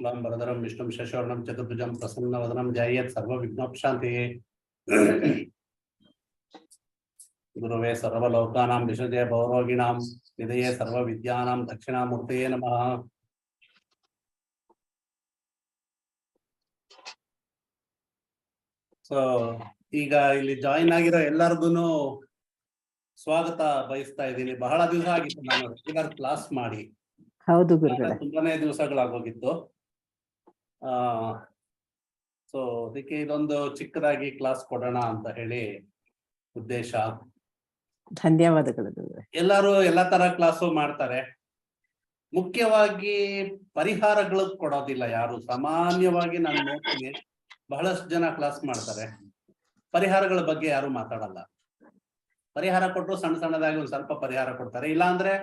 शुक्लांबरधरं विष्णुं शशिवर्णं चतुर्भुजं प्रसन्नवदनं ध्यायेत् सर्वविघ्नोपशान्तये। गुरुवे सर्वलोकानां विशुद्धये भवरोगिणां निधये सर्वविद्यानां दक्षिणामूर्तये नमः। ಸೊ ಈಗ ಇಲ್ಲಿ ಜಾಯಿನ್ ಆಗಿರೋ ಎಲ್ಲರಿಗೂ ಸ್ವಾಗತ ಬಯಸ್ತಾ ಇದ್ದೀನಿ. ಬಹಳ ದಿವಸ ಆಗಿತ್ತು ನಾನು ರೆಗ್ಯುಲರ್ ಕ್ಲಾಸ್ ಮಾಡಿ. ಹೌದು ಗುರುಗಳೇ, ತುಂಬಾನೇ ದಿವಸಗಳಾಗೋಗಿತ್ತು. ಸೊ ಅದಕ್ಕೆ ಇದೊಂದು ಚಿಕ್ಕದಾಗಿ ಕ್ಲಾಸ್ ಕೊಡೋಣ ಅಂತ ಹೇಳಿ ಉದ್ದೇಶ. ಧನ್ಯವಾದಗಳು ಗುರುಗಳೇ. ಎಲ್ಲರೂ ಎಲ್ಲ ತರ ಕ್ಲಾಸು ಮಾಡ್ತಾರೆ. ಮುಖ್ಯವಾಗಿ ಪರಿಹಾರಗಳು ಕೊಡೋದಿಲ್ಲ ಯಾರು. ಸಾಮಾನ್ಯವಾಗಿ ನಾನು ನೋಡ್ತೀನಿ ಬಹಳಷ್ಟು ಜನ ಕ್ಲಾಸ್ ಮಾಡ್ತಾರೆ, ಪರಿಹಾರಗಳ ಬಗ್ಗೆ ಯಾರು ಮಾತಾಡಲ್ಲ. ಪರಿಹಾರ ಕೊಟ್ಟರು ಸಣ್ಣ ಸಣ್ಣದಾಗಿ ಒಂದ್ ಸ್ವಲ್ಪ ಪರಿಹಾರ ಕೊಡ್ತಾರೆ, ಇಲ್ಲ ಅಂದ್ರೆ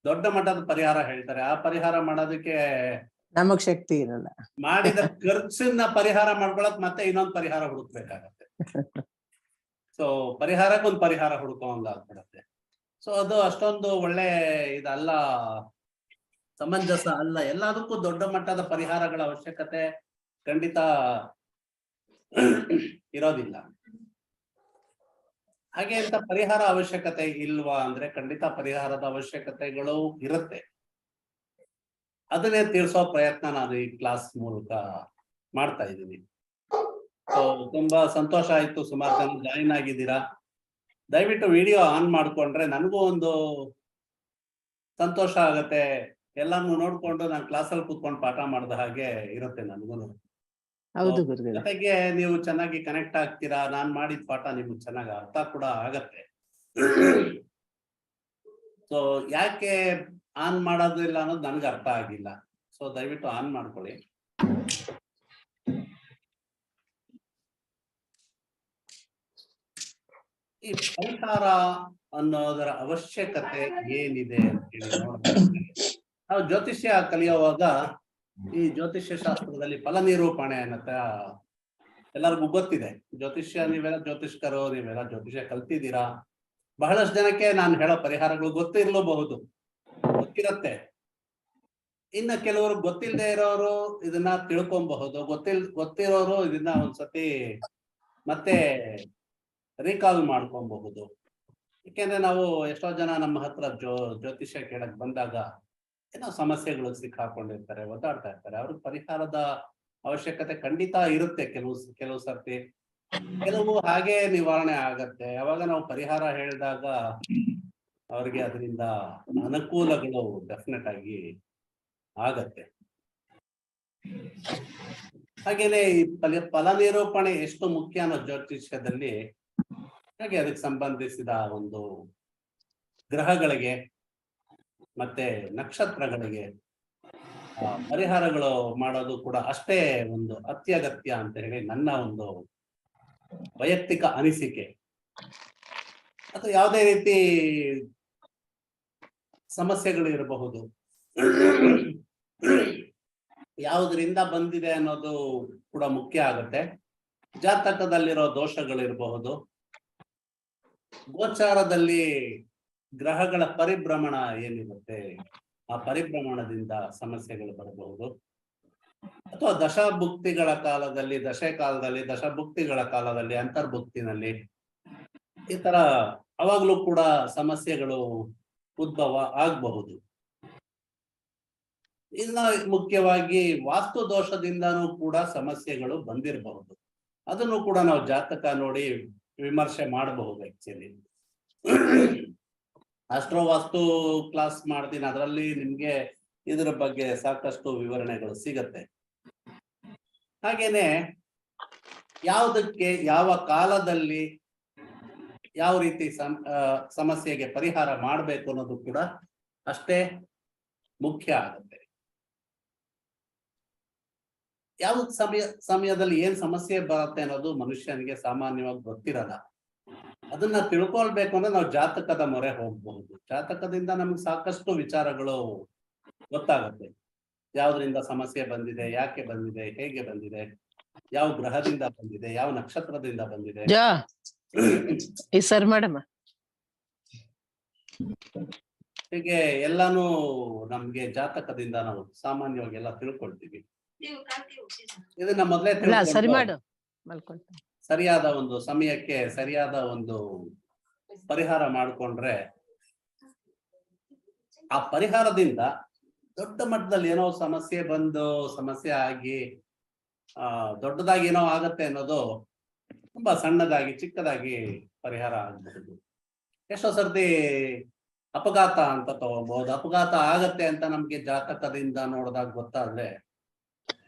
ದೊಡ್ಡ ಮಟ್ಟದ ಪರಿಹಾರ ಹೇಳ್ತಾರೆ. ಆ ಪರಿಹಾರ ಮಾಡೋದಕ್ಕೆ ನಮಗ್ ಶಕ್ತಿ ಇರಲ್ಲ. ಮಾಡಿದ ಖರ್ಚನ್ನ ಪರಿಹಾರ ಮಾಡ್ಕೊಳಕ್ ಮತ್ತೆ ಇನ್ನೊಂದು ಪರಿಹಾರ ಹುಡುಕ್ಬೇಕಾಗತ್ತೆ. ಸೊ ಪರಿಹಾರಕ್ಕೊಂದು ಪರಿಹಾರ ಹುಡುಕೋಂಗ ಆಗ್ಬಿಡತ್ತೆ. ಸೊ ಅದು ಅಷ್ಟೊಂದು ಒಳ್ಳೆ ಇದಲ್ಲ, ಸಮಂಜಸ ಅಲ್ಲ. ಎಲ್ಲದಕ್ಕೂ ದೊಡ್ಡ ಮಟ್ಟದ ಪರಿಹಾರಗಳ ಅವಶ್ಯಕತೆ ಖಂಡಿತ ಇರೋದಿಲ್ಲ. ಹಾಗೆ ಅಂತ ಪರಿಹಾರ ಅವಶ್ಯಕತೆ ಇಲ್ವಾ ಅಂದ್ರೆ ಖಂಡಿತ ಪರಿಹಾರದ ಅವಶ್ಯಕತೆಗಳು ಇರುತ್ತೆ. ಅದನ್ನೇ ತೀರ್ಸೋ ಪ್ರಯತ್ನ ನಾನು ಈ ಕ್ಲಾಸ್ ಮೂಲಕ ಮಾಡ್ತಾ ಇದ್ದೀನಿ. ಸೊ ತುಂಬಾ ಸಂತೋಷ ಆಯ್ತು, ಸುಮಾರು ಜನ ಜಾಯಿನ್ ಆಗಿದ್ದೀರಾ. ದಯವಿಟ್ಟು ವಿಡಿಯೋ ಆನ್ ಮಾಡ್ಕೊಂಡ್ರೆ ನನಗೂ ಒಂದು ಸಂತೋಷ ಆಗತ್ತೆ. ಎಲ್ಲಾನು ನೋಡ್ಕೊಂಡು ನಾನು ಕ್ಲಾಸಲ್ಲಿ ಕೂತ್ಕೊಂಡು ಪಾಠ ಮಾಡಿದ ಹಾಗೆ ಇರುತ್ತೆ ನನಗೂ. ಹೌದು ಗುರುಗಳೇ. ಜೊತೆಗೆ ನೀವು ಚೆನ್ನಾಗಿ ಕನೆಕ್ಟ್ ಆಗ್ತೀರಾ. ನಾನ್ ಮಾಡಿದ ಪಾಠ ನಿಮ್ಗೆ ಚೆನ್ನಾಗಿ ಅರ್ಥ ಕೂಡ ಆಗತ್ತೆ. ಸೊ ಯಾಕೆ ಆನ್ ಮಾಡೋದಿಲ್ಲ ಅನ್ನೋದು ನನ್ಗೆ ಅರ್ಥ ಆಗಿಲ್ಲ. ಸೊ ದಯವಿಟ್ಟು ಆನ್ ಮಾಡ್ಕೊಳ್ಳಿ. ಈ ಪರಿಹಾರ ಅನ್ನೋದರ ಅವಶ್ಯಕತೆ ಏನಿದೆ ಅಂತ ಹೇಳಿ ನೋಡ್ಬೇಕು. ನಾವು ಜ್ಯೋತಿಷ್ಯ ಕಲಿಯುವಾಗ ಈ ಜ್ಯೋತಿಷ್ಯ ಶಾಸ್ತ್ರದಲ್ಲಿ ಫಲ ನಿರೂಪಣೆ ಅನ್ನತ್ತ ಎಲ್ಲರಿಗೂ ಗೊತ್ತಿದೆ. ನೀವೆಲ್ಲ ಜ್ಯೋತಿಷ್ಕರು, ನೀವೆಲ್ಲ ಜ್ಯೋತಿಷ್ಯ ಕಲ್ತಿದ್ದೀರಾ. ಬಹಳಷ್ಟು ಜನಕ್ಕೆ ನಾನು ಹೇಳೋ ಪರಿಹಾರಗಳು ಗೊತ್ತಿರಲೂಬಹುದು, ಗೊತ್ತಿರತ್ತೆ. ಇನ್ನ ಕೆಲವರು ಗೊತ್ತಿಲ್ಲದೆ ಇರೋರು ಇದನ್ನ ತಿಳ್ಕೊಬಹುದು, ಗೊತ್ತಿರೋರು ಇದನ್ನ ಒಂದ್ಸತಿ ಮತ್ತೆ ರೀಕಾಲ್ ಮಾಡ್ಕೊಬಹುದು. ಯಾಕೆಂದ್ರೆ ನಾವು ಎಷ್ಟೋ ಜನ ನಮ್ಮ ಹತ್ರ ಜ್ಯೋತಿಷ್ಯ ಕೇಳಕ್ ಬಂದಾಗ ಏನೋ ಸಮಸ್ಯೆಗಳು ಸಿಕ್ಕಾಕೊಂಡಿರ್ತಾರೆ, ಒದ್ದಾಡ್ತಾ ಇರ್ತಾರೆ. ಅವ್ರಿಗೆ ಪರಿಹಾರದ ಅವಶ್ಯಕತೆ ಖಂಡಿತ ಇರುತ್ತೆ. ಕೆಲವು ಸರ್ತಿ ಕೆಲವು ಹಾಗೆ ನಿವಾರಣೆ ಆಗತ್ತೆ. ಯಾವಾಗ ನಾವು ಪರಿಹಾರ ಹೇಳಿದಾಗ ಅವ್ರಿಗೆ ಅದರಿಂದ ಅನುಕೂಲಗಳು ಡೆಫಿನೆಟ್ ಆಗಿ ಆಗತ್ತೆ. ಹಾಗೇನೆ ಈ ಫಲ ನಿರೂಪಣೆ ಎಷ್ಟು ಮುಖ್ಯ ಅನ್ನೋ ಜ್ಯೋತಿಷ್ಯದಲ್ಲಿ, ಹಾಗೆ ಅದಕ್ಕೆ ಸಂಬಂಧಿಸಿದ ಒಂದು ಗ್ರಹಗಳಿಗೆ ಮತ್ತೆ ನಕ್ಷತ್ರಗಳಿಗೆ ಪರಿಹಾರಗಳು ಮಾಡೋದು ಕೂಡ ಅಷ್ಟೇ ಒಂದು ಅತ್ಯಗತ್ಯ ಅಂತ ಹೇಳಿ ನನ್ನ ಒಂದು ವೈಯಕ್ತಿಕ ಅನಿಸಿಕೆ. ಅದು ಯಾವುದೇ ರೀತಿ ಸಮಸ್ಯೆಗಳು ಇರಬಹುದು, ಯಾವುದರಿಂದ ಬಂದಿದೆ ಅನ್ನೋದು ಕೂಡ ಮುಖ್ಯ ಆಗುತ್ತೆ. ಜಾತಕದಲ್ಲಿರೋ ದೋಷಗಳಿರಬಹುದು, ಗೋಚಾರದಲ್ಲಿ ಗ್ರಹಗಳ ಪರಿಭ್ರಮಣ ಏನಿರುತ್ತೆ ಆ ಪರಿಭ್ರಮಣದಿಂದ ಸಮಸ್ಯೆಗಳು ಬರಬಹುದು. ಅಥವಾ ದಶಭುಕ್ತಿಗಳ ಕಾಲದಲ್ಲಿ, ದಶಭುಕ್ತಿಗಳ ಕಾಲದಲ್ಲಿ, ಅಂತರ್ಭುಕ್ತಿನಲ್ಲಿ ಈ ತರ ಅವಾಗ್ಲೂ ಕೂಡ ಸಮಸ್ಯೆಗಳು ಉದ್ಭವ ಆಗಬಹುದು. ಇನ್ನ ಮುಖ್ಯವಾಗಿ ವಾಸ್ತು ದೋಷದಿಂದನೂ ಕೂಡ ಸಮಸ್ಯೆಗಳು ಬಂದಿರಬಹುದು. ಅದನ್ನು ಕೂಡ ನಾವು ಜಾತಕ ನೋಡಿ ವಿಮರ್ಶೆ ಮಾಡಬಹುದು. ಆಕ್ಚುಲಿ ವಾಸ್ತು ಕ್ಲಾಸ್ ಮಾಡ್ತೀನಿ, ಅದರಲ್ಲಿ ನಿಮ್ಗೆ ಇದರ ಬಗ್ಗೆ ಸಾಕಷ್ಟು ವಿವರಣೆಗಳು ಸಿಗತ್ತೆ. ಹಾಗೇನೆ ಯಾವುದಕ್ಕೆ ಯಾವ ಕಾಲದಲ್ಲಿ ಯಾವ ರೀತಿ ಸಮಸ್ಯೆಗೆ ಪರಿಹಾರ ಮಾಡಬೇಕು ಅನ್ನೋದು ಕೂಡ ಅಷ್ಟೇ ಮುಖ್ಯ ಆಗುತ್ತೆ. ಯಾವ ಸಮಯದಲ್ಲಿ ಏನ್ ಸಮಸ್ಯೆ ಬರುತ್ತೆ ಅನ್ನೋದು ಮನುಷ್ಯನಿಗೆ ಸಾಮಾನ್ಯವಾಗಿ ಗೊತ್ತಿರಲ್ಲ. ಅದನ್ನ ತಿಳ್ಕೊಳ್ಬೇಕು ಅಂದ್ರೆ ನಾವು ಜಾತಕದ ಮೊರೆ ಹೋಗ್ಬಹುದು. ಜಾತಕದಿಂದ ನಮ್ಗೆ ಸಾಕಷ್ಟು ವಿಚಾರಗಳು ಗೊತ್ತಾಗುತ್ತೆ. ಯಾವ್ದ್ರಿಂದ ಸಮಸ್ಯೆ ಬಂದಿದೆ, ಯಾಕೆ ಬಂದಿದೆ, ಹೇಗೆ ಬಂದಿದೆ, ಯಾವ ಗ್ರಹದಿಂದ ಬಂದಿದೆ, ಯಾವ ನಕ್ಷತ್ರದಿಂದ ಬಂದಿದೆ. ಹೀಗೆ ಎಲ್ಲಾನು ನಮ್ಗೆ ಜಾತಕದಿಂದ ನಾವು ಸಾಮಾನ್ಯವಾಗಿ ಎಲ್ಲ ತಿಳ್ಕೊಳ್ತೀವಿ. ಇದನ್ನ ಮೊದಲೇ ಇಲ್ಲ ಸರಿ ತಿಳ್ಕೊಂಡು ಮಾಡು ಮಲ್ಕೊಳ್ತೀನಿ. ಸರಿಯಾದ ಒಂದು ಸಮಯಕ್ಕೆ ಸರಿಯಾದ ಒಂದು ಪರಿಹಾರ ಮಾಡಿಕೊಂಡ್ರೆ ಆ ಪರಿಹಾರದಿಂದ ದೊಡ್ಡ ಮಟ್ಟದಲ್ಲಿ ಏನೋ ಸಮಸ್ಯೆ ಬಂದು ಸಮಸ್ಯೆ ಆಗಿ ದೊಡ್ಡದಾಗಿ ಏನೋ ಆಗತ್ತೆ ಅನ್ನೋದು ತುಂಬಾ ಸಣ್ಣದಾಗಿ ಚಿಕ್ಕದಾಗಿ ಪರಿಹಾರ ಆಗಬಹುದು. ಎಷ್ಟೋ ಸರ್ತಿ ಅಪಘಾತ ಅಂತ ತಗೋಬಹುದು. ಅಪಘಾತ ಆಗತ್ತೆ ಅಂತ ನಮ್ಗೆ ಜಾತಕದಿಂದ ನೋಡಿದಾಗ ಗೊತ್ತಾದ್ರೆ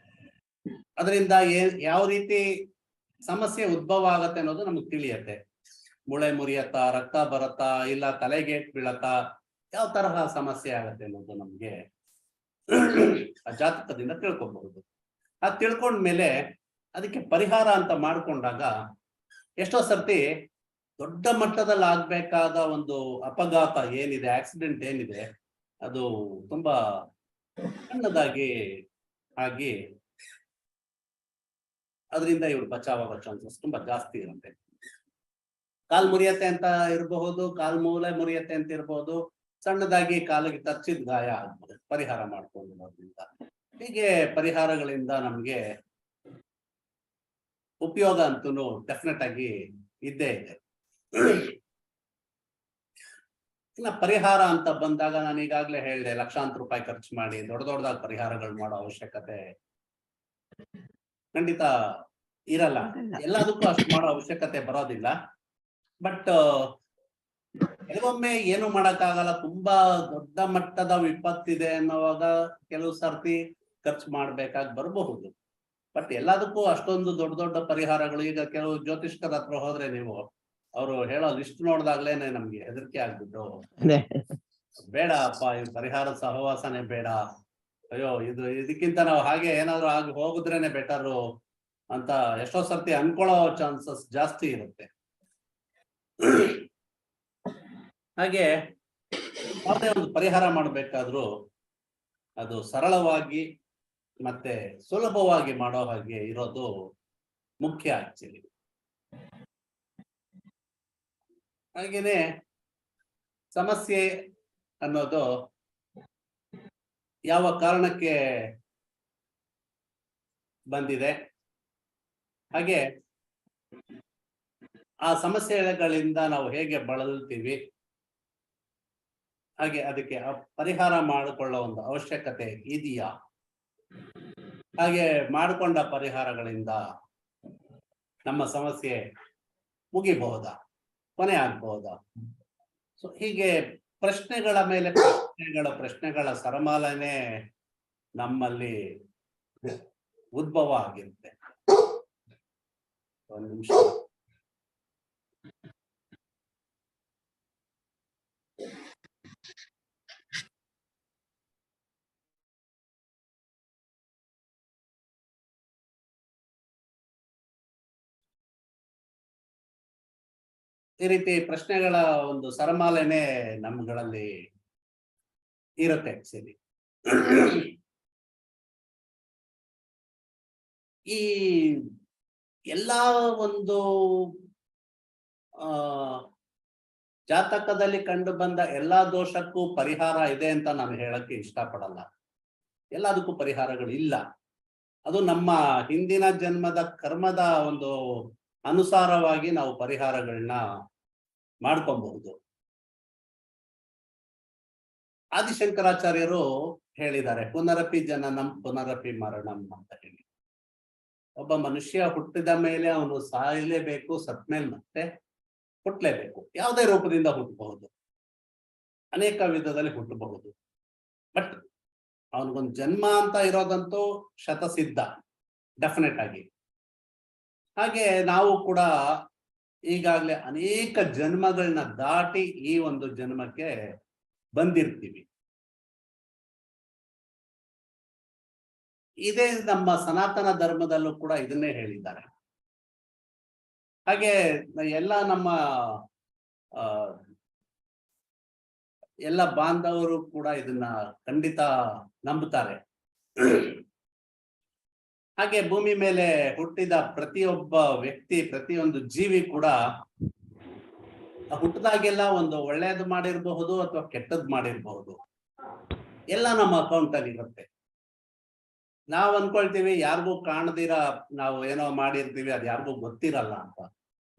ಅದರಿಂದ ಯಾವ ರೀತಿ ಸಮಸ್ಯೆ ಉದ್ಭವ ಆಗತ್ತೆ ಅನ್ನೋದು ನಮಗ್ ತಿಳಿಯತ್ತೆ. ಮೂಳೆ ಮುರಿಯತ್ತಾ, ರಕ್ತ ಬರತ್ತಾ, ಇಲ್ಲ ತಲೆಗೇಟ್ ಬೀಳತ್ತಾ, ಯಾವ ತರಹ ಸಮಸ್ಯೆ ಆಗತ್ತೆ ಅನ್ನೋದು ನಮ್ಗೆ ಆ ಜಾತಕದಿಂದ ತಿಳ್ಕೊಬಹುದು. ಅದ್ ತಿಳ್ಕೊಂಡ್ಮೇಲೆ ಅದಕ್ಕೆ ಪರಿಹಾರ ಅಂತ ಮಾಡ್ಕೊಂಡಾಗ ಎಷ್ಟೋ ಸರ್ತಿ ದೊಡ್ಡ ಮಟ್ಟದಲ್ಲಿ ಆಗ್ಬೇಕಾದ ಒಂದು ಅಪಘಾತ ಏನಿದೆ, ಆಕ್ಸಿಡೆಂಟ್ ಏನಿದೆ, ಅದು ತುಂಬಾ ಸಣ್ಣದಾಗಿ ಆಗಿ ಅದರಿಂದ ಇವ್ರು ಬಚಾವಾಗೋ ಚಾನ್ಸಸ್ ತುಂಬಾ ಜಾಸ್ತಿ ಇರುತ್ತೆ. ಕಾಲ್ ಮುರಿಯತ್ತೆ ಅಂತ ಇರಬಹುದು, ಕಾಲ್ ಮೂಲೆ ಮುರಿಯತ್ತೆ ಅಂತ ಇರಬಹುದು, ಸಣ್ಣದಾಗಿ ಕಾಲಿಗೆ ತಚ್ಚಿದ ಗಾಯ ಆಗ್ಬೋದು. ಪರಿಹಾರ ಮಾಡ್ಕೊಂಡಿರೋದ್ರಿಂದ ಹೀಗೆ ಪರಿಹಾರಗಳಿಂದ ನಮ್ಗೆ ಉಪಯೋಗ ಅಂತೂ ಡೆಫಿನೆಟ್ ಆಗಿ ಇದ್ದೇ ಇದೆ. ಇನ್ನ ಪರಿಹಾರ ಅಂತ ಬಂದಾಗ ನಾನು ಈಗಾಗ್ಲೇ ಹೇಳಿದೆ, ಲಕ್ಷಾಂತರ ರೂಪಾಯಿ ಖರ್ಚು ಮಾಡಿ ದೊಡ್ಡದಾಗಿ ಪರಿಹಾರಗಳು ಮಾಡೋ ಅವಶ್ಯಕತೆ ಖಂಡಿತ ಇರಲ್ಲ. ಎಲ್ಲದಕ್ಕೂ ಅಷ್ಟು ಮಾಡೋ ಅವಶ್ಯಕತೆ ಬರೋದಿಲ್ಲ. ಬಟ್ ಕೆಲವೊಮ್ಮೆ ಏನು ಮಾಡಕ್ಕಾಗಲ್ಲ, ತುಂಬಾ ದೊಡ್ಡ ಮಟ್ಟದ ವಿಪತ್ತಿದೆ ಅನ್ನೋವಾಗ ಕೆಲವು ಸರ್ತಿ ಖರ್ಚು ಮಾಡ್ಬೇಕಾಗಿ ಬರಬಹುದು. ಬಟ್ ಎಲ್ಲದಕ್ಕೂ ಅಷ್ಟೊಂದು ದೊಡ್ಡ ದೊಡ್ಡ ಪರಿಹಾರಗಳು, ಈಗ ಕೆಲವು ಜ್ಯೋತಿಷ್ಕರ ಹತ್ರ ಹೋದ್ರೆ ನೀವು ಅವರು ಹೇಳೋ ಲಿಸ್ಟ್ ನೋಡಿದಾಗ್ಲೇನೆ ನಮ್ಗೆ ಹೆದರಿಕೆ ಆಗ್ಬಿಟ್ಟು, ಬೇಡ ಅಪ್ಪ ಈ ಪರಿಹಾರ ಸಹವಾಸನೆ ಬೇಡ, ಅಯ್ಯೋ ಇದಕ್ಕಿಂತ ನಾವು ಹಾಗೆ ಏನಾದ್ರು ಆಗಿ ಹೋಗುದ್ರೇನೆ ಬೆಟರು ಅಂತ ಎಷ್ಟೋ ಸರ್ತಿ ಅನ್ಕೊಳ್ಳೋ ಚಾನ್ಸಸ್ ಜಾಸ್ತಿ ಇರುತ್ತೆ. ಹಾಗೆ ಯಾವುದೇ ಒಂದು ಪರಿಹಾರ ಮಾಡಬೇಕಾದ್ರೂ ಅದು ಸರಳವಾಗಿ ಮತ್ತೆ ಸುಲಭವಾಗಿ ಮಾಡೋ ಹಾಗೆ ಇರೋದು ಮುಖ್ಯ ಆಕ್ಚುಲಿ. ಹಾಗೇನೆ ಸಮಸ್ಯೆ ಅನ್ನೋದು ಯಾವ ಕಾರಣಕ್ಕೆ ಬಂದಿದೆ, ಹಾಗೆ ಆ ಸಮಸ್ಯೆಗಳಿಂದ ನಾವು ಹೇಗೆ ಬಳಲ್ತೀವಿ, ಹಾಗೆ ಅದಕ್ಕೆ ಪರಿಹಾರ ಮಾಡಿಕೊಳ್ಳೋ ಒಂದು ಅವಶ್ಯಕತೆ ಇದೆಯಾ, ಹಾಗೆ ಮಾಡಿಕೊಂಡ ಪರಿಹಾರಗಳಿಂದ ನಮ್ಮ ಸಮಸ್ಯೆ ಮುಗಿಬಹುದಾ, ಕೊನೆ ಆಗ್ಬಹುದಾ. ಸೊ ಹೀಗೆ ಪ್ರಶ್ನೆಗಳ ಮೇಲೆ ಪ್ರಶ್ನೆಗಳ ಸರಮಾಲೆನೆ ನಮ್ಮಲ್ಲಿ ಉದ್ಭವ ಆಗಿರುತ್ತೆ. ಒಂದು ನಿಮಿಷ. ಈ ರೀತಿ ಪ್ರಶ್ನೆಗಳ ಒಂದು ಸರಮಾಲೆನೆ ನಮ್ಗಳಲ್ಲಿ ಇರುತ್ತೆ ಆಕ್ಚುಲಿ. ಈ ಎಲ್ಲಾ ಒಂದು ಜಾತಕದಲ್ಲಿ ಕಂಡು ಬಂದ ಎಲ್ಲಾ ದೋಷಕ್ಕೂ ಪರಿಹಾರ ಇದೆ ಅಂತ ನಾನು ಹೇಳಕ್ಕೆ ಇಷ್ಟಪಡಲ್ಲ. ಎಲ್ಲದಕ್ಕೂ ಪರಿಹಾರಗಳು ಇಲ್ಲ. ಅದು ನಮ್ಮ ಹಿಂದಿನ ಜನ್ಮದ ಕರ್ಮದ ಒಂದು ಅನುಸಾರವಾಗಿ ನಾವು ಪರಿಹಾರಗಳನ್ನ ಮಾಡ್ಕೊಬಹುದು. ಆದಿಶಂಕರಾಚಾರ್ಯರು ಹೇಳಿದ್ದಾರೆ, ಪುನರಪಿ ಜನನಂ ಪುನರಪಿ ಮರಣಂ ಅಂತ ಹೇಳಿ. ಒಬ್ಬ ಮನುಷ್ಯ ಹುಟ್ಟಿದ ಮೇಲೆ ಅವನು ಸಾಯಲೇಬೇಕು, ಸತ್ಮೇಲೆ ಮತ್ತೆ ಹುಟ್ಟಲೇಬೇಕು. ಯಾವುದೇ ರೂಪದಿಂದ ಹುಟ್ಟಬಹುದು, ಅನೇಕ ವಿಧದಲ್ಲಿ ಹುಟ್ಟಬಹುದು. ಬಟ್ ಅವನಿಗೊಂದು ಜನ್ಮ ಅಂತ ಇರೋದಂತೂ ಶತಸಿದ್ಧ, ಡೆಫಿನೆಟ್ ಆಗಿ. ಹಾಗೆ ನಾವು ಕೂಡ ಈಗಾಗಲೇ ಅನೇಕ ಜನ್ಮಗಳನ್ನ ದಾಟಿ ಈ ಒಂದು ಜನ್ಮಕ್ಕೆ ಬಂದಿರ್ತೀವಿ. ಇದೇ ನಮ್ಮ ಸನಾತನ ಧರ್ಮದಲ್ಲೂ ಕೂಡ ಇದನ್ನೇ ಹೇಳಿದ್ದಾರೆ. ಹಾಗೆ ಎಲ್ಲ ನಮ್ಮ ಎಲ್ಲ ಬಾಂಧವರು ಕೂಡ ಇದನ್ನ ಖಂಡಿತ ನಂಬುತ್ತಾರೆ. ಹಾಗೆ ಭೂಮಿ ಮೇಲೆ ಹುಟ್ಟಿದ ಪ್ರತಿಯೊಬ್ಬ ವ್ಯಕ್ತಿ, ಪ್ರತಿಯೊಂದು ಜೀವಿ ಕೂಡ ಹುಟ್ಟಿದಾಗೆಲ್ಲ ಒಂದು ಒಳ್ಳೇದು ಮಾಡಿರಬಹುದು ಅಥವಾ ಕೆಟ್ಟದ್ದು ಮಾಡಿರಬಹುದು, ಎಲ್ಲ ನಮ್ಮ ಅಕೌಂಟ್ ಅಲ್ಲಿ ಇರುತ್ತೆ. ನಾವ್ ಅನ್ಕೊಳ್ತೀವಿ ಯಾರಿಗೂ ಕಾಣದಿರ ನಾವು ಏನೋ ಮಾಡಿರ್ತೀವಿ ಅದ್ ಯಾರಿಗೂ ಗೊತ್ತಿರಲ್ಲ ಅಂತ.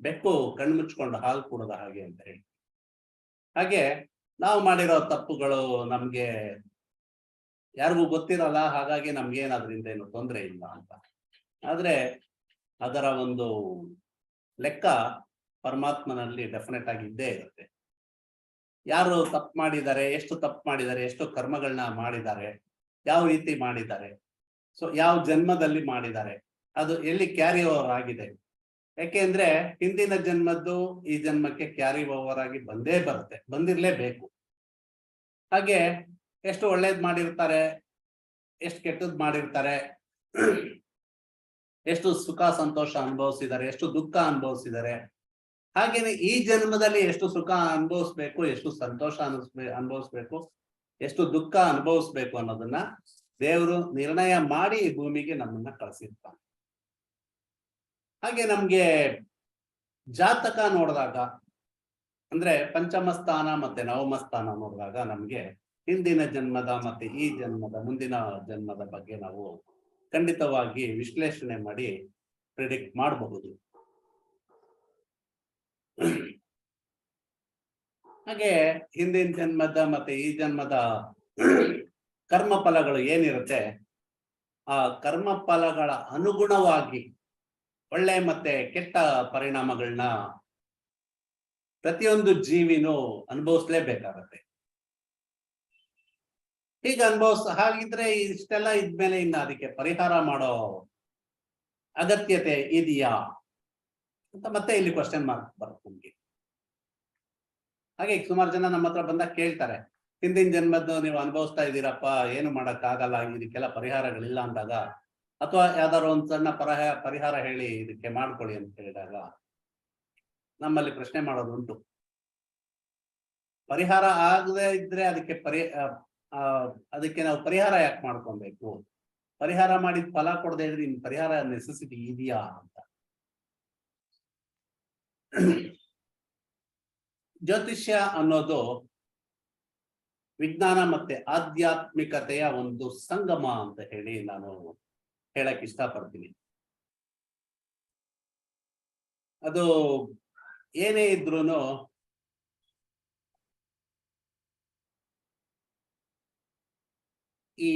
ಬೆಕ್ಕು ಕಣ್ಣು ಮುಚ್ಕೊಂಡು ಹಾಲು ಕುಡದ ಹಾಗೆ ಅಂತ ಹೇಳಿ. ಹಾಗೆ ನಾವು ಮಾಡಿರೋ ತಪ್ಪುಗಳು ನಮ್ಗೆ ಯಾರಿಗೂ ಗೊತ್ತಿರಲ್ಲ, ಹಾಗಾಗಿ ನಮ್ಗೇನ್ ಅದರಿಂದ ಏನು ತೊಂದರೆ ಇಲ್ಲ ಅಂತ. ಆದ್ರೆ ಅದರ ಒಂದು ಲೆಕ್ಕ ಪರಮಾತ್ಮನಲ್ಲಿ ಡೆಫಿನೆಟ್ ಆಗಿ ಇದ್ದೇ ಇರುತ್ತೆ. ಯಾರು ತಪ್ಪು ಮಾಡಿದ್ದಾರೆ, ಎಷ್ಟು ತಪ್ಪು ಮಾಡಿದ್ದಾರೆ, ಎಷ್ಟು ಕರ್ಮಗಳನ್ನ ಮಾಡಿದ್ದಾರೆ, ಯಾವ ರೀತಿ ಮಾಡಿದ್ದಾರೆ, ಸೊ ಯಾವ ಜನ್ಮದಲ್ಲಿ ಮಾಡಿದ್ದಾರೆ, ಅದು ಎಲ್ಲಿ ಕ್ಯಾರಿ ಓವರ್ ಆಗಿದೆ. ಯಾಕೆಂದ್ರೆ ಹಿಂದಿನ ಜನ್ಮದ್ದು ಈ ಜನ್ಮಕ್ಕೆ ಕ್ಯಾರಿ ಓವರ್ ಆಗಿ ಬಂದೇ ಬರುತ್ತೆ, ಬಂದಿರ್ಲೇಬೇಕು. ಹಾಗೆ ಎಷ್ಟು ಒಳ್ಳೇದ್ ಮಾಡಿರ್ತಾರೆ, ಎಷ್ಟು ಕೆಟ್ಟದ್ ಮಾಡಿರ್ತಾರೆ, ಎಷ್ಟು ಸುಖ ಸಂತೋಷ ಅನುಭವಿಸಿದ್ದಾರೆ, ಎಷ್ಟು ದುಃಖ ಅನುಭವಿಸಿದ್ದಾರೆ. ಹಾಗೇನೆ ಈ ಜನ್ಮದಲ್ಲಿ ಎಷ್ಟು ಸುಖ ಅನುಭವಿಸ್ಬೇಕು, ಎಷ್ಟು ಸಂತೋಷ ಅನುಭವಿಸ್ಬೇಕು, ಎಷ್ಟು ದುಃಖ ಅನುಭವಿಸ್ಬೇಕು ಅನ್ನೋದನ್ನ ದೇವರು ನಿರ್ಣಯ ಮಾಡಿ ಈ ಭೂಮಿಗೆ ನಮ್ಮನ್ನ ಕಳಿಸಿರ್ತಾನೆ. ಹಾಗೆ ನಮ್ಗೆ ಜಾತಕ ನೋಡಿದಾಗ, ಅಂದ್ರೆ ಪಂಚಮ ಸ್ಥಾನ ಮತ್ತೆ ನವಮ ಸ್ಥಾನ ನೋಡಿದಾಗ ನಮ್ಗೆ ಹಿಂದಿನ ಜನ್ಮದ ಮತ್ತೆ ಈ ಜನ್ಮದ ಮುಂದಿನ ಜನ್ಮದ ಬಗ್ಗೆ ನಾವು ಖಂಡಿತವಾಗಿ ವಿಶ್ಲೇಷಣೆ ಮಾಡಿ ಪ್ರಿಡಿಕ್ಟ್ ಮಾಡಬಹುದು. ಹಾಗೆ ಹಿಂದಿನ ಜನ್ಮದ ಮತ್ತೆ ಈ ಜನ್ಮದ ಕರ್ಮ ಫಲಗಳು ಏನಿರುತ್ತೆ, ಆ ಕರ್ಮ ಫಲಗಳ ಅನುಗುಣವಾಗಿ ಒಳ್ಳೆ ಮತ್ತೆ ಕೆಟ್ಟ ಪರಿಣಾಮಗಳನ್ನ ಪ್ರತಿಯೊಂದು ಜೀವಿನೂ ಅನುಭವಿಸ್ಲೇಬೇಕಾಗತ್ತೆ. ಹೀಗೆ ಹಾಗಿದ್ರೆ ಇಷ್ಟೆಲ್ಲ ಇದ್ಮೇಲೆ ಇನ್ನ ಅದಕ್ಕೆ ಪರಿಹಾರ ಮಾಡೋ ಅಗತ್ಯತೆ ಇದೆಯಾ ಅಂತ ಮತ್ತೆ ಇಲ್ಲಿ ಕ್ವಶನ್ ಮಾರ್ಕ್ ಬರುತ್ತೆ ನಮ್ಗೆ. ಹಾಗೆ ಸುಮಾರು ಜನ ನಮ್ಮ ಹತ್ರ ಬಂದಾಗ ಕೇಳ್ತಾರೆ, ಹಿಂದಿನ ಜನ್ಮದ್ದು ನೀವು ಅನುಭವಿಸ್ತಾ ಇದ್ದೀರಪ್ಪ, ಏನು ಮಾಡಕ್ ಆಗಲ್ಲ, ಇದಕ್ಕೆಲ್ಲ ಪರಿಹಾರಗಳಿಲ್ಲ ಅಂದಾಗ, ಅಥವಾ ಯಾವ್ದಾದ್ರು ಒಂದು ಸಣ್ಣ ಪರಿಹಾರ ಹೇಳಿ ಇದಕ್ಕೆ ಮಾಡ್ಕೊಳ್ಳಿ ಅಂತ ಹೇಳಿದಾಗ ನಮ್ಮಲ್ಲಿ ಪ್ರಶ್ನೆ ಮಾಡೋದು ಉಂಟು. ಪರಿಹಾರ ಆಗದೆ ಇದ್ರೆ ಅದಕ್ಕೆ ನಾವು ಪರಿಹಾರ ಯಾಕೆ ಮಾಡ್ಕೊಬೇಕು? ಪರಿಹಾರ ಮಾಡಿದ ಫಲ ಕೊಡದೆ ಇದ್ರೆ ಇನ್ ಪರಿಹಾರ ನೆಸೆಸಿಟಿ ಇದೆಯಾ ಅಂತ. ಜ್ಯೋತಿಷ್ಯ ಅನ್ನೋದು ವಿಜ್ಞಾನ ಮತ್ತೆ ಆಧ್ಯಾತ್ಮಿಕತೆಯ ಒಂದು ಸಂಗಮ ಅಂತ ಹೇಳಿ ನಾನು ಹೇಳಕ್ ಇಷ್ಟಪಡ್ತೀನಿ. ಅದು ಏನೇ ಇದ್ರೂನು ಈ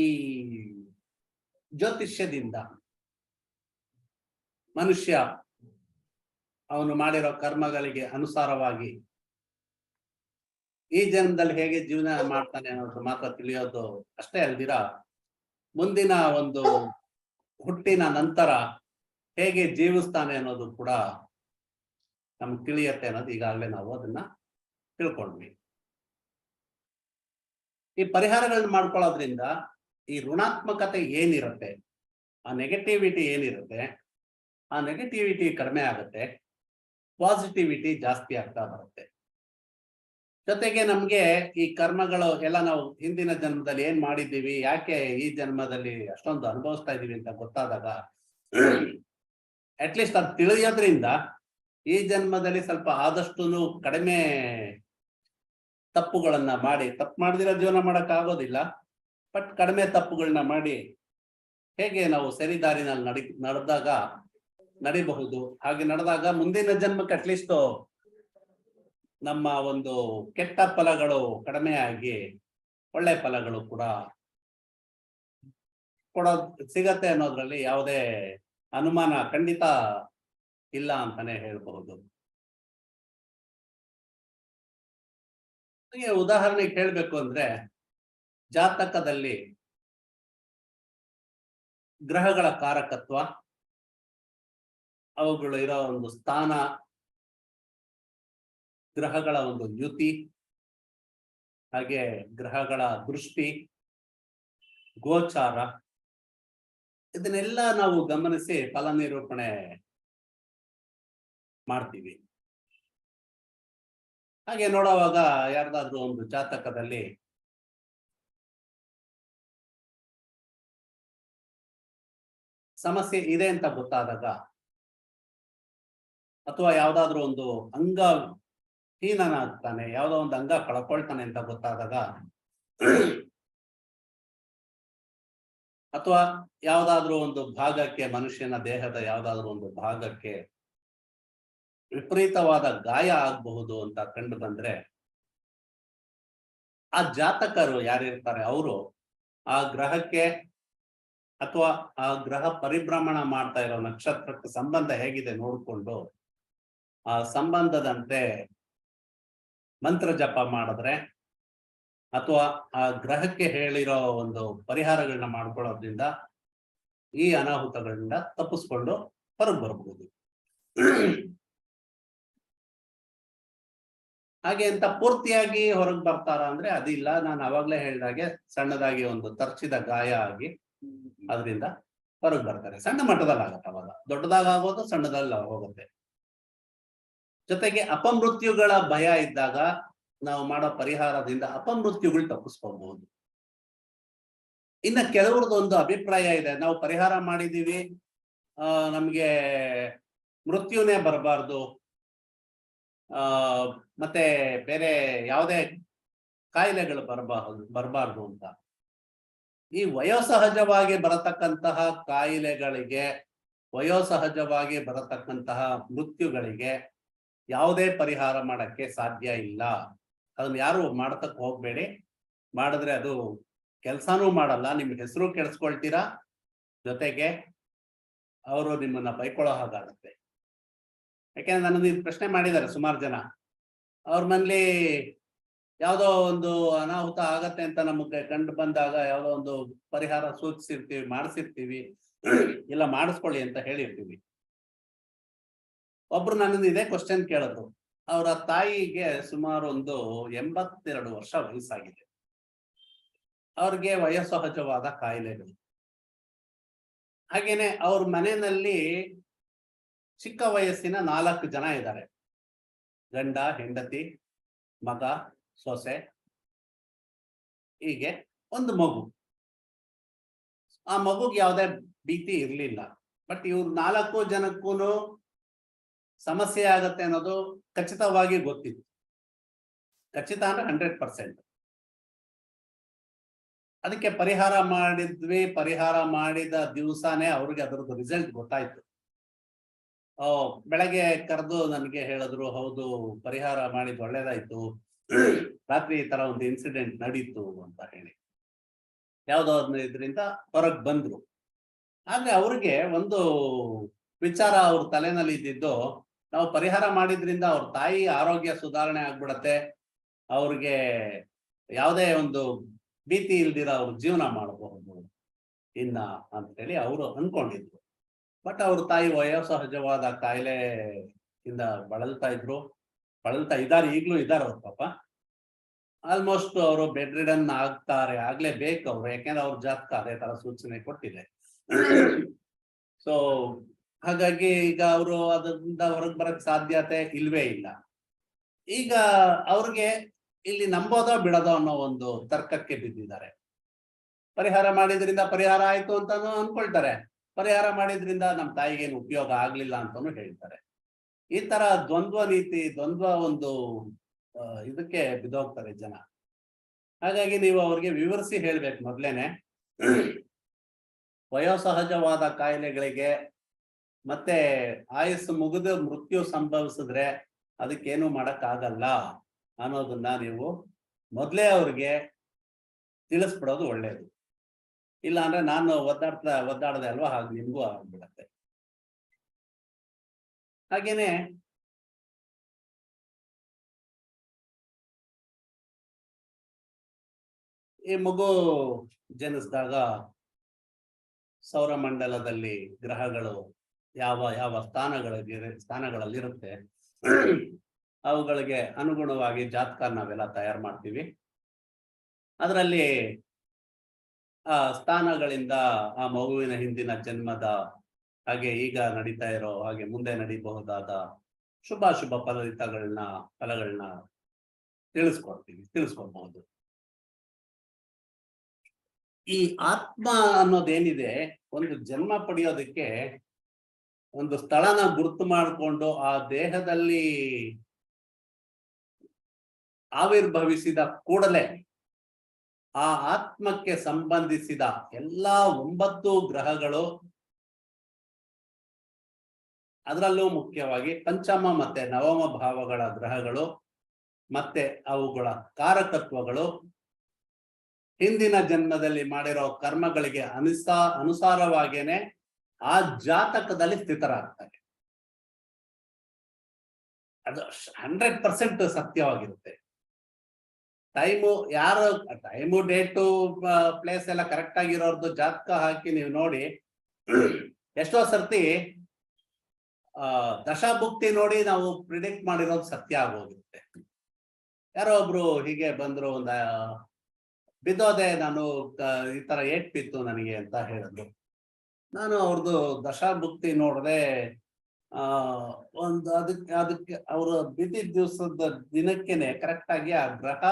ಜ್ಯೋತಿಷ್ಯದಿಂದ ಮನುಷ್ಯ ಅವನು ಮಾಡಿರೋ ಕರ್ಮಗಳಿಗೆ ಅನುಸಾರವಾಗಿ ಈ ಜನ್ಮದಲ್ಲಿ ಹೇಗೆ ಜೀವನ ಮಾಡ್ತಾನೆ ಅನ್ನೋದು ಮಾತ್ರ ತಿಳಿಯೋದು ಅಷ್ಟೇ ಅಲ್ದಿರ, ಮುಂದಿನ ಒಂದು ಹುಟ್ಟಿನ ನಂತರ ಹೇಗೆ ಜೀವಿಸ್ತಾನೆ ಅನ್ನೋದು ಕೂಡ ನಮ್ಗೆ ತಿಳಿಯತ್ತೆ ಅನ್ನೋದು ಈಗಾಗಲೇ ನಾವು ಅದನ್ನ ತಿಳ್ಕೊಂಡ್ವಿ. ಈ ಪರಿಹಾರಗಳನ್ನ ಮಾಡ್ಕೊಳ್ಳೋದ್ರಿಂದ ಈ ಋಣಾತ್ಮಕತೆ ಏನಿರುತ್ತೆ, ಆ ನೆಗೆಟಿವಿಟಿ ಏನಿರುತ್ತೆ, ಆ ನೆಗೆಟಿವಿಟಿ ಕಡಿಮೆ ಆಗುತ್ತೆ, ಪಾಸಿಟಿವಿಟಿ ಜಾಸ್ತಿ ಆಗ್ತಾ ಬರುತ್ತೆ. ಜೊತೆಗೆ ನಮ್ಗೆ ಈ ಕರ್ಮಗಳು ಎಲ್ಲ ನಾವು ಹಿಂದಿನ ಜನ್ಮದಲ್ಲಿ ಏನ್ ಮಾಡಿದ್ದೀವಿ, ಯಾಕೆ ಈ ಜನ್ಮದಲ್ಲಿ ಅಷ್ಟೊಂದು ಅನುಭವಿಸ್ತಾ ಇದೀವಿ ಅಂತ ಗೊತ್ತಾದಾಗ ಅಟ್ಲೀಸ್ಟ್ ಅದು ತಿಳಿಯೋದ್ರಿಂದ ಈ ಜನ್ಮದಲ್ಲಿ ಸ್ವಲ್ಪ ಆದಷ್ಟು ಕಡಿಮೆ ತಪ್ಪುಗಳನ್ನ ಮಾಡಿ, ತಪ್ಪು ಮಾಡದಿರೋ ಜೀವನ ಮಾಡಕ್ ಆಗೋದಿಲ್ಲ, ಬಟ್ ಕಡಿಮೆ ತಪ್ಪುಗಳನ್ನ ಮಾಡಿ ಹೇಗೆ ನಾವು ಸರಿದಾರಿನಲ್ಲಿ ನಡಿಬಹುದು. ಹಾಗೆ ನಡೆದಾಗ ಮುಂದಿನ ಜನ್ಮಕ್ಕೆ ಅಟ್ಲೀಸ್ಟ್ ನಮ್ಮ ಒಂದು ಕೆಟ್ಟ ಫಲಗಳು ಕಡಿಮೆ ಆಗಿ ಒಳ್ಳೆ ಫಲಗಳು ಕೂಡ ಸಿಗತ್ತೆ ಅನ್ನೋದ್ರಲ್ಲಿ ಯಾವುದೇ ಅನುಮಾನ ಖಂಡಿತ ಇಲ್ಲ ಅಂತಾನೆ ಹೇಳ್ಬಹುದು. ಉದಾಹರಣೆಗೆ ಹೇಳ್ಬೇಕು ಅಂದ್ರೆ, ಜಾತಕದಲ್ಲಿ ಗ್ರಹಗಳ ಕಾರಕತ್ವ, ಅವುಗಳು ಇರೋ ಒಂದು ಸ್ಥಾನ, ಗ್ರಹಗಳ ಒಂದು ಯುತಿ, ಹಾಗೆ ಗ್ರಹಗಳ ದೃಷ್ಟಿ, ಗೋಚಾರ, ಇದನ್ನೆಲ್ಲ ನಾವು ಗಮನಿಸಿ ಫಲ ನಿರೂಪಣೆ ಮಾಡ್ತೀವಿ. ಹಾಗೆ ನೋಡುವಾಗ ಯಾರ್ದಾದ್ರೂ ಒಂದು ಜಾತಕದಲ್ಲಿ ಸಮಸ್ಯೆ ಇದೆ ಅಂತ ಗೊತ್ತಾದಾಗ, ಅಥವಾ ಯಾವ್ದಾದ್ರು ಒಂದು ಅಂಗ ಹೀನನಾಗ್ತಾನೆ, ಯಾವ್ದೋ ಒಂದು ಅಂಗ ಕಳ್ಕೊಳ್ತಾನೆ ಅಂತ ಗೊತ್ತಾದಾಗ ಅಥವಾ ಯಾವ್ದಾದ್ರೂ ಒಂದು ಭಾಗಕ್ಕೆ, ಮನುಷ್ಯನ ದೇಹದ ಯಾವ್ದಾದ್ರೂ ಒಂದು ಭಾಗಕ್ಕೆ ವಿಪರೀತವಾದ ಗಾಯ ಆಗಬಹುದು ಅಂತ ಕಂಡು ಬಂದ್ರೆ, ಆ ಜಾತಕರು ಯಾರಿರ್ತಾರೆ ಅವರು ಆ ಗ್ರಹಕ್ಕೆ ಅಥವಾ ಆ ಗ್ರಹ ಪರಿಭ್ರಮಣ ಮಾಡ್ತಾ ಇರೋ ನಕ್ಷತ್ರಕ್ಕೆ ಸಂಬಂಧ ಹೇಗಿದೆ ನೋಡ್ಕೊಂಡು ಆ ಸಂಬಂಧದಂತೆ ಮಂತ್ರ ಜಪ ಮಾಡಿದ್ರೆ ಅಥವಾ ಆ ಗ್ರಹಕ್ಕೆ ಹೇಳಿರೋ ಒಂದು ಪರಿಹಾರಗಳನ್ನ ಮಾಡ್ಕೊಳ್ಳೋದ್ರಿಂದ ಈ ಅನಾಹುತಗಳಿಂದ ತಪ್ಪಿಸ್ಕೊಂಡು ಹೊರಗೆ ಬರ್ಬೋದು. ಹಾಗೆ ಅಂತ ಪೂರ್ತಿಯಾಗಿ ಹೊರಗೆ ಬರ್ತಾರ ಅಂದ್ರೆ ಅದಿಲ್ಲ. ನಾನು ಅವಾಗ್ಲೇ ಹೇಳಿದಾಗೆ ಸಣ್ಣದಾಗಿ ಒಂದು ತರ್ಚಿದ ಗಾಯ ಆಗಿ ಅದರಿಂದ ಹೊರಗೆ ಬರ್ತಾರೆ. ಸಣ್ಣ ಮಟ್ಟದಲ್ಲಿ ಆಗತ್ತೆ, ಅವಾಗ ದೊಡ್ಡದಾಗೋದು ಸಣ್ಣದಲ್ಲಿ ಹೋಗುತ್ತೆ. ಜೊತೆಗೆ ಅಪಮೃತ್ಯುಗಳ ಭಯ ಇದ್ದಾಗ ನಾವು ಮಾಡೋ ಪರಿಹಾರದಿಂದ ಅಪಮೃತ್ಯುಗಳು ತಪ್ಪಿಸ್ಕೊಬಹುದು. ಇನ್ನ ಕೆಲವ್ರದೊಂದು ಅಭಿಪ್ರಾಯ ಇದೆ, ನಾವು ಪರಿಹಾರ ಮಾಡಿದೀವಿ, ನಮ್ಗೆ ಮೃತ್ಯುನೇ ಬರಬಾರ್ದು, ಮತ್ತೆ ಬೇರೆ ಯಾವುದೇ ಕಾಯಿಲೆಗಳು ಬರಬಾರ್ದು ಅಂತ. ಈ ವಯೋಸಹಜವಾಗಿ ಬರತಕ್ಕಂತಹ ಕಾಯಿಲೆಗಳಿಗೆ, ವಯೋಸಹಜವಾಗಿ ಬರತಕ್ಕಂತಹ ಮೃತ್ಯುಗಳಿಗೆ ಯಾವುದೇ ಪರಿಹಾರ ಮಾಡಕ್ಕೆ ಸಾಧ್ಯ ಇಲ್ಲ. ಅದನ್ನ ಯಾರು ಮಾಡ್ತಕ್ ಹೋಗ್ಬೇಡಿ. ಮಾಡಿದ್ರೆ ಅದು ಕೆಲ್ಸಾನೂ ಮಾಡಲ್ಲ, ನಿಮ್ಗೆ ಹೆಸರು ಕೆಡಿಸ್ಕೊಳ್ತೀರಾ, ಜೊತೆಗೆ ಅವರು ನಿಮ್ಮನ್ನ ಬೈಕೊಳ್ಳೋ ಹಾಗಾಗತ್ತೆ. ಯಾಕೆಂದ್ರೆ ನನ್ನದು ಇದು ಪ್ರಶ್ನೆ ಮಾಡಿದ್ದಾರೆ ಸುಮಾರು ಜನ. ಅವ್ರ ಮನೇಲಿ ಯಾವುದೋ ಒಂದು ಅನಾಹುತ ಆಗತ್ತೆ ಅಂತ ನಮಗೆ ಕಂಡು ಬಂದಾಗ ಯಾವುದೋ ಒಂದು ಪರಿಹಾರ ಸೂಚಿಸಿರ್ತೀವಿ, ಮಾಡಿಸಿರ್ತೀವಿ, ಇಲ್ಲ ಮಾಡಿಸ್ಕೊಳ್ಳಿ ಅಂತ ಹೇಳಿರ್ತೀವಿ. ಒಬ್ರು ನನ್ನನ್ನು ಇದೇ ಕ್ವಶನ್ ಕೇಳಿದ್ರು. ಅವರ ತಾಯಿಗೆ ಸುಮಾರು ಒಂದು 82 ವರ್ಷ ವಯಸ್ಸಾಗಿದೆ. ಅವ್ರಿಗೆ ವಯೋಸಹಜವಾದ ಕಾಯಿಲೆಗಳು. ಹಾಗೇನೆ ಅವ್ರ ಮನೆಯಲ್ಲಿ ಚಿಕ್ಕ ವಯಸ್ಸಿನ 4 ಜನ ಇದ್ದಾರೆ. ಗಂಡ, ಹೆಂಡತಿ, ಮಗ, ಸೊಸೆ, ಹೀಗೆ ಒಂದು ಮಗು. ಆ ಮಗುಗೆ ಯಾವುದೇ ಭೀತಿ ಇರ್ಲಿಲ್ಲ. ಬಟ್ ಇವ್ರು 4 ಜನಕ್ಕೂ ಸಮಸ್ಯೆ ಆಗತ್ತೆ ಅನ್ನೋದು ಖಚಿತವಾಗಿ ಗೊತ್ತಿತ್ತು. ಖಚಿತ ಅಂದ್ರೆ 100%. ಅದಕ್ಕೆ ಪರಿಹಾರ ಮಾಡಿದ್ವಿ. ಪರಿಹಾರ ಮಾಡಿದ ದಿವಸನೇ ಅವ್ರಿಗೆ ಅದರದ್ದು ರಿಸಲ್ಟ್ ಗೊತ್ತಾಯ್ತು. ಬೆಳಗ್ಗೆ ಕರೆದು ನನಗೆ ಹೇಳಿದ್ರು, ಹೌದು ಪರಿಹಾರ ಮಾಡಿದ್ ಒಳ್ಳೇದಾಯ್ತು, ರಾತ್ರಿ ಈ ತರ ಒಂದು ಇನ್ಸಿಡೆಂಟ್ ನಡೀತು ಅಂತ ಹೇಳಿ ಯಾವ್ದೋ ಇದರಿಂದ ಹೊರಗೆ ಬಂದ್ರು. ಆದ್ರೆ ಅವ್ರಿಗೆ ಒಂದು ವಿಚಾರ ಅವ್ರ ತಲೆನಲ್ಲಿ ಇದ್ದಿದ್ದು, ನಾವು ಪರಿಹಾರ ಮಾಡಿದ್ರಿಂದ ಅವ್ರ ತಾಯಿ ಆರೋಗ್ಯ ಸುಧಾರಣೆ ಆಗ್ಬಿಡತ್ತೆ, ಅವ್ರಿಗೆ ಯಾವುದೇ ಒಂದು ಭೀತಿ ಇಲ್ದಿರ ಅವ್ರ ಜೀವನ ಮಾಡಬಹುದು ಇನ್ನ ಅಂತೇಳಿ ಅವರು ಅನ್ಕೊಂಡಿದ್ರು. ಬಟ್ ಅವ್ರ ತಾಯಿ ವಯೋಸಹಜವಾದ ಕಾಯಿಲೆಯಿಂದ ಬಳಲ್ತಾ ಇದ್ದಾರೆ, ಈಗ್ಲೂ ಇದ್ದಾರೆ ಅವ್ರ ಪಾಪ. ಆಲ್ಮೋಸ್ಟ್ ಅವರು ಬೆಡ್ ರಿಡನ್ ಆಗ್ಲೇಬೇಕು ಅವ್ರು, ಯಾಕೆಂದ್ರೆ ಅವ್ರ ಜಾತಕ ಅದೇ ತರ ಸೂಚನೆ ಕೊಟ್ಟಿದೆ. ಸೊ ಹಾಗಾಗಿ ಈಗ ಅವರು ಅದರಿಂದ ಹೊರಗೆ ಬರಕ್ ಸಾಧ್ಯತೆ ಇಲ್ವೇ ಇಲ್ಲ. ಈಗ ಅವ್ರಿಗೆ ಇಲ್ಲಿ ನಂಬೋದೋ ಬಿಡೋದೋ ಅನ್ನೋ ಒಂದು ತರ್ಕಕ್ಕೆ ಬಿದ್ದಿದ್ದಾರೆ. ಪರಿಹಾರ ಮಾಡಿದ್ರಿಂದ ಪರಿಹಾರ ಆಯ್ತು ಅಂತಾನು ಅನ್ಕೊಳ್ತಾರೆ, ಪರಿಹಾರ ಮಾಡಿದ್ರಿಂದ ನಮ್ಮ ತಾಯಿಗೇನು ಉಪಯೋಗ ಆಗ್ಲಿಲ್ಲ ಅಂತಾನು ಹೇಳ್ತಾರೆ. ಈ ತರ ದ್ವಂದ್ವ ಒಂದು ಇದಕ್ಕೆ ಬಿದ್ದೋಗ್ತಾರೆ ಜನ. ಹಾಗಾಗಿ ನೀವು ಅವ್ರಿಗೆ ವಿವರಿಸಿ ಹೇಳ್ಬೇಕು ಮೊದ್ಲೇನೆ, ವಯೋಸಹಜವಾದ ಕಾಯಿಲೆಗಳಿಗೆ ಮತ್ತೆ ಆಯುಸ್ಸು ಮುಗಿದು ಮೃತ್ಯು ಸಂಭವಿಸಿದ್ರೆ ಅದಕ್ಕೇನು ಮಾಡಕ್ ಆಗಲ್ಲ ಅನ್ನೋದನ್ನ ನೀವು ಮೊದ್ಲೇ ಅವ್ರಿಗೆ ತಿಳಿಸ್ಬಿಡೋದು ಒಳ್ಳೇದು. ಇಲ್ಲ ಅಂದ್ರೆ ನಾನು ಒದ್ದಾಡದೆ ಅಲ್ವಾ, ಹಾಗೆ ನಿಮ್ಗೂ ಆಗ್ಬಿಡತ್ತೆ. ಹಾಗೇನೆ ಈ ಮಗು ಜನಿಸಿದಾಗ ಸೌರಮಂಡಲದಲ್ಲಿ ಗ್ರಹಗಳು ಯಾವ ಸ್ಥಾನಗಳಲ್ಲಿರುತ್ತೆ ಅವುಗಳಿಗೆ ಅನುಗುಣವಾಗಿ ಜಾತಕ ನಾವೆಲ್ಲ ತಯಾರು ಮಾಡ್ತೀವಿ. ಅದರಲ್ಲಿ ಆ ಸ್ಥಾನಗಳಿಂದ ಆ ಮಗುವಿನ ಹಿಂದಿನ ಜನ್ಮದ, ಹಾಗೆ ಈಗ ನಡೀತಾ ಇರೋ ಹಾಗೆ ಮುಂದೆ ನಡೀಬಹುದಾದ ಶುಭಾಶುಭ ಫಲಗಳನ್ನ ತಿಳಿಸ್ಕೊಡ್ಬಹುದು. ಈ ಆತ್ಮ ಅನ್ನೋದೇನಿದೆ, ಒಂದು ಜನ್ಮ ಪಡೆಯೋದಕ್ಕೆ ಒಂದು ಸ್ಥಳನ ಗುರುತು ಮಾಡಿಕೊಂಡು ಆ ದೇಹದಲ್ಲಿ ಆವಿರ್ಭವಿಸಿದ ಕೂಡಲೇ ಆ ಆತ್ಮಕ್ಕೆ ಸಂಬಂಧಿಸಿದ ಎಲ್ಲಾ 9 ಗ್ರಹಗಳು, ಅದರಲ್ಲೂ ಮುಖ್ಯವಾಗಿ ಪಂಚಮ ಮತ್ತೆ ನವಮ ಭಾವಗಳ ಗ್ರಹಗಳು ಮತ್ತೆ ಅವುಗಳ ಕಾರಕತ್ವಗಳು ಹಿಂದಿನ ಜನ್ಮದಲ್ಲಿ ಮಾಡಿರೋ ಕರ್ಮಗಳಿಗೆ ಅನುಸಾರವಾಗೇನೆ ಆ ಜಾತಕದಲ್ಲಿ ಸ್ಥಿತರಾಗ್ತಾರೆ. ಅದು 100% ಸತ್ಯವಾಗಿರುತ್ತೆ. ಟೈಮು ಡೇಟು ಪ್ಲೇಸ್ ಎಲ್ಲ ಕರೆಕ್ಟ್ ಆಗಿರೋರ್ದು ಜಾತಕ ಹಾಕಿ ನೀವು ನೋಡಿ. ಎಷ್ಟೋ ಸರ್ತಿ ದಶಾಭುಕ್ತಿ ನೋಡಿ ನಾವು ಪ್ರಿಡಿಕ್ಟ್ ಮಾಡಿರೋದು ಸತ್ಯ ಆಗೋಗಿರುತ್ತೆ. ಯಾರೋ ಒಬ್ರು ಹೀಗೆ ಬಂದ್ರು, ಬಿದ್ದೋದೆ ನಾನು, ಈ ತರ ಏಟ್ ಬಿತ್ತು ನನಗೆ ಅಂತ ಹೇಳಿದ್ರು. ನಾನು ಅವ್ರದ್ದು ದಶಾಭುಕ್ತಿ ನೋಡದೆ ಅದಕ್ಕೆ ಅವರು ಬಿದ್ದಿದ್ದ ದಿವಸದ ದಿನಕ್ಕೇನೆ ಕರೆಕ್ಟ್ ಆಗಿ ಆ ಗ್ರಹ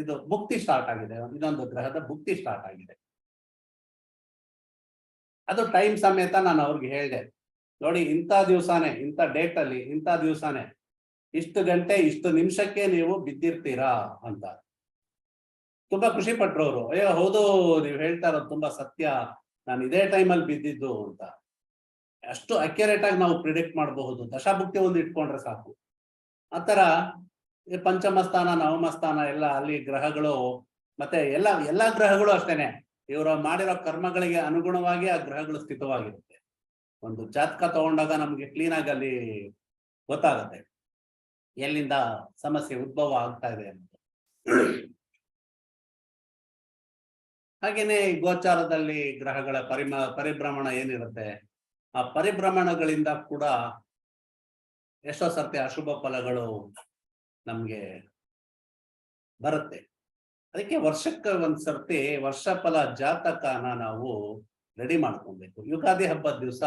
ಇದು ಭುಕ್ತಿ ಸ್ಟಾರ್ಟ್ ಆಗಿದೆ, ಇನ್ನೊಂದು ಗ್ರಹದ ಭುಕ್ತಿ ಸ್ಟಾರ್ಟ್ ಆಗಿದೆ. ಅದು ಟೈಮ್ ಸಮೇತ ನಾನು ಅವ್ರಿಗೆ ಹೇಳಿದೆ, ನೋಡಿ ಇಂಥ ದಿವಸನೇ, ಇಂಥ ಡೇಟ್ ಅಲ್ಲಿ ಇಂಥ ದಿವಸನೇ ಇಷ್ಟು ಗಂಟೆ ಇಷ್ಟು ನಿಮಿಷಕ್ಕೆ ನೀವು ಬಿದ್ದಿರ್ತೀರಾ ಅಂತ. ತುಂಬಾ ಖುಷಿ ಪಟ್ರು ಅವರು. ಅಯ್ಯೋ ಹೌದು, ನೀವು ಹೇಳ್ತಾ ಇರೋದು ತುಂಬಾ ಸತ್ಯ, ನಾನು ಇದೇ ಟೈಮಲ್ಲಿ ಬಿದ್ದಿದ್ದು ಅಂತ. ಅಷ್ಟು ಅಕ್ಯುರೇಟ್ ಆಗಿ ನಾವು ಪ್ರಿಡಿಕ್ಟ್ ಮಾಡಬಹುದು, ದಶಾಭುಕ್ತಿ ಒಂದು ಇಟ್ಕೊಂಡ್ರೆ ಸಾಕು. ಆತರ ಪಂಚಮ ಸ್ಥಾನ ನವಮ ಸ್ಥಾನ ಎಲ್ಲ ಅಲ್ಲಿ ಗ್ರಹಗಳು, ಮತ್ತೆ ಎಲ್ಲಾ ಗ್ರಹಗಳು ಅಷ್ಟೇನೆ ಇವರು ಮಾಡಿರೋ ಕರ್ಮಗಳಿಗೆ ಅನುಗುಣವಾಗಿ ಆ ಗ್ರಹಗಳು ಸ್ಥಿತವಾಗಿರುತ್ತೆ. ಒಂದು ಜಾತಕ ತಗೊಂಡಾಗ ನಮ್ಗೆ ಕ್ಲೀನ್ ಆಗಿ ಅಲ್ಲಿ ಗೊತ್ತಾಗುತ್ತೆ ಎಲ್ಲಿಂದ ಸಮಸ್ಯೆ ಉದ್ಭವ ಆಗ್ತಾ ಇದೆ ಅಂತ. ಹಾಗೇನೆ ಗೋಚಾರದಲ್ಲಿ ಗ್ರಹಗಳ ಪರಿಭ್ರಮಣ ಏನಿರುತ್ತೆ, ಆ ಪರಿಭ್ರಮಣಗಳಿಂದ ಕೂಡ ಎಷ್ಟೋ ಸರ್ತಿ ಅಶುಭ ಫಲಗಳು ನಮ್ಗೆ ಬರುತ್ತೆ. ಅದಕ್ಕೆ ವರ್ಷಕ್ಕೆ ಒಂದ್ ಸರ್ತಿ ವರ್ಷ ಫಲ ಜಾತಕನ ನಾವು ರೆಡಿ ಮಾಡ್ಕೊಬೇಕು. ಯುಗಾದಿ ಹಬ್ಬದ ದಿವಸ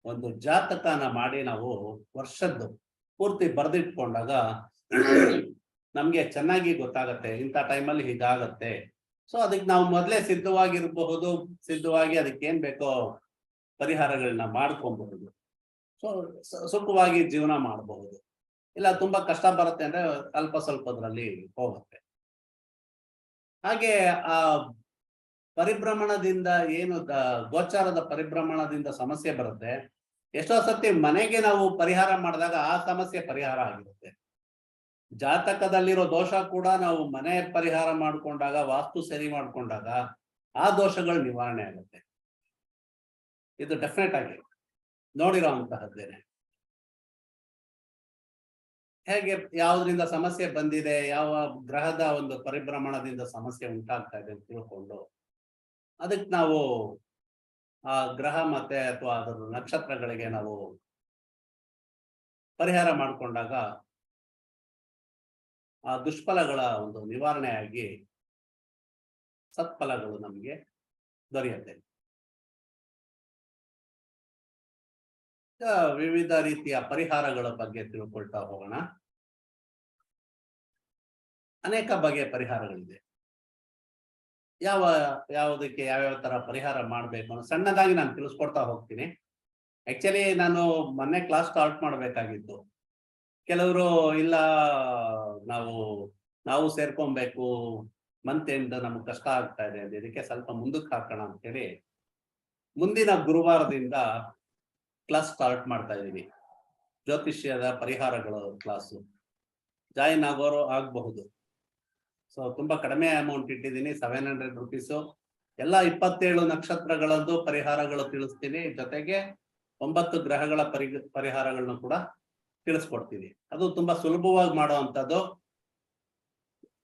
ಒಂದು ಜಾತಕನ ಮಾಡಿ ನಾವು ವರ್ಷದ್ದು ಪೂರ್ತಿ ಬರೆದಿಟ್ಕೊಂಡಾಗ ನಮ್ಗೆ ಚೆನ್ನಾಗಿ ಗೊತ್ತಾಗತ್ತೆ ಇಂಥ ಟೈಮಲ್ಲಿ ಹೀಗಾಗತ್ತೆ. ಸೊ ಅದಕ್ಕೆ ನಾವು ಮೊದಲೇ ಸಿದ್ಧವಾಗಿ ಅದಕ್ಕೆ ಏನ್ ಬೇಕೋ ಪರಿಹಾರಗಳನ್ನ ಮಾಡ್ಕೊಬಹುದು. ಸೊ ಸುಖವಾಗಿ ಜೀವನ ಮಾಡಬಹುದು. ಇಲ್ಲ ತುಂಬಾ ಕಷ್ಟ ಬರುತ್ತೆ ಅಂದ್ರೆ ಅಲ್ಪ ಸ್ವಲ್ಪದ್ರಲ್ಲಿ ಹೋಗುತ್ತೆ. ಹಾಗೆ ಆ ಪರಿಭ್ರಮಣದಿಂದ ಏನು ಗೋಚಾರದ ಪರಿಭ್ರಮಣದಿಂದ ಸಮಸ್ಯೆ ಬರುತ್ತೆ. ಎಷ್ಟೋ ಸರ್ತಿ ಮನೆಗೆ ನಾವು ಪರಿಹಾರ ಮಾಡಿದಾಗ ಆ ಸಮಸ್ಯೆ ಪರಿಹಾರ ಆಗಿರುತ್ತೆ. ಜಾತಕದಲ್ಲಿರೋ ದೋಷ ಕೂಡ ನಾವು ಮನೆ ಪರಿಹಾರ ಮಾಡ್ಕೊಂಡಾಗ, ವಾಸ್ತು ಸರಿ ಮಾಡ್ಕೊಂಡಾಗ ಆ ದೋಷಗಳು ನಿವಾರಣೆ ಆಗುತ್ತೆ. ಇದು ಡೆಫಿನೆಟ್ ಆಗಿ ನೋಡಿರೋ ಅಂತಹದ್ದೇನೆ. ಹೇಗೆ ಯಾವ್ದ್ರಿಂದ ಸಮಸ್ಯೆ ಬಂದಿದೆ, ಯಾವ ಗ್ರಹದ ಒಂದು ಪರಿಭ್ರಮಣದಿಂದ ಸಮಸ್ಯೆ ಉಂಟಾಗ್ತಾ ಇದೆ ಅಂತ ತಿಳ್ಕೊಂಡು ಅದಕ್ಕೆ ನಾವು ಆ ಗ್ರಹ ಮತ್ತೆ ಅಥವಾ ಅದರ ನಕ್ಷತ್ರಗಳಿಗೆ ನಾವು ಪರಿಹಾರ ಮಾಡಿಕೊಂಡಾಗ ಆ ದುಷ್ಫಲಗಳ ಒಂದು ನಿವಾರಣೆಯಾಗಿ ಸತ್ಫಲಗಳು ನಮಗೆ ದೊರೆಯುತ್ತೆ. ವಿವಿಧ ರೀತಿಯ ಪರಿಹಾರಗಳ ಬಗ್ಗೆ ತಿಳ್ಕೊಳ್ತಾ ಹೋಗೋಣ. ಅನೇಕ ಬಗೆಯ ಪರಿಹಾರಗಳಿದೆ. ಯಾವುದಕ್ಕೆ ಯಾವ್ಯಾವ ತರ ಪರಿಹಾರ ಮಾಡ್ಬೇಕು ಅನ್ನೋ ಸಣ್ಣದಾಗಿ ನಾನು ತಿಳಿಸ್ಕೊಡ್ತಾ ಹೋಗ್ತೀನಿ. ಆಕ್ಚುಲಿ ನಾನು ಮೊನ್ನೆ ಕ್ಲಾಸ್ ಸ್ಟಾರ್ಟ್ ಮಾಡ್ಬೇಕಾಗಿತ್ತು. ಕೆಲವರು ಇಲ್ಲ ನಾವು ಸೇರ್ಕೊಬೇಕು, ಮಂತ್ ಎಂಡ್ ನಮ್ಗೆ ಕಷ್ಟ ಆಗ್ತಾ ಇದೆ, ಇದಕ್ಕೆ ಸ್ವಲ್ಪ ಮುಂದಕ್ಕೆ ಹಾಕೋಣ ಅಂತೇಳಿ ಮುಂದಿನ ಗುರುವಾರದಿಂದ ಕ್ಲಾಸ್ ಸ್ಟಾರ್ಟ್ ಮಾಡ್ತಾ ಇದ್ದೀವಿ. ಜ್ಯೋತಿಷ್ಯದ ಪರಿಹಾರಗಳು ಕ್ಲಾಸು ಜಾಯಿನ್ ಆಗೋರು ಆಗಬಹುದು. ಸೊ ತುಂಬಾ ಕಡಿಮೆ ಅಮೌಂಟ್ ಇಟ್ಟಿದ್ದೀನಿ, 700 ರುಪೀಸು. ಎಲ್ಲ 27 ನಕ್ಷತ್ರಗಳದ್ದು ಪರಿಹಾರಗಳು ತಿಳಿಸ್ತೀನಿ. ಜೊತೆಗೆ 9 ಗ್ರಹಗಳ ಪರಿಹಾರಗಳನ್ನು ಕೂಡ ತಿಳಿಸ್ಕೊಡ್ತೀನಿ. ಅದು ತುಂಬಾ ಸುಲಭವಾಗಿ ಮಾಡುವಂಥದ್ದು,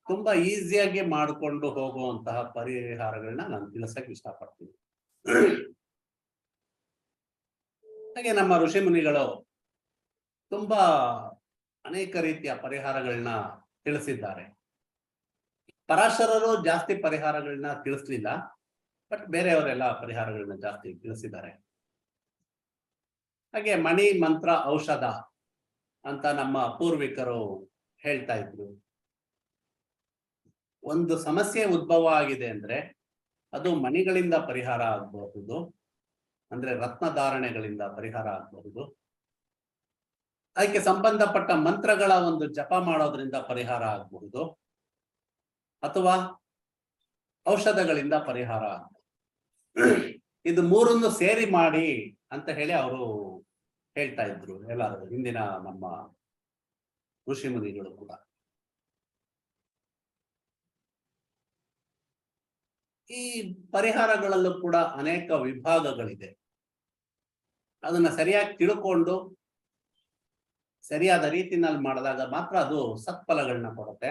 ತುಂಬಾ ಈಸಿಯಾಗಿ ಮಾಡಿಕೊಂಡು ಹೋಗುವಂತಹ ಪರಿಹಾರಗಳನ್ನ ನಾನು ತಿಳಿಸಕ್ಕೆ ಇಷ್ಟಪಡ್ತೀನಿ. ಹಾಗೆ ನಮ್ಮ ಋಷಿ ಮುನಿಗಳು ತುಂಬಾ ಅನೇಕ ರೀತಿಯ ಪರಿಹಾರಗಳನ್ನ ತಿಳಿಸಿದ್ದಾರೆ. ಪರಾಶರರು ಜಾಸ್ತಿ ಪರಿಹಾರಗಳನ್ನ ತಿಳಿಸ್ಲಿಲ್ಲ, ಬಟ್ ಬೇರೆಯವರೆಲ್ಲ ಪರಿಹಾರಗಳನ್ನ ಜಾಸ್ತಿ ತಿಳಿಸಿದ್ದಾರೆ. ಹಾಗೆ ಮಣಿ ಮಂತ್ರ ಔಷಧ ಅಂತ ನಮ್ಮ ಪೂರ್ವಿಕರು ಹೇಳ್ತಾ ಇದ್ರು. ಒಂದು ಸಮಸ್ಯೆ ಉದ್ಭವ ಆಗಿದೆ ಅಂದ್ರೆ ಅದು ಮಣಿಗಳಿಂದ ಪರಿಹಾರ ಆಗಬಹುದು, ಅಂದ್ರೆ ರತ್ನಧಾರಣೆಗಳಿಂದ ಪರಿಹಾರ ಆಗಬಹುದು. ಅದಕ್ಕೆ ಸಂಬಂಧಪಟ್ಟ ಮಂತ್ರಗಳ ಒಂದು ಜಪ ಮಾಡೋದ್ರಿಂದ ಪರಿಹಾರ ಆಗಬಹುದು. ಅಥವಾ ಔಷಧಗಳಿಂದ ಪರಿಹಾರ. ಇದು ಮೂರನ್ನು ಸೇರಿ ಮಾಡಿ ಅಂತ ಹೇಳಿ ಅವರು ಹೇಳ್ತಾ ಇದ್ರು ಎಲ್ಲರೂ, ಹಿಂದಿನ ನಮ್ಮ ಋಷಿ ಮುನಿಗಳು ಕೂಡ. ಈ ಪರಿಹಾರಗಳಲ್ಲೂ ಕೂಡ ಅನೇಕ ವಿಭಾಗಗಳಿದೆ. ಅದನ್ನ ಸರಿಯಾಗಿ ತಿಳ್ಕೊಂಡು ಸರಿಯಾದ ರೀತಿನಲ್ಲಿ ಮಾಡಿದಾಗ ಮಾತ್ರ ಅದು ಸತ್ಫಲಗಳನ್ನ ಕೊಡುತ್ತೆ.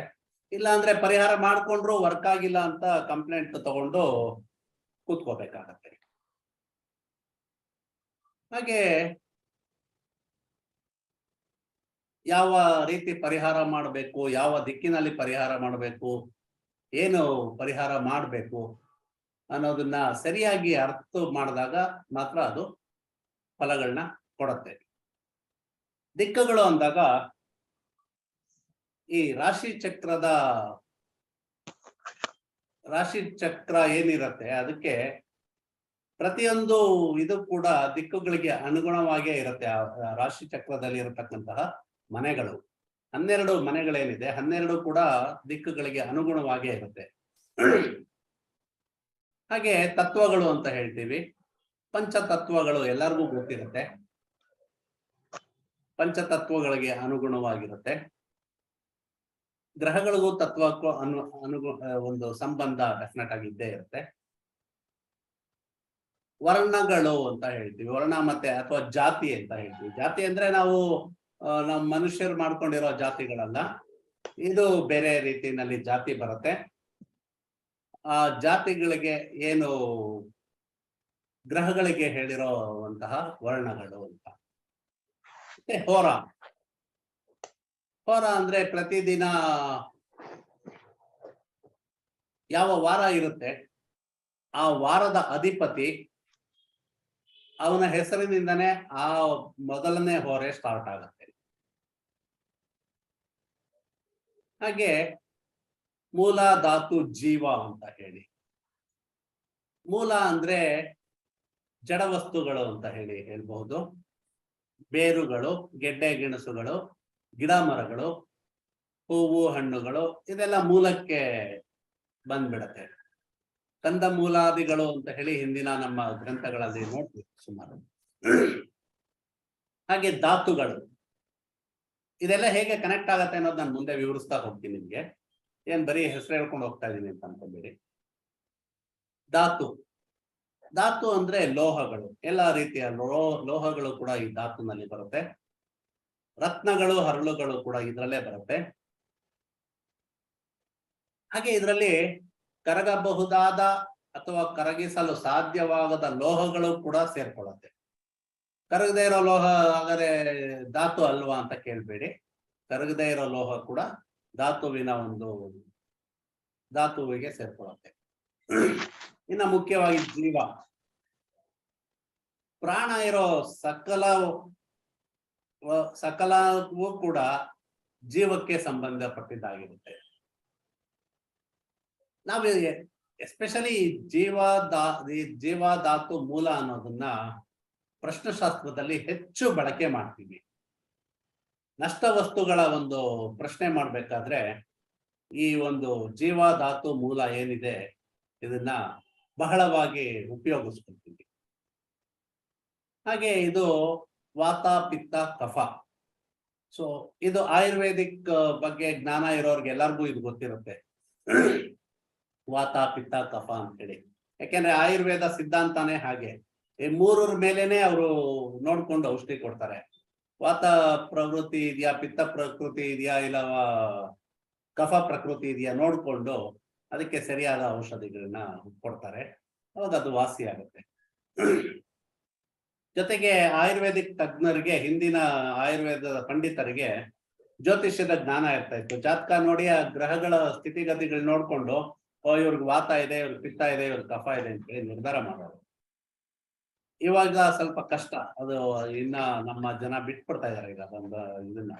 ಇಲ್ಲ ಅಂದ್ರೆ ಪರಿಹಾರ ಮಾಡ್ಕೊಂಡ್ರು ವರ್ಕ್ ಆಗಿಲ್ಲ ಅಂತ ಕಂಪ್ಲೇಂಟ್ ತಗೊಂಡು ಕೂತ್ಕೋಬೇಕಾಗತ್ತೆ. ಹಾಗೆ ಯಾವ ರೀತಿ ಪರಿಹಾರ ಮಾಡಬೇಕು, ಯಾವ ದಿಕ್ಕಿನಲ್ಲಿ ಪರಿಹಾರ ಮಾಡಬೇಕು, ಏನು ಪರಿಹಾರ ಮಾಡಬೇಕು ಅನ್ನೋದನ್ನ ಸರಿಯಾಗಿ ಅರ್ಥ ಮಾಡಿದಾಗ ಮಾತ್ರ ಅದು ಫಲಗಳನ್ನ ಕೊಡುತ್ತೆ. ದಿಕ್ಕುಗಳು ಅಂದಾಗ ಈ ರಾಶಿ ಚಕ್ರ ಏನಿರತ್ತೆ ಅದಕ್ಕೆ ಪ್ರತಿಯೊಂದು ಇದು ಕೂಡ ದಿಕ್ಕುಗಳಿಗೆ ಅನುಗುಣವಾಗಿಯೇ ಇರುತ್ತೆ. ಆ ರಾಶಿ ಚಕ್ರದಲ್ಲಿ ಇರತಕ್ಕಂತಹ ಮನೆಗಳು 12 ಮನೆಗಳೇನಿದೆ 12 ಕೂಡ ದಿಕ್ಕುಗಳಿಗೆ ಅನುಗುಣವಾಗಿಯೇ ಇರುತ್ತೆ. ಹಾಗೆ ತತ್ವಗಳು ಅಂತ ಹೇಳ್ತೀವಿ. ಪಂಚತತ್ವಗಳು ಎಲ್ಲರಿಗೂ ಗೊತ್ತಿರುತ್ತೆ. ಪಂಚತತ್ವಗಳಿಗೆ ಅನುಗುಣವಾಗಿರುತ್ತೆ. ಗ್ರಹಗಳಿಗೂ ತತ್ವಕ್ಕೂ ಒಂದು ಸಂಬಂಧ ಡೆಫಿನೆಟ್ ಆಗಿ ಇದ್ದೇ ಇರುತ್ತೆ. ವರ್ಣಗಳು ಅಂತ ಹೇಳ್ತೀವಿ. ವರ್ಣ ಮತ್ತೆ ಅಥವಾ ಜಾತಿ ಅಂತ ಹೇಳ್ತೀವಿ. ಜಾತಿ ಅಂದ್ರೆ ನಾವು ನಮ್ಮ ಮನುಷ್ಯರು ಮಾಡ್ಕೊಂಡಿರೋ ಜಾತಿಗಳಲ್ಲ, ಇದು ಬೇರೆ ರೀತಿಯಲ್ಲಿ ಜಾತಿ ಬರುತ್ತೆ. ಆ ಜಾತಿಗಳಿಗೆ ಏನು ಗ್ರಹಗಳಿಗೆ ಹೇಳಿರೋಂತಹ ವರ್ಣಗಳು ಅಂತ. ಮತ್ತೆ ಹೋರ ಅಂದ್ರೆ ಪ್ರತಿದಿನ ಯಾವ ವಾರ ಇರುತ್ತೆ ಆ ವಾರದ ಅಧಿಪತಿ ಅವನ ಹೆಸರಿನಿಂದನೇ ಆ ಮೊದಲನೇ ಹೋರೆ ಸ್ಟಾರ್ಟ್ ಆಗುತ್ತೆ. ಹಾಗೆ ಮೂಲ ಧಾತು ಜೀವ ಅಂತ ಹೇಳಿ. ಮೂಲ ಅಂದ್ರೆ ಜಡ ವಸ್ತುಗಳು ಅಂತ ಹೇಳ್ಬಹುದು. ಬೇರುಗಳು, ಗೆಡ್ಡೆ ಗೆಣಸುಗಳು, ಗಿಡ ಮರಗಳು, ಹೂವು ಹಣ್ಣುಗಳು, ಇದೆಲ್ಲ ಮೂಲಕ್ಕೆ ಬಂದ್ಬಿಡತ್ತೆ. ಕಂದ ಮೂಲಾದಿಗಳು ಅಂತ ಹೇಳಿ ಹಿಂದಿನ ನಮ್ಮ ಗ್ರಂಥಗಳಲ್ಲಿ ನೋಡ್ತೀವಿ ಸುಮಾರು. ಹಾಗೆ ಧಾತುಗಳು, ಇದೆಲ್ಲ ಹೇಗೆ ಕನೆಕ್ಟ್ ಆಗತ್ತೆ ಅನ್ನೋದು ನಾನು ಮುಂದೆ ವಿವರಿಸ್ತಾ ಹೋಗ್ತೀನಿ ನಿಮ್ಗೆ. ಏನ್ ಬರೀ ಹೆಸರು ಹೇಳ್ಕೊಂಡು ಹೋಗ್ತಾ ಇದೀನಿ ಅಂತ ಅನ್ಕೊಂಬೇಡಿ. ಧಾತು ಅಂದ್ರೆ ಲೋಹಗಳು. ಎಲ್ಲಾ ರೀತಿಯ ಲೋಹಗಳು ಕೂಡ ಈ ಧಾತುನಲ್ಲಿ ಬರುತ್ತೆ. ರತ್ನಗಳು, ಹರಳುಗಳು ಕೂಡ ಇದರಲ್ಲೇ ಬರುತ್ತೆ. ಹಾಗೆ ಇದರಲ್ಲಿ ಕರಗಬಹುದಾದ ಅಥವಾ ಕರಗಿಸಲು ಸಾಧ್ಯವಾಗದ ಲೋಹಗಳು ಕೂಡ ಸೇರ್ಕೊಳ್ಳುತ್ತೆ. ಕರಗದೇ ಇರೋ ಲೋಹ ಹಾಗಾದ್ರೆ ಧಾತು ಅಲ್ವಾ ಅಂತ ಕೇಳ್ಬೇಡಿ. ಕರಗದೇ ಇರೋ ಲೋಹ ಕೂಡ ಧಾತುವಿಗೆ ಸೇರ್ಕೊಳ್ಳುತ್ತೆ. ಇನ್ನ ಮುಖ್ಯವಾಗಿ ಜೀವ, ಪ್ರಾಣ ಇರೋ ಸಕಲವೂ ಕೂಡ ಜೀವಕ್ಕೆ ಸಂಬಂಧಪಟ್ಟಿದ್ದಾಗಿರುತ್ತೆ. ನಾವು ಎಸ್ಪೆಷಲಿ ಜೀವ ಧಾತು ಮೂಲ ಅನ್ನೋದನ್ನ ಪ್ರಶ್ನೆಶಾಸ್ತ್ರದಲ್ಲಿ ಹೆಚ್ಚು ಬಳಕೆ ಮಾಡ್ತೀವಿ. ನಷ್ಟ ವಸ್ತುಗಳ ಒಂದು ಪ್ರಶ್ನೆ ಮಾಡ್ಬೇಕಾದ್ರೆ ಈ ಒಂದು ಜೀವ ಧಾತು ಮೂಲ ಏನಿದೆ ಇದನ್ನ ಬಹಳವಾಗಿ ಉಪಯೋಗಿಸ್ಕೊಳ್ತೀವಿ. ಹಾಗೆ ಇದು ವಾತ ಪಿತ್ತ ಕಫ. ಸೊ ಇದು ಆಯುರ್ವೇದಿಕ್ ಬಗ್ಗೆ ಜ್ಞಾನ ಇರೋರ್ಗೆ ಎಲ್ಲರಿಗೂ ಇದು ಗೊತ್ತಿರುತ್ತೆ, ವಾತ ಪಿತ್ತ ಕಫ ಅಂತ ಹೇಳಿ. ಯಾಕೆಂದ್ರೆ ಆಯುರ್ವೇದ ಸಿದ್ಧಾಂತನೇ ಹಾಗೆ. ಈ ಮೂರರ ಮೇಲೇನೆ ಅವರು ನೋಡ್ಕೊಂಡು ಔಷಧಿ ಕೊಡ್ತಾರೆ. ವಾತ ಪ್ರಕೃತಿ ಇದೆಯಾ, ಪಿತ್ತ ಪ್ರಕೃತಿ ಇದೆಯಾ, ಇಲ್ಲ ಕಫ ಪ್ರಕೃತಿ ಇದೆಯಾ ನೋಡ್ಕೊಂಡು ಅದಕ್ಕೆ ಸರಿಯಾದ ಔಷಧಿಗಳನ್ನ ಕೊಡ್ತಾರೆ. ಅವಾಗ ಅದು ವಾಸಿ ಆಗುತ್ತೆ. ಜೊತೆಗೆ ಆಯುರ್ವೇದಿಕ್ ತಜ್ಞರಿಗೆ, ಹಿಂದಿನ ಆಯುರ್ವೇದದ ಪಂಡಿತರಿಗೆ ಜ್ಯೋತಿಷ್ಯದ ಜ್ಞಾನ ಇರ್ತಾ ಇತ್ತು. ಜಾತಕ ನೋಡಿ ಆ ಗ್ರಹಗಳ ಸ್ಥಿತಿಗತಿಗಳು ನೋಡ್ಕೊಂಡು ಇವ್ರಿಗೆ ವಾತ ಇದೆ, ಇವ್ರಿಗೆ ಪಿತ್ತ ಇದೆ, ಇವ್ರಿಗೆ ಕಫ ಇದೆ ಅಂತ ಹೇಳಿ ನಿರ್ಧಾರ ಮಾಡೋರು. ಇವಾಗ ಸ್ವಲ್ಪ ಕಷ್ಟ ಅದು. ಇನ್ನ ನಮ್ಮ ಜನ ಬಿಟ್ಬಿಡ್ತಾ ಇದಾರೆ ಈಗ ಒಂದು ಇದನ್ನ.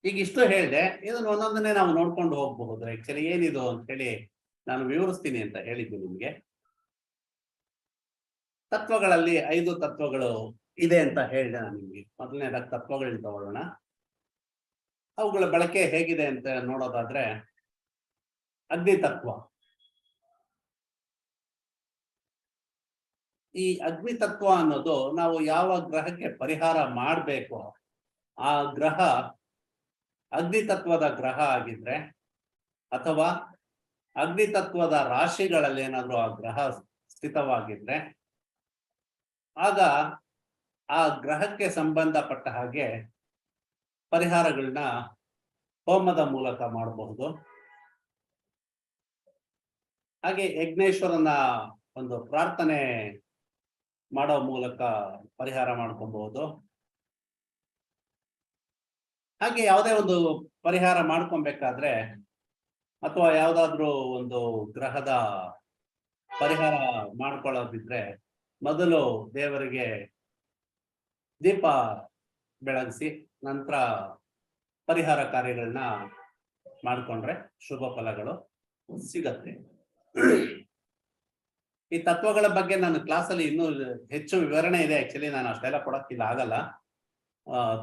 ಈಗ ಇಷ್ಟು ಹೇಳಿದೆ, ಇದನ್ನ ಒಂದೊಂದನ್ನೇ ನಾವು ನೋಡ್ಕೊಂಡು ಹೋಗ್ಬಹುದು. ಆಕ್ಚುಲಿ ಏನಿದು ಅಂತ ಹೇಳಿ ನಾನು ವಿವರಿಸ್ತೀನಿ ಅಂತ ಹೇಳಿದ್ದು ನಿಮ್ಗೆ. ತತ್ವಗಳಲ್ಲಿ 5 ತತ್ವಗಳು ಇದೆ ಅಂತ ಹೇಳಿದೆ ನಾನು ನಿಮ್ಗೆ. ಮೊದಲನೇದಾಗಿ ತತ್ವಗಳನ್ನ ತಗೊಳ್ಳೋಣ. ಅವುಗಳ ಬಳಕೆ ಹೇಗಿದೆ ಅಂತ ನೋಡೋದಾದ್ರೆ, ಅಗ್ನಿ ತತ್ವ. ಈ ಅಗ್ನಿ ತತ್ವ ಅನ್ನೋದು ನಾವು ಯಾವ ಗ್ರಹಕ್ಕೆ ಪರಿಹಾರ ಮಾಡಬೇಕು, ಆ ಗ್ರಹ ಅಗ್ನಿ ತತ್ವದ ಗ್ರಹ ಆಗಿದ್ರೆ ಅಥವಾ ಅಗ್ನಿ ತತ್ವದ ರಾಶಿಗಳಲ್ಲಿ ಏನಾದ್ರು ಆ ಗ್ರಹ ಸ್ಥಿತವಾಗಿದ್ರೆ ಆಗ ಆ ಗ್ರಹಕ್ಕೆ ಸಂಬಂಧಪಟ್ಟ ಹಾಗೆ ಪರಿಹಾರಗಳನ್ನ ಹೋಮದ ಮೂಲಕ ಮಾಡಬಹುದು. ಹಾಗೆ ಯಜ್ಞೇಶ್ವರನ ಒಂದು ಪ್ರಾರ್ಥನೆ ಮಾಡೋ ಮೂಲಕ ಪರಿಹಾರ ಮಾಡ್ಕೊಬಹುದು. ಹಾಗೆ ಯಾವುದೇ ಒಂದು ಪರಿಹಾರ ಮಾಡ್ಕೊಬೇಕಾದ್ರೆ ಅಥವಾ ಯಾವ್ದಾದ್ರು ಒಂದು ಗ್ರಹದ ಪರಿಹಾರ ಮಾಡ್ಕೊಳ್ಳೋದಿದ್ರೆ ಮೊದಲು ದೇವರಿಗೆ ದೀಪ ಬೆಳಗಿಸಿ ನಂತರ ಪರಿಹಾರ ಕಾರ್ಯಗಳನ್ನ ಮಾಡ್ಕೊಂಡ್ರೆ ಶುಭ ಫಲಗಳು ಸಿಗತ್ತೆ. ಈ ತತ್ವಗಳ ಬಗ್ಗೆ ನಾನು ಕ್ಲಾಸಲ್ಲಿ ಇನ್ನೂ ಹೆಚ್ಚು ವಿವರಣೆ ಇದೆ. ಆಕ್ಚುಲಿ ನಾನು ಅಷ್ಟೆಲ್ಲ ಕೊಡಕ್ಕಿಲ್ಲ, ಆಗಲ್ಲ.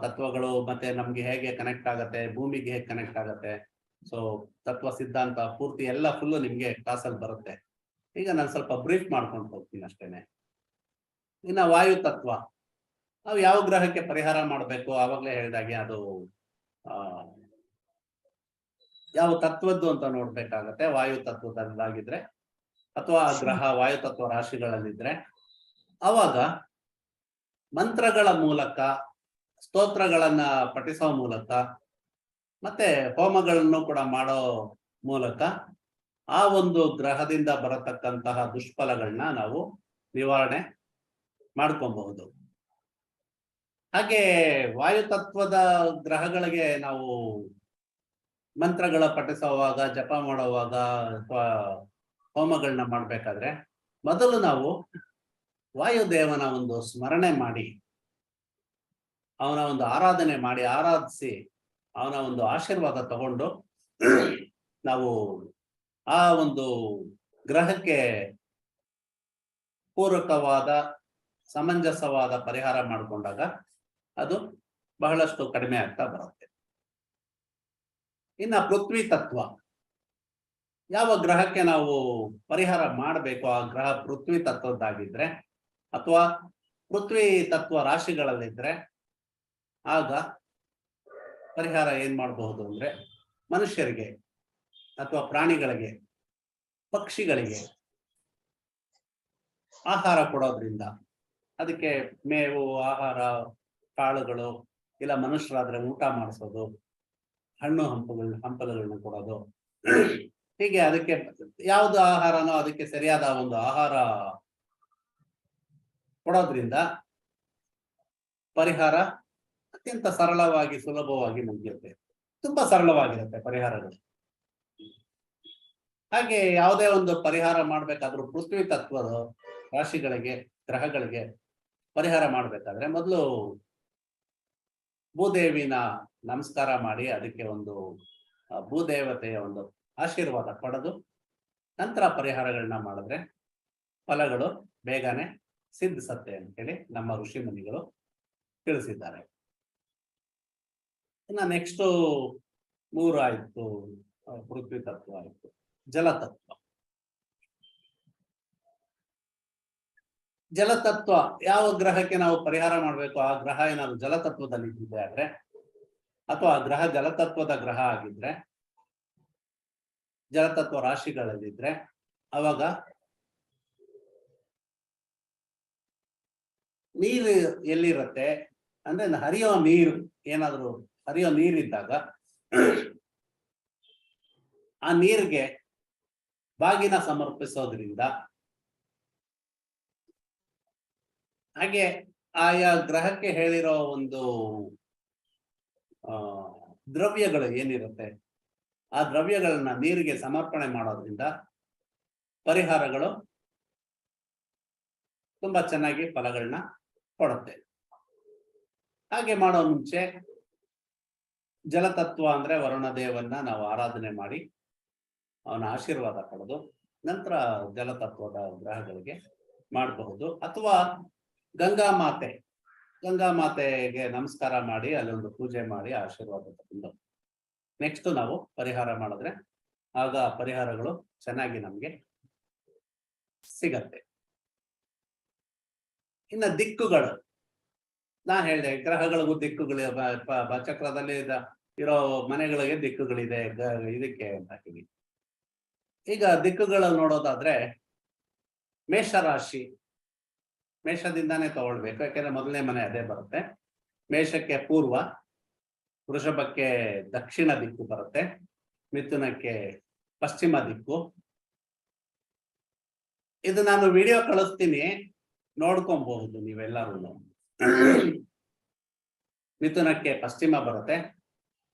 ತತ್ವಗಳು ಮತ್ತೆ ನಮ್ಗೆ ಹೇಗೆ ಕನೆಕ್ಟ್ ಆಗತ್ತೆ, ಭೂಮಿಗೆ ಹೇಗೆ ಕನೆಕ್ಟ್ ಆಗತ್ತೆ, ಸೊ ತತ್ವ ಸಿದ್ಧಾಂತ ಪೂರ್ತಿ ಎಲ್ಲ ಫುಲ್ಲು ನಿಮ್ಗೆ ಕ್ಲಾಸಲ್ಲಿ ಬರುತ್ತೆ. ಈಗ ನಾನು ಸ್ವಲ್ಪ ಬ್ರೀಫ್ ಮಾಡ್ಕೊಂಡು ಹೋಗ್ತೀನಿ ಅಷ್ಟೇನೆ. ಇನ್ನು ವಾಯು ತತ್ವ, ನಾವು ಯಾವ ಗ್ರಹಕ್ಕೆ ಪರಿಹಾರ ಮಾಡಬೇಕು ಆವಾಗಲೇ ಹೇಳಿದಾಗೆ ಅದು ಯಾವ ತತ್ವದ್ದು ಅಂತ ನೋಡ್ಬೇಕಾಗತ್ತೆ. ವಾಯು ತತ್ವದಲ್ಲಾಗಿದ್ರೆ ಅಥವಾ ಗ್ರಹ ವಾಯು ತತ್ವ ರಾಶಿಗಳಲ್ಲಿದ್ರೆ ಅವಾಗ ಮಂತ್ರಗಳ ಮೂಲಕ, ಸ್ತೋತ್ರಗಳನ್ನ ಪಠಿಸೋ ಮೂಲಕ ಮತ್ತೆ ಹೋಮಗಳನ್ನು ಕೂಡ ಮಾಡೋ ಮೂಲಕ ಆ ಒಂದು ಗ್ರಹದಿಂದ ಬರತಕ್ಕಂತಹ ದುಷ್ಫಲಗಳನ್ನ ನಾವು ನಿವಾರಣೆ ಮಾಡ್ಕೊಬಹುದು. ಹಾಗೆ ವಾಯು ತತ್ವದ ಗ್ರಹಗಳಿಗೆ ನಾವು ಮಂತ್ರಗಳ ಪಠಿಸುವಾಗ, ಜಪ ಮಾಡುವಾಗ ಅಥವಾ ಹೋಮಗಳನ್ನ ಮಾಡ್ಬೇಕಾದ್ರೆ ಮೊದಲು ನಾವು ವಾಯುದೇವನ ಒಂದು ಸ್ಮರಣೆ ಮಾಡಿ, ಅವನ ಒಂದು ಆರಾಧನೆ ಮಾಡಿ, ಆರಾಧಿಸಿ ಅವನ ಒಂದು ಆಶೀರ್ವಾದ ತಗೊಂಡು ನಾವು ಆ ಒಂದು ಗ್ರಹಕ್ಕೆ ಪೂರಕವಾದ ಸಮಂಜಸವಾದ ಪರಿಹಾರ ಮಾಡಿಕೊಂಡಾಗ ಅದು ಬಹಳಷ್ಟು ಕಡಿಮೆ ಆಗ್ತಾ ಬರುತ್ತೆ. ಇನ್ನು ಪೃಥ್ವಿ ತತ್ವ, ಯಾವ ಗ್ರಹಕ್ಕೆ ನಾವು ಪರಿಹಾರ ಮಾಡಬೇಕು ಆ ಗ್ರಹ ಪೃಥ್ವಿ ತತ್ವದ್ದಾಗಿದ್ರೆ ಅಥವಾ ಪೃಥ್ವಿ ತತ್ವ ರಾಶಿಗಳಲ್ಲಿದ್ರೆ ಆಗ ಪರಿಹಾರ ಏನ್ ಮಾಡಬಹುದು ಅಂದ್ರೆ ಮನುಷ್ಯರಿಗೆ ಅಥವಾ ಪ್ರಾಣಿಗಳಿಗೆ, ಪಕ್ಷಿಗಳಿಗೆ ಆಹಾರ ಕೊಡೋದ್ರಿಂದ, ಅದಕ್ಕೆ ಮೇವು, ಆಹಾರ, ಕಾಳುಗಳು, ಇಲ್ಲ ಮನುಷ್ಯರಾದ್ರೆ ಊಟ ಮಾಡಿಸೋದು, ಹಣ್ಣು ಹಂಪಲುಗಳನ್ನ ಕೊಡೋದು, ಹೀಗೆ ಅದಕ್ಕೆ ಯಾವ್ದು ಆಹಾರನೋ ಅದಕ್ಕೆ ಸರಿಯಾದ ಒಂದು ಆಹಾರ ಕೊಡೋದ್ರಿಂದ ಪರಿಹಾರ ಅತ್ಯಂತ ಸರಳವಾಗಿ, ಸುಲಭವಾಗಿ ಮುಗಿಯುತ್ತೆ. ತುಂಬಾ ಸರಳವಾಗಿರುತ್ತೆ ಪರಿಹಾರಗಳು. ಹಾಗೆ ಯಾವುದೇ ಒಂದು ಪರಿಹಾರ ಮಾಡ್ಬೇಕಾದ್ರೂ ಪೃಥ್ವಿ ತತ್ವದ ರಾಶಿಗಳಿಗೆ, ಗ್ರಹಗಳಿಗೆ ಪರಿಹಾರ ಮಾಡ್ಬೇಕಾದ್ರೆ ಮೊದಲು ಭೂದೇವಿನ ನಮಸ್ಕಾರ ಮಾಡಿ ಅದಕ್ಕೆ ಒಂದು ಭೂದೇವತೆಯ ಒಂದು ಆಶೀರ್ವಾದ ಪಡೆದು ನಂತರ ಪರಿಹಾರಗಳನ್ನ ಮಾಡಿದ್ರೆ ಫಲಗಳು ಬೇಗನೆ ಸಿದ್ಧಿಸತ್ತೆ ಅಂತೇಳಿ ನಮ್ಮ ಋಷಿ ಮುನಿಗಳು ತಿಳಿಸಿದ್ದಾರೆ. ಇನ್ನು ನೆಕ್ಸ್ಟ್ 3 ಆಯ್ತು, ಪೃಥ್ವಿ ತತ್ವ ಆಯ್ತು. ಜಲತತ್ವ, ಜಲತತ್ವ ಯಾವ ಗ್ರಹಕ್ಕೆ ನಾವು ಪರಿಹಾರ ಮಾಡಬೇಕು, ಆ ಗ್ರಹ ಏನಾದ್ರು ಜಲತತ್ವದಲ್ಲಿ ಇದ್ದಿದೆ ಆದ್ರೆ ಅಥವಾ ಗ್ರಹ ಜಲತತ್ವದ ಗ್ರಹ ಆಗಿದ್ರೆ, ಜಲತತ್ವ ರಾಶಿಗಳಲ್ಲಿದ್ರೆ ಅವಾಗ ನೀರು ಎಲ್ಲಿರುತ್ತೆ ಅಂದ್ರೆ ಹರಿಯೋ ನೀರು, ಏನಾದ್ರು ಹರಿಯೋ ನೀರಿದ್ದಾಗ ಆ ನೀರಿಗೆ ಬಾಗಿನ ಸಮರ್ಪಿಸೋದ್ರಿಂದ, ಹಾಗೆ ಆಯಾ ಗ್ರಹಕ್ಕೆ ಹೇಳಿರೋ ಒಂದು ದ್ರವ್ಯಗಳು ಏನಿರುತ್ತೆ ಆ ದ್ರವ್ಯಗಳನ್ನ ನೀರಿಗೆ ಸಮರ್ಪಣೆ ಮಾಡೋದ್ರಿಂದ ಪರಿಹಾರಗಳು ತುಂಬಾ ಚೆನ್ನಾಗಿ ಫಲಗಳನ್ನ ಕೊಡುತ್ತೆ. ಹಾಗೆ ಮಾಡೋ ಮುಂಚೆ ಜಲತತ್ವ ಅಂದ್ರೆ ವರುಣ ದೇವನ್ನ ನಾವು ಆರಾಧನೆ ಮಾಡಿ ಅವನ ಆಶೀರ್ವಾದ ಪಡೆದು ನಂತರ ಜಲತತ್ವದ ಗ್ರಹಗಳಿಗೆ ಮಾಡಬಹುದು. ಅಥವಾ ಗಂಗಾ ಮಾತೆಗೆ ನಮಸ್ಕಾರ ಮಾಡಿ ಅಲ್ಲೊಂದು ಪೂಜೆ ಮಾಡಿ ಆಶೀರ್ವಾದ ತಗೊಂಡು ನೆಕ್ಸ್ಟ್ ನಾವು ಪರಿಹಾರ ಮಾಡಿದ್ರೆ ಆಗ ಪರಿಹಾರಗಳು ಚೆನ್ನಾಗಿ ನಮ್ಗೆ ಸಿಗತ್ತೆ. ಇನ್ನ ದಿಕ್ಕುಗಳು, ನಾ ಹೇಳಿದೆ ಗ್ರಹಗಳಿಗೂ ದಿಕ್ಕುಗಳು ಚಕ್ರದಲ್ಲಿ ಇರೋ ಮನೆಗಳಿಗೆ ದಿಕ್ಕುಗಳಿದೆ ಇದಕ್ಕೆ ಅಂತ ಹೇಳಿ. ಈಗ ದಿಕ್ಕುಗಳು ನೋಡೋದಾದ್ರೆ ಮೇಷರಾಶಿ, ಮೇಷದಿಂದಾನೇ ತಗೊಳ್ಬೇಕು, ಯಾಕೆಂದ್ರೆ ಮೊದಲನೇ ಮನೆ ಅದೇ ಬರುತ್ತೆ. ಮೇಷಕ್ಕೆ ಪೂರ್ವ, ವೃಷಭಕ್ಕೆ ದಕ್ಷಿಣ ದಿಕ್ಕು ಬರುತ್ತೆ, ಮಿಥುನಕ್ಕೆ ಪಶ್ಚಿಮ ದಿಕ್ಕು. ಇದು ನಾನು ವಿಡಿಯೋ ಕಳಿಸ್ತೀನಿ, ನೋಡ್ಕೊಬಹುದು ನೀವೆಲ್ಲರೂ. ಮಿಥುನಕ್ಕೆ ಪಶ್ಚಿಮ ಬರುತ್ತೆ,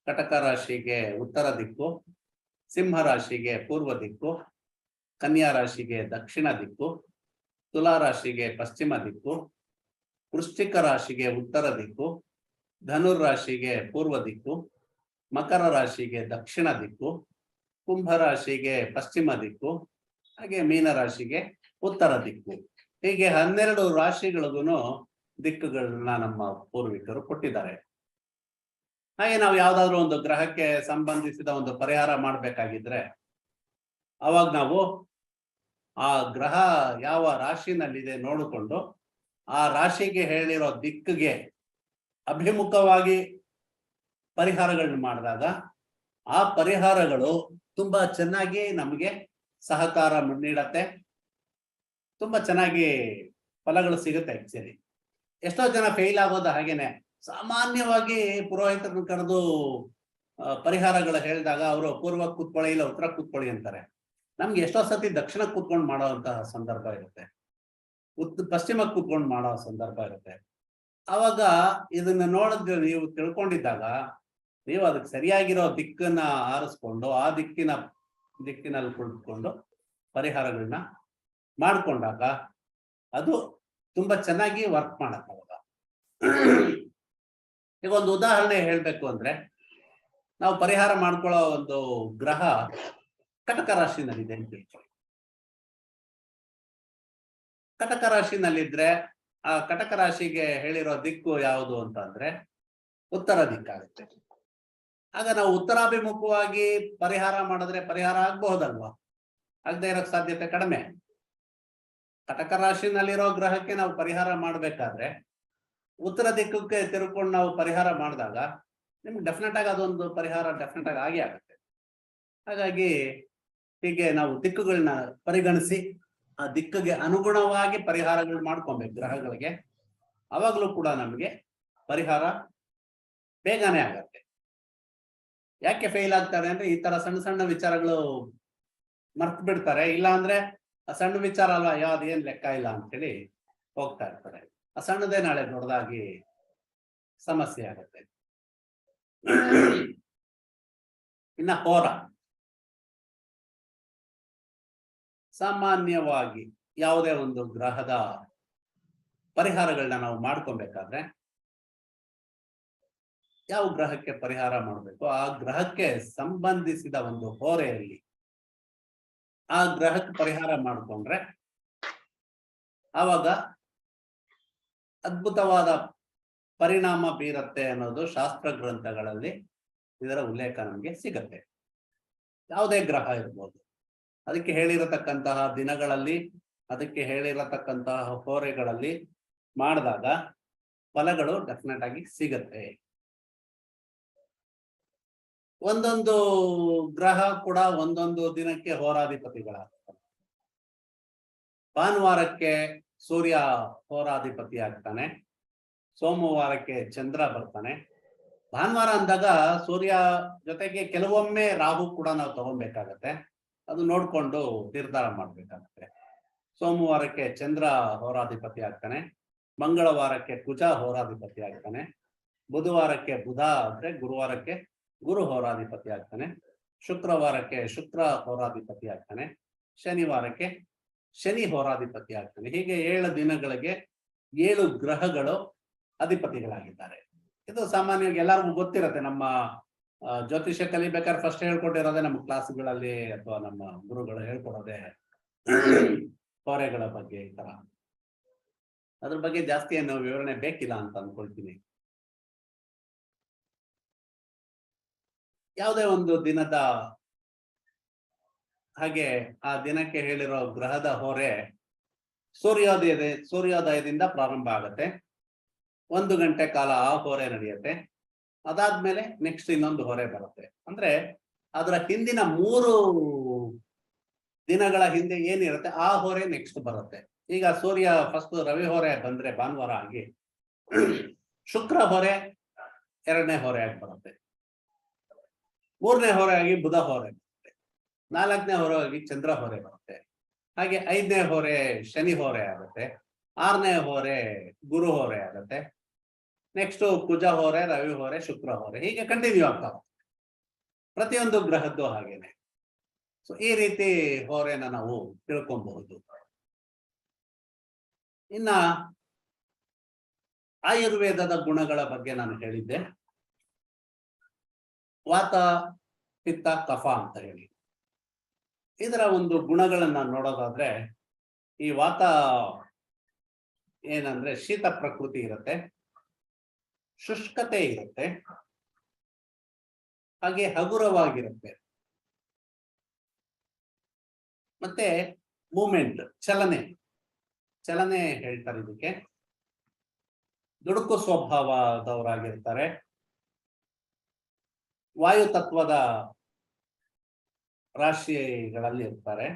ಕಟಕ ರಾಶಿಗೆ ಉತ್ತರ ದಿಕ್ಕು, ಸಿಂಹ ರಾಶಿಗೆ ಪೂರ್ವ ದಿಕ್ಕು, ಕನ್ಯಾ ರಾಶಿಗೆ ದಕ್ಷಿಣ ದಿಕ್ಕು, ತುಲಾ ರಾಶಿಗೆ ಪಶ್ಚಿಮ ದಿಕ್ಕು, ವೃಶ್ಚಿಕ ರಾಶಿಗೆ ಉತ್ತರ ದಿಕ್ಕು, ಧನುರ್ ರಾಶಿಗೆ ಪೂರ್ವ ದಿಕ್ಕು, ಮಕರ ರಾಶಿಗೆ ದಕ್ಷಿಣ ದಿಕ್ಕು, ಕುಂಭ ರಾಶಿಗೆ ಪಶ್ಚಿಮ ದಿಕ್ಕು, ಹಾಗೆ ಮೀನ ರಾಶಿಗೆ ಉತ್ತರ ದಿಕ್ಕು. ಹೀಗೆ 12 ರಾಶಿಗಳಿಗೂ ದಿಕ್ಕುಗಳನ್ನ ನಮ್ಮ ಪೂರ್ವಿಕರು ಕೊಟ್ಟಿದ್ದಾರೆ. ಹಾಗೆ ನಾವು ಯಾವ್ದಾದ್ರು ಒಂದು ಗ್ರಹಕ್ಕೆ ಸಂಬಂಧಿಸಿದ ಒಂದು ಪರಿಹಾರ ಮಾಡ್ಬೇಕಾಗಿದ್ರೆ ಅವಾಗ ನಾವು ಆ ಗ್ರಹ ಯಾವ ರಾಶಿನಲ್ಲಿದೆ ನೋಡಿಕೊಂಡು ಆ ರಾಶಿಗೆ ಹೇಳಿರೋ ದಿಕ್ಕಿಗೆ ಅಭಿಮುಖವಾಗಿ ಪರಿಹಾರಗಳನ್ನ ಮಾಡಿದಾಗ ಆ ಪರಿಹಾರಗಳು ತುಂಬಾ ಚೆನ್ನಾಗಿ ನಮಗೆ ಸಹಕಾರ ನೀಡತ್ತೆ, ತುಂಬಾ ಚೆನ್ನಾಗಿ ಫಲಗಳು ಸಿಗುತ್ತೆ. ಆಕ್ಚುಲಿ ಎಷ್ಟೋ ಜನ ಫೇಲ್ ಆಗೋದು ಹಾಗೇನೆ. ಸಾಮಾನ್ಯವಾಗಿ ಪುರೋಹಿತರನ್ನು ಕರೆದು ಪರಿಹಾರಗಳು ಹೇಳಿದಾಗ ಅವರು ಪೂರ್ವ ಕೂತ್ಕೊಳ್ಳಿ ಇಲ್ಲ ಉತ್ತರ ಕೂತ್ಕೊಳ್ಳಿ ಅಂತಾರೆ. ನಮ್ಗೆ ಎಷ್ಟೋ ಸತಿ ದಕ್ಷಿಣ ಕೂತ್ಕೊಂಡು ಮಾಡೋಂತಹ ಸಂದರ್ಭ ಇರುತ್ತೆ, ಪಶ್ಚಿಮಕ್ಕೆ ಕೂತ್ಕೊಂಡು ಮಾಡೋ ಸಂದರ್ಭ ಇರುತ್ತೆ. ಅವಾಗ ಇದನ್ನ ನೋಡಿದ್ರೆ ನೀವು ತಿಳ್ಕೊಂಡಿದ್ದಾಗ ನೀವು ಅದಕ್ಕೆ ಸರಿಯಾಗಿರೋ ದಿಕ್ಕನ್ನ ಆರಿಸ್ಕೊಂಡು ಆ ದಿಕ್ಕಿನಲ್ಲಿ ಕುಳಿತುಕೊಂಡು ಪರಿಹಾರಗಳನ್ನ ಮಾಡ್ಕೊಂಡಾಗ ಅದು ತುಂಬಾ ಚೆನ್ನಾಗಿ ವರ್ಕ್ ಮಾಡತ್ತೆ. ಅವಾಗ ಈಗ ಒಂದು ಉದಾಹರಣೆ ಹೇಳ್ಬೇಕು ಅಂದ್ರೆ, ನಾವು ಪರಿಹಾರ ಮಾಡ್ಕೊಳ್ಳೋ ಒಂದು ಗ್ರಹ ಕಟಕ ರಾಶಿನಲ್ಲಿದೆ ಅಂತ ಹೇಳ್ತೀವಿ. ಕಟಕ ರಾಶಿನಲ್ಲಿದ್ರೆ ಆ ಕಟಕ ರಾಶಿಗೆ ಹೇಳಿರೋ ದಿಕ್ಕು ಯಾವುದು ಅಂತ ಅಂದ್ರೆ ಉತ್ತರ ದಿಕ್ಕಾಗುತ್ತೆ. ಆಗ ನಾವು ಉತ್ತರಾಭಿಮುಖವಾಗಿ ಪರಿಹಾರ ಮಾಡಿದ್ರೆ ಪರಿಹಾರ ಆಗ್ಬಹುದಲ್ವಾ? ಆಗದೆ ಇರೋಕ್ ಸಾಧ್ಯತೆ ಕಡಿಮೆ. ಕಟಕ ರಾಶಿನಲ್ಲಿರೋ ಗ್ರಹಕ್ಕೆ ನಾವು ಪರಿಹಾರ ಮಾಡ್ಬೇಕಾದ್ರೆ ಉತ್ತರ ದಿಕ್ಕಕ್ಕೆ ತಿರ್ಕೊಂಡು ನಾವು ಪರಿಹಾರ ಮಾಡಿದಾಗ ನಿಮ್ಗೆ ಡೆಫಿನೆಟ್ ಆಗಿ ಅದೊಂದು ಪರಿಹಾರ ಡೆಫಿನೆಟ್ ಆಗಿ ಆಗೇ ಆಗುತ್ತೆ. ಹಾಗಾಗಿ ಹೀಗೆ ನಾವು ದಿಕ್ಕುಗಳನ್ನ ಪರಿಗಣಿಸಿ ಆ ದಿಕ್ಕಿಗೆ ಅನುಗುಣವಾಗಿ ಪರಿಹಾರಗಳು ಮಾಡ್ಕೊಬೇಕು ಗ್ರಹಗಳಿಗೆ. ಅವಾಗಲೂ ಕೂಡ ನಮಗೆ ಪರಿಹಾರ ಬೇಗನೆ ಆಗತ್ತೆ. ಯಾಕೆ ಫೇಲ್ ಆಗ್ತಾರೆ ಅಂದ್ರೆ ಈ ತರ ಸಣ್ಣ ಸಣ್ಣ ವಿಚಾರಗಳು ಮರ್ತು ಬಿಡ್ತಾರೆ. ಇಲ್ಲ ಅಂದ್ರೆ ಆ ಸಣ್ಣ ವಿಚಾರ ಅಲ್ವಾ, ಯಾವ್ದೇನ್ ಲೆಕ್ಕ ಇಲ್ಲ ಅಂತ ಹೇಳಿ ಹೋಗ್ತಾ ಇರ್ತಾರೆ. ಆ ಸಣ್ಣದೇ ನಾಳೆ ದೊಡ್ಡದಾಗಿ ಸಮಸ್ಯೆ ಆಗುತ್ತೆ. ಇನ್ನ ಹೋರ, ಸಾಮಾನ್ಯವಾಗಿ ಯಾವುದೇ ಒಂದು ಗ್ರಹದ ಪರಿಹಾರಗಳನ್ನ ನಾವು ಮಾಡ್ಕೊಬೇಕಾದ್ರೆ ಯಾವ ಗ್ರಹಕ್ಕೆ ಪರಿಹಾರ ಮಾಡಬೇಕು ಆ ಗ್ರಹಕ್ಕೆ ಸಂಬಂಧಿಸಿದ ಒಂದು ಹೋರೆಯಲ್ಲಿ ಆ ಗ್ರಹಕ್ಕೆ ಪರಿಹಾರ ಮಾಡಿಕೊಂಡ್ರೆ ಆವಾಗ ಅದ್ಭುತವಾದ ಪರಿಣಾಮ ಬೀರತ್ತೆ ಅನ್ನೋದು ಶಾಸ್ತ್ರ ಗ್ರಂಥಗಳಲ್ಲಿ ಇದರ ಉಲ್ಲೇಖ ನಮಗೆ ಸಿಗತ್ತೆ. ಯಾವುದೇ ಗ್ರಹ ಇರ್ಬೋದು, ಅದಕ್ಕೆ ಹೇಳಿರತಕ್ಕಂತಹ ದಿನಗಳಲ್ಲಿ ಅದಕ್ಕೆ ಹೇಳಿರತಕ್ಕಂತಹ ಹೋರೆಗಳಲ್ಲಿ ಮಾಡಿದಾಗ ಫಲಗಳು ಡೆಫಿನೆಟ್ ಆಗಿ ಸಿಗತ್ತೆ. ಒಂದೊಂದು ಗ್ರಹ ಕೂಡ ಒಂದೊಂದು ದಿನಕ್ಕೆ ಹೋರಾಧಿಪತಿಗಳಾಗ್ತವೆ. ಭಾನುವಾರಕ್ಕೆ ಸೂರ್ಯ ಹೋರಾಧಿಪತಿ ಆಗ್ತಾನೆ, ಸೋಮವಾರಕ್ಕೆ ಚಂದ್ರ ಬರ್ತಾನೆ. ಭಾನುವಾರ ಅಂದಾಗ ಸೂರ್ಯ ಜೊತೆಗೆ ಕೆಲವೊಮ್ಮೆ ರಾಹು ಕೂಡ ನಾವು ತಗೊಬೇಕಾಗತ್ತೆ, ಅದು ನೋಡ್ಕೊಂಡು ನಿರ್ಧಾರ ಮಾಡ್ಬೇಕಾಗತ್ತೆ. ಸೋಮವಾರಕ್ಕೆ ಚಂದ್ರ ಹೋರಾಧಿಪತಿ ಆಗ್ತಾನೆ, ಮಂಗಳವಾರಕ್ಕೆ ಕುಜ ಹೋರಾಧಿಪತಿ ಆಗ್ತಾನೆ, ಬುಧವಾರಕ್ಕೆ ಬುಧ ಆದ್ರೆ ಗುರುವಾರಕ್ಕೆ ಗುರು ಹೋರಾಧಿಪತಿ ಆಗ್ತಾನೆ, ಶುಕ್ರವಾರಕ್ಕೆ ಶುಕ್ರ ಹೋರಾಧಿಪತಿ ಆಗ್ತಾನೆ, ಶನಿವಾರಕ್ಕೆ ಶನಿ ಹೋರಾಧಿಪತಿ ಆಗ್ತಾನೆ. ಹೀಗೆ 7 ದಿನಗಳಿಗೆ 7 ಗ್ರಹಗಳು ಅಧಿಪತಿಗಳಾಗಿದ್ದಾರೆ. ಇದು ಸಾಮಾನ್ಯವಾಗಿ ಎಲ್ಲರಿಗೂ ಗೊತ್ತಿರತ್ತೆ. ನಮ್ಮ ಜ್ಯೋತಿಷ್ಯ ಕಲಿಬೇಕಾದ್ರೆ ಫಸ್ಟ್ ಹೇಳ್ಕೊಟ್ಟಿರೋದೇ ನಮ್ಮ ಕ್ಲಾಸ್ಗಳಲ್ಲಿ ಅಥವಾ ನಮ್ಮ ಗುರುಗಳು ಹೇಳ್ಕೊಡೋದೇ ಹೋರೆಗಳ ಬಗ್ಗೆ. ಈ ತರ ಅದ್ರ ಬಗ್ಗೆ ಜಾಸ್ತಿ ಏನು ವಿವರಣೆ ಬೇಕಿಲ್ಲ ಅಂತ ಅನ್ಕೊಳ್ತೀನಿ. ಯಾವುದೇ ಒಂದು ದಿನದ ಹಾಗೆ ಆ ದಿನಕ್ಕೆ ಹೇಳಿರೋ ಗ್ರಹದ ಹೊರೆ ಸೂರ್ಯೋದಯದಿಂದ ಪ್ರಾರಂಭ ಆಗುತ್ತೆ. 1 ಗಂಟೆ ಕಾಲ ಆ ಹೊರೆ ನಡೆಯುತ್ತೆ. ಅದಾದ್ಮೇಲೆ ನೆಕ್ಸ್ಟ್ ಇನ್ನೊಂದು ಹೊರೆ ಬರುತ್ತೆ. ಅಂದ್ರೆ ಅದರ ಹಿಂದಿನ 3 ದಿನಗಳ ಹಿಂದೆ ಏನಿರುತ್ತೆ ಆ ಹೊರೆ ನೆಕ್ಸ್ಟ್ ಬರುತ್ತೆ. ಈಗ ಸೂರ್ಯ ಫಸ್ಟ್ ರವಿ ಹೊರೆ ಬಂದ್ರೆ ಭಾನುವಾರ ಆಗಿ ಶುಕ್ರ ಹೊರೆ 2ನೇ ಹೊರೆ ಆಗಿ ಬರುತ್ತೆ. 3ನೇ ಹೊರೆ ಆಗಿ ಬುಧ ಹೊರೆ ಬರುತ್ತೆ. 4ನೇ ಹೊರೆ ಆಗಿ ಚಂದ್ರ ಹೊರೆ ಬರುತ್ತೆ. ಹಾಗೆ 5ನೇ ಹೊರೆ ಶನಿ ಹೊರೆ ಆಗುತ್ತೆ. 6ನೇ ಹೊರೆ ಗುರು ಹೊರೆ ಆಗುತ್ತೆ. ನೆಕ್ಸ್ಟ್ ಕುಜ ಹೊರೆ, ರವಿ ಹೊರೆ, ಶುಕ್ರ ಹೊರೆ, ಹೀಗೆ ಕಂಟಿನ್ಯೂ ಆಗ್ತಾ ಹೋಗುತ್ತೆ. ಪ್ರತಿಯೊಂದು ಗ್ರಹದ್ದು ಹಾಗೇನೆ. ಸೊ ಈ ರೀತಿ ಹೊರೆನ ನಾವು ತಿಳ್ಕೊಬಹುದು. ಇನ್ನ ಆಯುರ್ವೇದದ ಗುಣಗಳ ಬಗ್ಗೆ ನಾನು ಹೇಳಿದ್ದೆ. ವಾತ, ಪಿತ್ತ, ಕಫ ಅಂತ ಹೇಳಿ. ಇದರ ಒಂದು ಗುಣಗಳನ್ನ ನೋಡೋದಾದ್ರೆ, ಈ ವಾತ ಏನಂದ್ರೆ ಶೀತ ಪ್ರಕೃತಿ ಇರುತ್ತೆ, ಶುಷ್ಕತೆ ಇರುತ್ತೆ, ಹಾಗೆ ಹಗುರವಾಗಿರುತ್ತೆ, ಮತ್ತೆ ಮೂಮೆಂಟ್, ಚಲನೆ ಹೇಳ್ತಾರೆ ಇದಕ್ಕೆ. ದುಡುಕು ಸ್ವಭಾವದವರಾಗಿರ್ತಾರೆ. ವಾಯು ತತ್ವದ ರಾಶಿಗಳಲ್ಲಿ ಇರ್ತಾರೆ.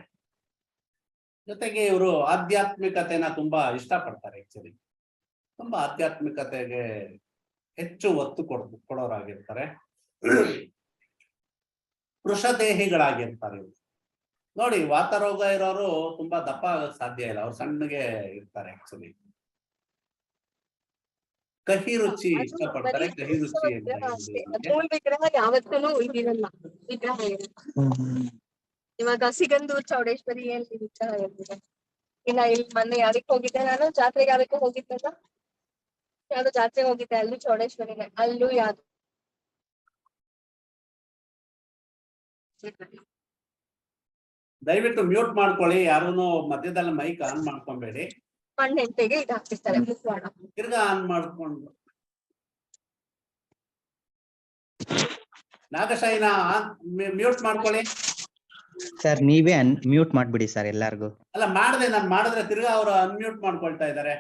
ಜೊತೆಗೆ ಇವರು ಆಧ್ಯಾತ್ಮಿಕತೆನ ತುಂಬಾ ಇಷ್ಟಪಡ್ತಾರೆ. ಆಕ್ಚುಲಿ ತುಂಬಾ ಆಧ್ಯಾತ್ಮಿಕತೆಗೆ ಹೆಚ್ಚು ಒತ್ತು ಕೊಡೋರಾಗಿರ್ತಾರೆ. ವೃಷದೇಹಿಗಳಾಗಿರ್ತಾರೆ ಇವರು. ನೋಡಿ, ವಾತರೋಗ ಇರೋರು ತುಂಬಾ ದಪ್ಪ ಆಗಕ್ ಸಾಧ್ಯ ಇಲ್ಲ, ಅವ್ರು ಸಣ್ಣಗೆ ಇರ್ತಾರೆ. ಆಕ್ಚುಲಿ ಕಹಿ ರುಚಿ ಇಷ್ಟಪಡ್ತಾರೆ. ಕಹಿ ರುಚಿ ಅಂತ ಮೂಲ ವಿಗ್ರಹ ಯಾವತ್ತೂ ಇದಿರಲ್ಲ. ವಿಗ್ರಹ ಇವಾಗ ಸಿಗಂದೂರ್ ಚೌಡೇಶ್ವರಿ ಎಲ್ಲಿ ವಿಗ್ರಹ ಇರ್ತಿದೆ. ಇನ್ನ ಇಲ್ಲಿ ಮೊನ್ನೆ ಯಾರಿಗ್ ಹೋಗಿದ್ದೆ ನಾನು, ಜಾತ್ರೆಗೆ ಯಾವಕ್ಕೂ ಹೋಗಿದ್ದಲ್ಲ, ಯಾವ್ದೋ ಜಾತ್ರೆಗೆ ಹೋಗಿದ್ದೆ, ಅಲ್ಲೂ ಚೌಡೇಶ್ವರಿನೇ, ಅಲ್ಲೂ ಯಾವ್ದು ದಯವಿಟ್ಟು ಮ್ಯೂಟ್ ಮಾಡ್ಕೊಳ್ಳಿ. ಯಾರೂನು ಮಧ್ಯದಲ್ಲಿ ಮೈಕ್ ಆನ್ ಮಾಡ್ಕೊಬೇಡಿ. ಮಣ್ಣೆಂಟೆಗೆ ಇದು ಹಾಕ್ತಿರ್ತಾರೆ ಮುಖವಾಡ. ತಿರ್ಗಾ ಆನ್ ಮಾಡ್ಕೊಂಡು ನಾಗಶಾಯಿನ ಮ್ಯೂಟ್ ಮಾಡ್ಕೊಳ್ಳಿ. ಸರ್ ನೀವೇ ಮ್ಯೂಟ್ ಮಾಡ್ಬಿಡಿ ಸರ್ ಎಲ್ಲಾರ್ಗು. ಅಲ್ಲ, ನಾನು ಮಾಡಿದ್ರೆ ತಿರ್ಗಾ ಅವರು ಅನ್ಮ್ಯೂಟ್ ಮಾಡ್ಕೊಳ್ತಾ ಇದ್ದಾರೆ.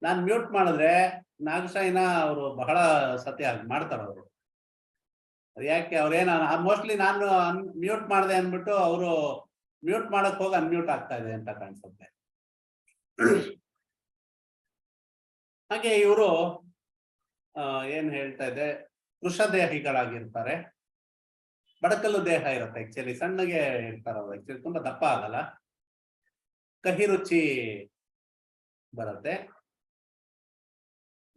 ನಾನ್ ಮ್ಯೂಟ್ ಮಾಡಿದ್ರೆ ನಾಗಶಾಯಿನ ಅವರು ಬಹಳ ಸತ್ಯ ಮಾಡ್ತಾರ. ಅವರು ಯಾಕೆ ಅವ್ರೇನ ಮೋಸ್ಟ್ಲಿ ನಾನು ಮ್ಯೂಟ್ ಮಾಡಿದೆ ಅಂದ್ಬಿಟ್ಟು ಅವರು ಮ್ಯೂಟ್ ಮಾಡಕ್ ಹೋಗಿ ಅನ್ಮ್ಯೂಟ್ ಆಗ್ತಾ ಇದೆ ಅಂತ ಕಾಣಿಸುತ್ತೆ. ಹಾಗೆ ಇವರು ಏನ್ ಹೇಳ್ತಾ ಇದೆ, ವೃಷದೇಹಿಗಳಾಗಿರ್ತಾರೆ. ಬಡಕಲು ದೇಹ ಇರುತ್ತೆ. ಆಕ್ಚುಲಿ ಸಣ್ಣಗೆ ಇರ್ತಾರೆ ಅವರು. ಆಕ್ಚುಲಿ ತುಂಬಾ ದಪ್ಪ ಆಗಲ್ಲ. ಕಹಿ ರುಚಿ ಬರುತ್ತೆ.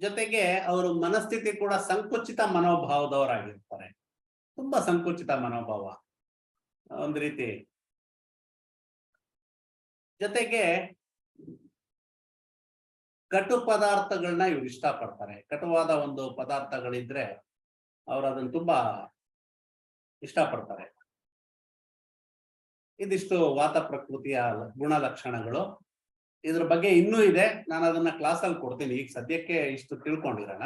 ಜೊತೆಗೆ ಅವರು ಮನಸ್ಥಿತಿ ಕೂಡ ಸಂಕುಚಿತ ಮನೋಭಾವದವರಾಗಿರ್ತಾರೆ. ತುಂಬಾ ಸಂಕುಚಿತ ಮನೋಭಾವ ಒಂದ್ ರೀತಿ. ಜೊತೆಗೆ ಕಟು ಪದಾರ್ಥಗಳನ್ನ ಇವ್ರು ಇಷ್ಟಪಡ್ತಾರೆ. ಕಟುವಾದ ಒಂದು ಪದಾರ್ಥಗಳಿದ್ರೆ ಅವ್ರು ಅದನ್ನ ತುಂಬಾ ಇಷ್ಟಪಡ್ತಾರೆ. ಇದಿಷ್ಟು ವಾತ ಪ್ರಕೃತಿಯ ಗುಣಲಕ್ಷಣಗಳು. ಇದ್ರ ಬಗ್ಗೆ ಇನ್ನೂ ಇದೆ, ನಾನು ಅದನ್ನ ಕ್ಲಾಸಲ್ಲಿ ಕೊಡ್ತೀನಿ. ಈಗ ಸದ್ಯಕ್ಕೆ ಇಷ್ಟು ತಿಳ್ಕೊಂಡಿರೋಣ.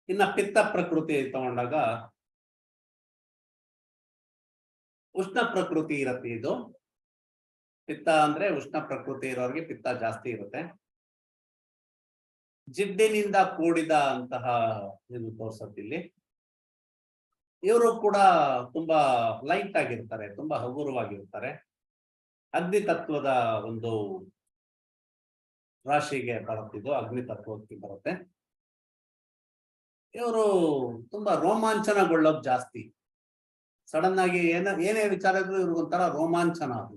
ಇನ್ನ ಪಿತ್ತ ಪ್ರಕೃತಿ ತಗೊಂಡಾಗ ಉಷ್ಣ ಪ್ರಕೃತಿ ಇರುತ್ತೆ. ಇದು ಪಿತ್ತ ಅಂದ್ರೆ ಉಷ್ಣ ಪ್ರಕೃತಿ ಇರೋರಿಗೆ ಪಿತ್ತ ಜಾಸ್ತಿ ಇರುತ್ತೆ. ಜಿಡ್ಡಿನಿಂದ ಕೂಡಿದ ಅಂತಹ ಇದು ತೋರ್ಸತ್ತಿಲ್ಲಿ. ಇವರು ಕೂಡ ತುಂಬಾ ಲೈಟ್ ಆಗಿರ್ತಾರೆ, ತುಂಬಾ ಹಗುರವಾಗಿರ್ತಾರೆ. ಅಗ್ನಿ ತತ್ವದ ಒಂದು ರಾಶಿಗೆ ಬರುತ್ತಿದ್ದು, ಅಗ್ನಿ ತತ್ವಕ್ಕೆ ಬರುತ್ತೆ. ಇವರು ತುಂಬಾ ರೋಮಾಂಚನಗೊಳ್ಳೋದು ಜಾಸ್ತಿ. ಸಡನ್ ಆಗಿ ಏನೇ ವಿಚಾರ ಇದ್ರು ಇವ್ರಿಗೊಂಥರ ರೋಮಾಂಚನ ಅದು.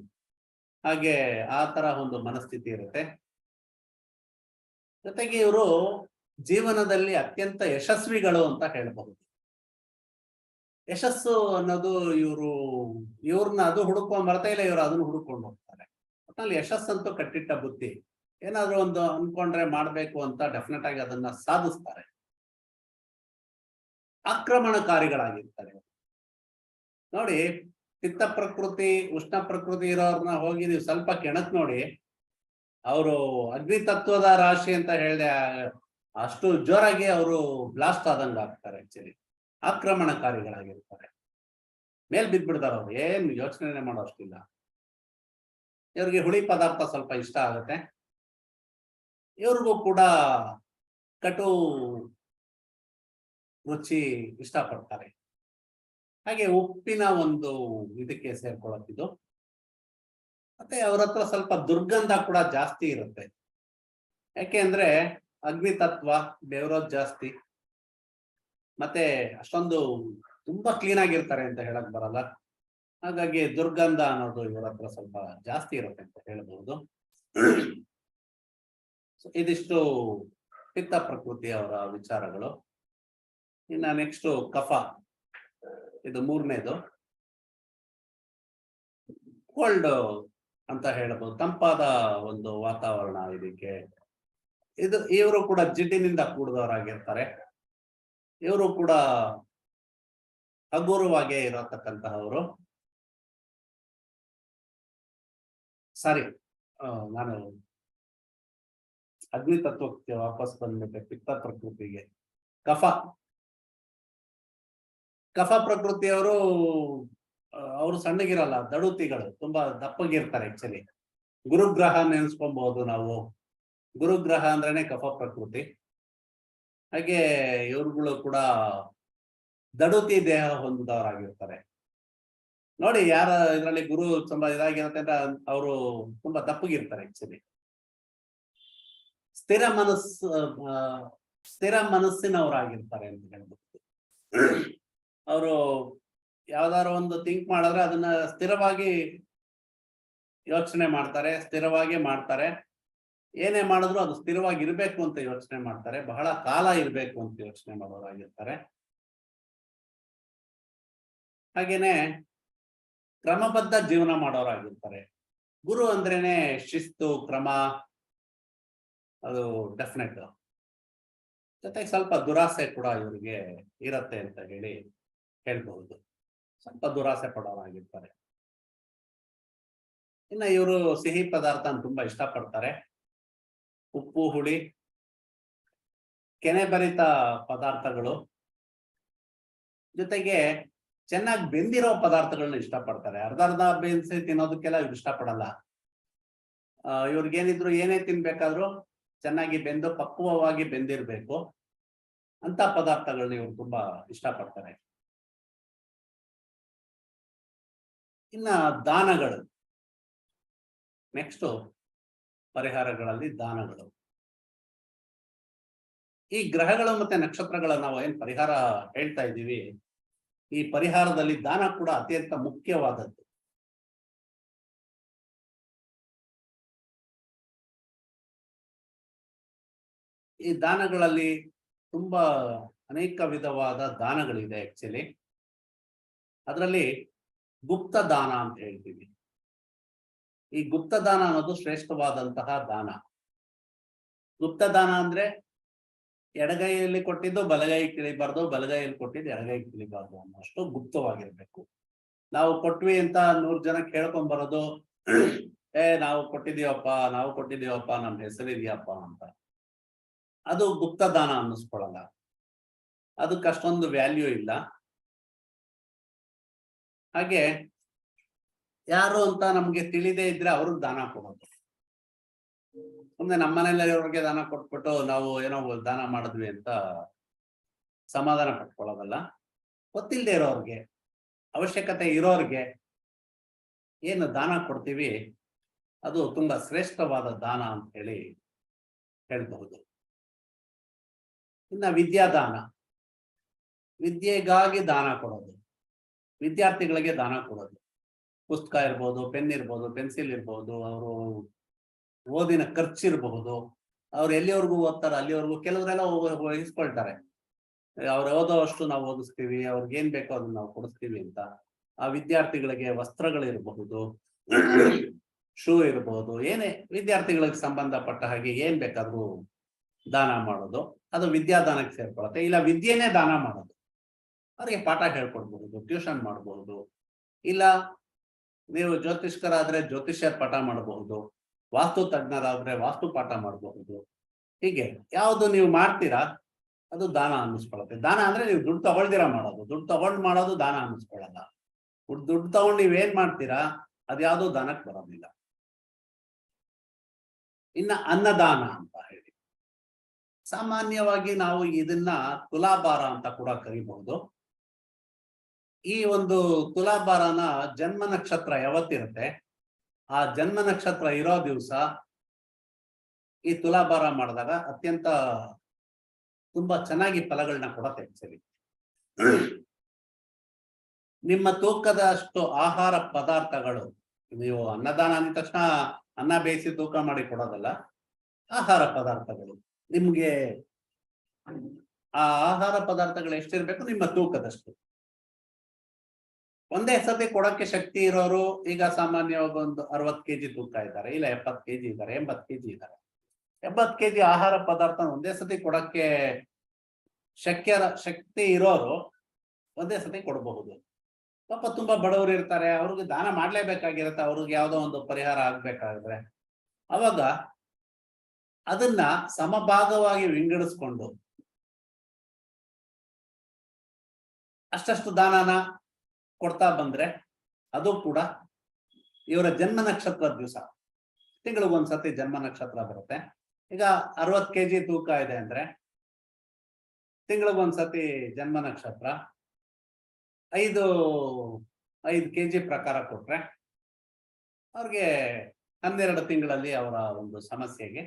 ಹಾಗೆ ಆ ತರ ಒಂದು ಮನಸ್ಥಿತಿ ಇರುತ್ತೆ. ಜೊತೆಗೆ ಇವರು ಜೀವನದಲ್ಲಿ ಅತ್ಯಂತ ಯಶಸ್ವಿಗಳು ಅಂತ ಹೇಳಬಹುದು. ಯಶಸ್ಸು ಅನ್ನೋದು ಇವ್ರನ್ನ ಅದು ಹುಡುಕೊಂಡ್ ಬರ್ತಾ ಇಲ್ಲ, ಇವರು ಅದನ್ನು ಹುಡುಕೊಂಡು ಹೋಗ್ತಾರೆ. ಒಟ್ನಲ್ಲಿ ಯಶಸ್ಸಂತೂ ಕಟ್ಟಿಟ್ಟ ಬುದ್ಧಿ. ಏನಾದ್ರು ಒಂದು ಅನ್ಕೊಂಡ್ರೆ ಮಾಡ್ಬೇಕು ಅಂತ ಡೆಫಿನೆಟ್ ಆಗಿ ಅದನ್ನ ಸಾಧಿಸ್ತಾರೆ. ಆಕ್ರಮಣಕಾರಿಗಳಾಗಿರ್ತಾರೆ. ನೋಡಿ, ಪಿತ್ತ ಪ್ರಕೃತಿ ಉಷ್ಣ ಪ್ರಕೃತಿ ಇರೋರ್ನ ಹೋಗಿ ನೀವು ಸ್ವಲ್ಪ ಕೆಣಕ್ ನೋಡಿ, ಅವರು ಅಗ್ನಿ ತತ್ವದ ರಾಶಿ ಅಂತ ಹೇಳಿದೆ, ಅಷ್ಟು ಜೋರಾಗಿ ಅವರು ಬ್ಲಾಸ್ಟ್ ಆದಂಗ ಆಗ್ತಾರೆ. ಆಕ್ಚುಲಿ ಆಕ್ರಮಣಕಾರಿಗಳಾಗಿರ್ತಾರೆ. ಮೇಲ್ ಬಿದ್ಬಿಡ್ತಾರ ಅವ್ರು, ಏನ್ ಯೋಚನೆ ಮಾಡೋ ಅಷ್ಟಿಲ್ಲ. ಇವ್ರಿಗೆ ಹುಳಿ ಪದಾರ್ಥ ಸ್ವಲ್ಪ ಇಷ್ಟ ಆಗುತ್ತೆ. ಇವ್ರಿಗೂ ಕೂಡ ಕಟು ರುಚಿ ಇಷ್ಟಪಡ್ತಾರೆ. ಹಾಗೆ ಉಪ್ಪಿನ ಒಂದು ಇದಕ್ಕೆ ಸೇರ್ಕೊಳ್ಳೋದಿದು. ಮತ್ತೆ ಅವ್ರ ಹತ್ರ ಸ್ವಲ್ಪ ದುರ್ಗಂಧ ಕೂಡ ಜಾಸ್ತಿ ಇರುತ್ತೆ. ಯಾಕೆ ಅಂದ್ರೆ ಅಗ್ನಿ ತತ್ವ, ಬೆವರೋದ್ ಜಾಸ್ತಿ, ಮತ್ತೆ ಅಷ್ಟೊಂದು ತುಂಬಾ ಕ್ಲೀನ್ ಆಗಿರ್ತಾರೆ ಅಂತ ಹೇಳಕ್ ಬರಲ್ಲ. ಹಾಗಾಗಿ ದುರ್ಗಂಧ ಅನ್ನೋದು ಇವರ ಹತ್ರ ಸ್ವಲ್ಪ ಜಾಸ್ತಿ ಇರುತ್ತೆ ಅಂತ ಹೇಳ್ಬಹುದು. ಇದಿಷ್ಟು ಪಿತ್ತ ಪ್ರಕೃತಿಯವರ ವಿಚಾರಗಳು. ಇನ್ನ ನೆಕ್ಸ್ಟ್ ಕಫ, ಇದು ಮೂರನೇದು. ಕೋಲ್ಡ್ ಅಂತ ಹೇಳ್ಬೋದು, ತಂಪಾದ ಒಂದು ವಾತಾವರಣ ಇದಕ್ಕೆ. ಇವರು ಕೂಡ ಜಿಡ್ಡಿನಿಂದ ಕೂಡಿದವರಾಗಿರ್ತಾರೆ. ಇವರು ಕೂಡ ಹಗುರವಾಗೇ ಇರತಕ್ಕಂತಹವರು. ಸಾರಿ, ನಾನು ಅಗ್ನಿ ತತ್ವಕ್ಕೆ ವಾಪಸ್ ಬಂದ್ಬಿಟ್ಟೆ. ಪಿತ್ತ ಪ್ರಕೃತಿಗೆ ಕಫ ಪ್ರಕೃತಿಯವರು, ಅವರು ಸಣ್ಣಗಿರಲ್ಲ, ದಡುತಿಗಳು, ತುಂಬಾ ದಪ್ಪಗಿರ್ತಾರೆ. ಆಕ್ಚುಲಿ ಗುರುಗ್ರಹ ನೆನೆಸ್ಕೊಬಹುದು ನಾವು. ಗುರುಗ್ರಹ ಅಂದ್ರೇನೆ ಕಫ ಪ್ರಕೃತಿ. ಹಾಗೆ ಇವ್ರುಗಳು ಕೂಡ ದಡುತಿ ದೇಹ ಹೊಂದಿದವರಾಗಿರ್ತಾರೆ. ನೋಡಿ, ಯಾರ ಇದರಲ್ಲಿ ಗುರು ತುಂಬಾ ಇದಾಗಿರುತ್ತೆ ಅಂತ ಅವರು ತುಂಬಾ ದಪ್ಪಗಿರ್ತಾರೆ. ಆಕ್ಚುಲಿ ಸ್ಥಿರ ಮನಸ್ಸಿನವರಾಗಿರ್ತಾರೆ ಅಂತ ಹೇಳ್ಬೋದು. ಅವರು ಯಾವ್ದಾದ್ರು ಒಂದು ಥಿಂಕ್ ಮಾಡಿದ್ರೆ ಅದನ್ನ ಸ್ಥಿರವಾಗಿ ಯೋಚನೆ ಮಾಡ್ತಾರೆ, ಸ್ಥಿರವಾಗಿ ಮಾಡ್ತಾರೆ. ಏನೇ ಮಾಡಿದ್ರು ಅದು ಸ್ಥಿರವಾಗಿ ಇರ್ಬೇಕು ಅಂತ ಯೋಚನೆ ಮಾಡ್ತಾರೆ. ಬಹಳ ಕಾಲ ಇರ್ಬೇಕು ಅಂತ ಯೋಚನೆ ಮಾಡೋರಾಗಿರ್ತಾರೆ. ಹಾಗೇನೆ ಕ್ರಮಬದ್ಧ ಜೀವನ ಮಾಡೋರಾಗಿರ್ತಾರೆ. ಗುರು ಅಂದ್ರೇನೆ ಶಿಸ್ತು, ಕ್ರಮ, ಅದು ಡೆಫಿನೆಟ್. ಜೊತೆಗೆ ಸ್ವಲ್ಪ ದುರಾಸೆ ಕೂಡ ಇವರಿಗೆ ಇರತ್ತೆ ಅಂತ ಹೇಳ್ಬಹುದು. ಸ್ವಲ್ಪ ದುರಾಸೆ ಪಡೋರಾಗಿರ್ತಾರೆ. ಇನ್ನ ಇವರು ಸಿಹಿ ಪದಾರ್ಥ ತುಂಬಾ ಇಷ್ಟಪಡ್ತಾರೆ. ಉಪ್ಪು, ಹುಳಿ, ಕೆನೆಭರಿತ ಪದಾರ್ಥಗಳು, ಜೊತೆಗೆ ಚೆನ್ನಾಗಿ ಬೆಂದಿರೋ ಪದಾರ್ಥಗಳನ್ನ ಇಷ್ಟಪಡ್ತಾರೆ. ಅರ್ಧ ಬೇಯಿಸಿ ತಿನ್ನೋದಕ್ಕೆಲ್ಲ ಇವ್ರು ಇಷ್ಟಪಡಲ್ಲ. ಇವ್ರಿಗೇನಿದ್ರು ಏನೇ ತಿನ್ಬೇಕಾದ್ರೂ ಚೆನ್ನಾಗಿ ಬೆಂದು ಪಕ್ವವಾಗಿ ಬೆಂದಿರ್ಬೇಕು ಅಂತ ಪದಾರ್ಥಗಳನ್ನ ಇವ್ರು ತುಂಬಾ ಇಷ್ಟಪಡ್ತಾರೆ. ಇನ್ನ ದಾನಗಳು, ನೆಕ್ಸ್ಟ್ ಪರಿಹಾರಗಳಲ್ಲಿ ದಾನಗಳು. ಈ ಗ್ರಹಗಳು ಮತ್ತೆ ನಕ್ಷತ್ರಗಳ ನಾವು ಏನ್ ಪರಿಹಾರ ಹೇಳ್ತಾ ಇದ್ದೀವಿ, ಈ ಪರಿಹಾರದಲ್ಲಿ ದಾನ ಕೂಡ ಅತ್ಯಂತ ಮುಖ್ಯವಾದದ್ದು. ಈ ದಾನಗಳಲ್ಲಿ ತುಂಬಾ ಅನೇಕ ವಿಧವಾದ ದಾನಗಳಿದೆ. ಆಕ್ಚುಲಿ ಅದರಲ್ಲಿ ಗುಪ್ತ ದಾನ ಅಂತ ಹೇಳ್ತೀವಿ. ಈ ಗುಪ್ತ ದಾನ ಅನ್ನೋದು ಶ್ರೇಷ್ಠವಾದಂತಹ ದಾನ. ಗುಪ್ತ ದಾನ ಅಂದ್ರೆ ಎಡಗೈಯಲ್ಲಿ ಕೊಟ್ಟಿದ್ದು ಬಲಗೈ ತಿಳಿಬಾರ್ದು, ಬಲಗೈಯಲ್ಲಿ ಕೊಟ್ಟಿದ್ದು ಎಡಗೈ ತಿಳಿಬಾರ್ದು ಅನ್ನೋಷ್ಟು ಗುಪ್ತವಾಗಿರ್ಬೇಕು. ನಾವು ಕೊಟ್ವಿ ಅಂತ 100 ಜನ ಕೇಳ್ಕೊಂಡ್ ಬರೋದು, ನಾವು ಕೊಟ್ಟಿದೀವಪ್ಪ, ನಮ್ ಹೆಸರಿದೆಯಪ್ಪ ಅಂತ, ಅದು ಗುಪ್ತ ದಾನ ಅನ್ನಿಸ್ಕೊಳಲ್ಲ. ಅದಕ್ಕೆ ಅಷ್ಟೊಂದು ವ್ಯಾಲ್ಯೂ ಇಲ್ಲ. ಹಾಗೆ ಯಾರು ಅಂತ ನಮ್ಗೆ ತಿಳಿದೇ ಇದ್ರೆ ಅವ್ರಿಗೆ ದಾನ ಕೊಡೋದು. ಸುಮ್ನೆ ನಮ್ಮನೇಲಿರೋರ್ಗೆ ದಾನ ಕೊಟ್ಬಿಟ್ಟು ನಾವು ಏನೋ ದಾನ ಮಾಡಿದ್ವಿ ಅಂತ ಸಮಾಧಾನ ಪಟ್ಕೊಳ್ಳೋದಲ್ಲ. ಗೊತ್ತಿಲ್ಲದೆ ಇರೋರ್ಗೆ, ಅವಶ್ಯಕತೆ ಇರೋರ್ಗೆ ಏನು ದಾನ ಕೊಡ್ತೀವಿ ಅದು ತುಂಬಾ ಶ್ರೇಷ್ಠವಾದ ದಾನ ಅಂತ ಹೇಳ್ಬಹುದು. ಇನ್ನ ವಿದ್ಯಾದಾನ, ವಿದ್ಯೆಗಾಗಿ ದಾನ ಕೊಡೋದು, ವಿದ್ಯಾರ್ಥಿಗಳಿಗೆ ದಾನ ಕೊಡೋದು. ಪುಸ್ತಕ ಇರ್ಬೋದು, ಪೆನ್ ಇರ್ಬೋದು, ಪೆನ್ಸಿಲ್ ಇರ್ಬೋದು, ಅವರು ಓದಿನ ಖರ್ಚಿರಬಹುದು. ಅವ್ರು ಎಲ್ಲಿವರೆಗೂ ಓದ್ತಾರ ಅಲ್ಲಿವರೆಗೂ ಕೆಲವರೆಲ್ಲ ವಹಿಸ್ಕೊಳ್ತಾರೆ. ಅವ್ರು ಓದೋ ಅಷ್ಟು ನಾವು ಓದಿಸ್ತೀವಿ, ಅವ್ರಿಗೆ ಏನ್ ಬೇಕೋ ಅದನ್ನ ನಾವು ಕೊಡಿಸ್ತೀವಿ ಅಂತ. ಆ ವಿದ್ಯಾರ್ಥಿಗಳಿಗೆ ವಸ್ತ್ರಗಳಿರಬಹುದು, ಶೂ ಇರಬಹುದು, ಏನೇ ವಿದ್ಯಾರ್ಥಿಗಳಿಗೆ ಸಂಬಂಧಪಟ್ಟ ಹಾಗೆ ಏನ್ ಬೇಕಾದ್ರೂ ದಾನ ಮಾಡೋದು, ಅದು ವಿದ್ಯಾದಾನಕ್ಕೆ ಸೇರ್ಕೊಳ್ಳುತ್ತೆ. ಇಲ್ಲ ವಿದ್ಯೆನೇ ದಾನ ಮಾಡೋದು, ಅವ್ರಿಗೆ ಪಾಠ ಹೇಳ್ಕೊಡ್ಬಹುದು, ಟ್ಯೂಷನ್ ಮಾಡಬಹುದು. ಇಲ್ಲ ನೀವು ಜ್ಯೋತಿಷ್ಕರಾದ್ರೆ ಜ್ಯೋತಿಷ್ಯರ ಪಾಠ ಮಾಡಬಹುದು, ವಾಸ್ತು ತಜ್ಞರಾದ್ರೆ ವಾಸ್ತು ಪಾಠ ಮಾಡಬಹುದು. ಹೀಗೆ ಯಾವುದು ನೀವು ಮಾಡ್ತೀರಾ ಅದು ದಾನ ಅನ್ನಿಸ್ಕೊಳ್ಳುತ್ತೆ. ದಾನ ಅಂದ್ರೆ ನೀವು ದುಡ್ಡು ತಗೊಳ್ದಿರ ಮಾಡೋದು, ದುಡ್ಡು ತಗೊಂಡ್ ಮಾಡೋದು ದಾನ ಅನ್ನಿಸ್ಕೊಳ್ಳಲ್ಲ. ದುಡ್ಡು ತಗೊಂಡು ನೀವೇನ್ ಮಾಡ್ತೀರಾ ಅದ್ಯಾವುದೋ ದಾನಕ್ಕೆ ಬರೋದಿಲ್ಲ. ಇನ್ನ ಅನ್ನದಾನ ಅಂತ ಹೇಳಿ ಸಾಮಾನ್ಯವಾಗಿ ನಾವು ಇದನ್ನ ತುಲಾಭಾರ ಅಂತ ಕೂಡ ಕರಿಬಹುದು. ಈ ಒಂದು ತುಲಾಭಾರನ ಜನ್ಮ ನಕ್ಷತ್ರ ಯಾವತ್ತಿರುತ್ತೆ ಆ ಜನ್ಮ ನಕ್ಷತ್ರ ಇರೋ ದಿವಸ ಈ ತುಲಾಭಾರ ಮಾಡಿದಾಗ ಅತ್ಯಂತ ತುಂಬಾ ಚೆನ್ನಾಗಿ ಫಲಗಳನ್ನ ಕೊಡತ್ತೆ. ಸರಿ, ನಿಮ್ಮ ತೂಕದಷ್ಟು ಆಹಾರ ಪದಾರ್ಥಗಳು, ನೀವು ಅನ್ನದಾನ ಅಂದ ತಕ್ಷಣ ಅನ್ನ ಬೇಯಿಸಿ ತೂಕ ಮಾಡಿ ಕೊಡೋದಲ್ಲ, ಆಹಾರ ಪದಾರ್ಥಗಳು ನಿಮ್ಗೆ ಆ ಆಹಾರ ಪದಾರ್ಥಗಳು ಎಷ್ಟಿರ್ಬೇಕು ನಿಮ್ಮ ತೂಕದಷ್ಟು. ಒಂದೇ ಸತಿ ಕೊಡಕ್ಕೆ ಶಕ್ತಿ ಇರೋರು ಈಗ ಸಾಮಾನ್ಯವಾಗಿ ಒಂದು 60 kg ತೂಕ ಇದ್ದಾರೆ, ಇಲ್ಲ 70 kg ಇದ್ದಾರೆ, 80 kg ಇದ್ದಾರೆ. 70 kg ಆಹಾರ ಪದಾರ್ಥ ಒಂದೇ ಸತಿ ಕೊಡಕ್ಕೆ ಶಕ್ತಿ ಇರೋರು ಒಂದೇ ಸತಿ ಕೊಡಬಹುದು. ಪಾಪ ತುಂಬಾ ಬಡವರು ಇರ್ತಾರೆ, ಅವ್ರಿಗೆ ದಾನ ಮಾಡ್ಲೇಬೇಕಾಗಿರುತ್ತೆ, ಅವ್ರಿಗೆ ಯಾವ್ದೋ ಒಂದು ಪರಿಹಾರ ಆಗ್ಬೇಕಾದ್ರೆ ಅವಾಗ ಅದನ್ನ ಸಮಭಾಗವಾಗಿ ವಿಂಗಡಿಸ್ಕೊಂಡು ಅಷ್ಟಷ್ಟು ದಾನನ ಕೊಡ್ತಾ ಬಂದ್ರೆ ಅದು ಕೂಡ ಇವರ ಜನ್ಮ ನಕ್ಷತ್ರದ ದಿವಸ, ತಿಂಗಳಿಗೊಂದ್ಸತಿ ಜನ್ಮ ನಕ್ಷತ್ರ ಬರುತ್ತೆ. ಈಗ 60 kg ತೂಕ ಇದೆ ಅಂದ್ರೆ ತಿಂಗಳಿಗೊಂದ್ಸತಿ ಜನ್ಮ ನಕ್ಷತ್ರ 5 kg ಪ್ರಕಾರ ಕೊಟ್ರೆ ಅವ್ರಿಗೆ 12 ತಿಂಗಳಲ್ಲಿ ಅವರ ಒಂದು ಸಮಸ್ಯೆಗೆ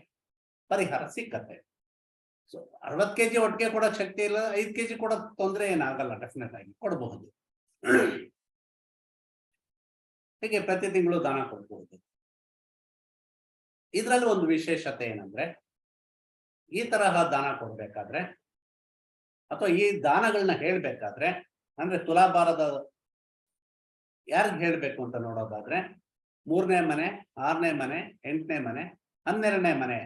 ಪರಿಹಾರ ಸಿಕ್ಕತ್ತೆ. ಸೊ 60 kg ಒಟ್ಟಿಗೆ ಕೊಡಕ್ ಶಕ್ತಿ ಇಲ್ಲ, 5 kg ಕೊಡಕ್ ತೊಂದ್ರೆ ಏನಾಗಲ್ಲ, ಡೆಫಿನೆಟ್ ಆಗಿ ಕೊಡಬಹುದು. ಹೀಗೆ ಪ್ರತಿ ತಿಂಗಳು ದಾನ ಕೊಡ್ಬಹುದು. ಇದ್ರಲ್ಲಿ ಒಂದು ವಿಶೇಷತೆ ಏನಂದ್ರೆ ಈ ತರಹ ದಾನ ಕೊಡ್ಬೇಕಾದ್ರೆ ಅಥವಾ ಈ ದಾನಗಳನ್ನ ಹೇಳ್ಬೇಕಾದ್ರೆ ಅಂದ್ರೆ ತುಲಾಭಾರದ ಯಾರಿಗ್ ಹೇಳ್ಬೇಕು ಅಂತ ನೋಡೋದಾದ್ರೆ 3ನೇ ಮನೆ, 6ನೇ ಮನೆ, 8ನೇ ಮನೆ, 12ನೇ ಮನೆ,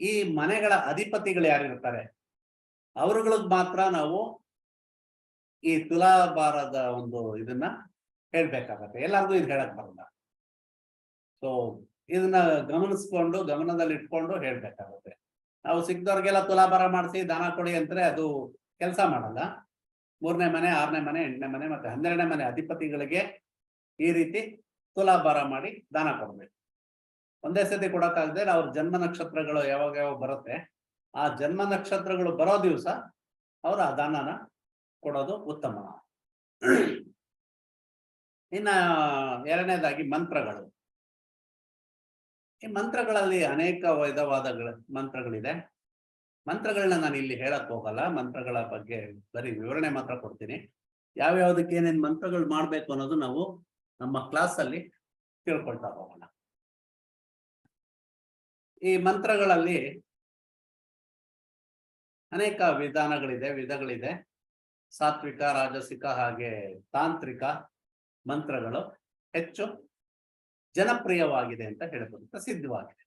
ಈ ಮನೆಗಳ ಅಧಿಪತಿಗಳು ಯಾರಿರ್ತಾರೆ ಅವರುಗಳಿಗೆ ಮಾತ್ರ ನಾವು ಈ ತುಲಾಭಾರದ ಒಂದು ಇದನ್ನ ಹೇಳ್ಬೇಕಾಗತ್ತೆ. ಎಲ್ಲರಿಗೂ ಇದು ಹೇಳಕ್ ಬರಲ್ಲ. ಸೊ ಇದನ್ನ ಗಮನದಲ್ಲಿ ಇಟ್ಕೊಂಡು ಹೇಳ್ಬೇಕಾಗತ್ತೆ. ನಾವು ಸಿಕ್ದವ್ರಿಗೆಲ್ಲ ತುಲಾಭಾರ ಮಾಡಿಸಿ ದಾನ ಕೊಡಿ ಅಂದ್ರೆ ಅದು ಕೆಲಸ ಮಾಡಲ್ಲ. 3ನೇ ಮನೆ, 6ನೇ ಮನೆ, 8ನೇ ಮನೆ ಮತ್ತೆ 12ನೇ ಮನೆ ಅಧಿಪತಿಗಳಿಗೆ ಈ ರೀತಿ ತುಲಾಭಾರ ಮಾಡಿ ದಾನ ಕೊಡ್ಬೇಕು. ಒಂದೇ ಸತಿ ಕೊಡಕ್ಕಾಗದೆ ಅವ್ರ ಜನ್ಮ ನಕ್ಷತ್ರಗಳು ಯಾವಾಗ ಬರುತ್ತೆ ಆ ಜನ್ಮ ನಕ್ಷತ್ರಗಳು ಬರೋ ದಿವಸ ಅವ್ರ ಆ ದಾನನ ಕೊಡೋದು ಉತ್ತಮ. ಇನ್ನ ಎರಡನೇದಾಗಿ ಮಂತ್ರಗಳು. ಈ ಮಂತ್ರಗಳಲ್ಲಿ ಅನೇಕ ವಿಧವಾದ ಮಂತ್ರಗಳಿದೆ. ಮಂತ್ರಗಳನ್ನ ನಾನು ಇಲ್ಲಿ ಹೇಳಕ್ ಹೋಗಲ್ಲ, ಮಂತ್ರಗಳ ಬಗ್ಗೆ ಬರೀ ವಿವರಣೆ ಮಾತ್ರ ಕೊಡ್ತೀನಿ. ಯಾವ್ಯಾವ್ದಕ್ಕೆ ಏನೇನ್ ಮಂತ್ರಗಳು ಮಾಡ್ಬೇಕು ಅನ್ನೋದು ನಾವು ನಮ್ಮ ಕ್ಲಾಸ್ ಅಲ್ಲಿ ತಿಳ್ಕೊಳ್ತಾ ಹೋಗೋಣ. ಈ ಮಂತ್ರಗಳಲ್ಲಿ ಅನೇಕ ವಿಧಗಳಿದೆ. ಸಾತ್ವಿಕ, ರಾಜಸಿಕ ಹಾಗೆ ತಾಂತ್ರಿಕ ಮಂತ್ರಗಳು ಹೆಚ್ಚು ಜನಪ್ರಿಯವಾಗಿದೆ ಅಂತ ಹೇಳ್ಬೋದು, ಪ್ರಸಿದ್ಧವಾಗಿದೆ.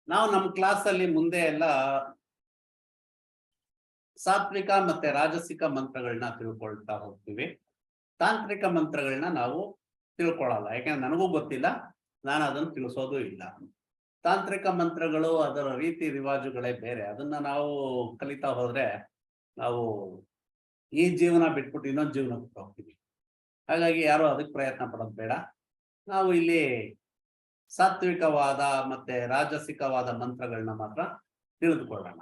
ನಾವು ನಮ್ಮ ಕ್ಲಾಸ್ ಅಲ್ಲಿ ಮುಂದೆ ಎಲ್ಲ ಸಾತ್ವಿಕ ಮತ್ತೆ ರಾಜಸಿಕ ಮಂತ್ರಗಳನ್ನ ತಿಳ್ಕೊಳ್ತಾ ಹೋಗ್ತೀವಿ. ತಾಂತ್ರಿಕ ಮಂತ್ರಗಳನ್ನ ನಾವು ತಿಳ್ಕೊಳ್ಳಲ್ಲ, ಯಾಕಂದ್ರೆ ನನಗೂ ಗೊತ್ತಿಲ್ಲ, ನಾನು ಅದನ್ನು ತಿಳಿಸೋದು ಇಲ್ಲ. ತಾಂತ್ರಿಕ ಮಂತ್ರಗಳು ಅದರ ರೀತಿ ರಿವಾಜುಗಳೇ ಬೇರೆ, ಅದನ್ನ ನಾವು ಕಲಿತಾ ಹೋದ್ರೆ ನಾವು ಈ ಜೀವನ ಬಿಟ್ಬಿಟ್ಟು ಇನ್ನೊಂದು ಜೀವನಕ್ಕೆ ಹೋಗ್ತೀವಿ. ಹಾಗಾಗಿ ಯಾರು ಅದಕ್ಕೆ ಪ್ರಯತ್ನ ಪಡೋದು ಬೇಡ. ನಾವು ಇಲ್ಲಿ ಸಾತ್ವಿಕವಾದ ಮತ್ತೆ ರಾಜಸಿಕವಾದ ಮಂತ್ರಗಳನ್ನ ಮಾತ್ರ ತಿಳಿದುಕೊಳ್ಳೋಣ.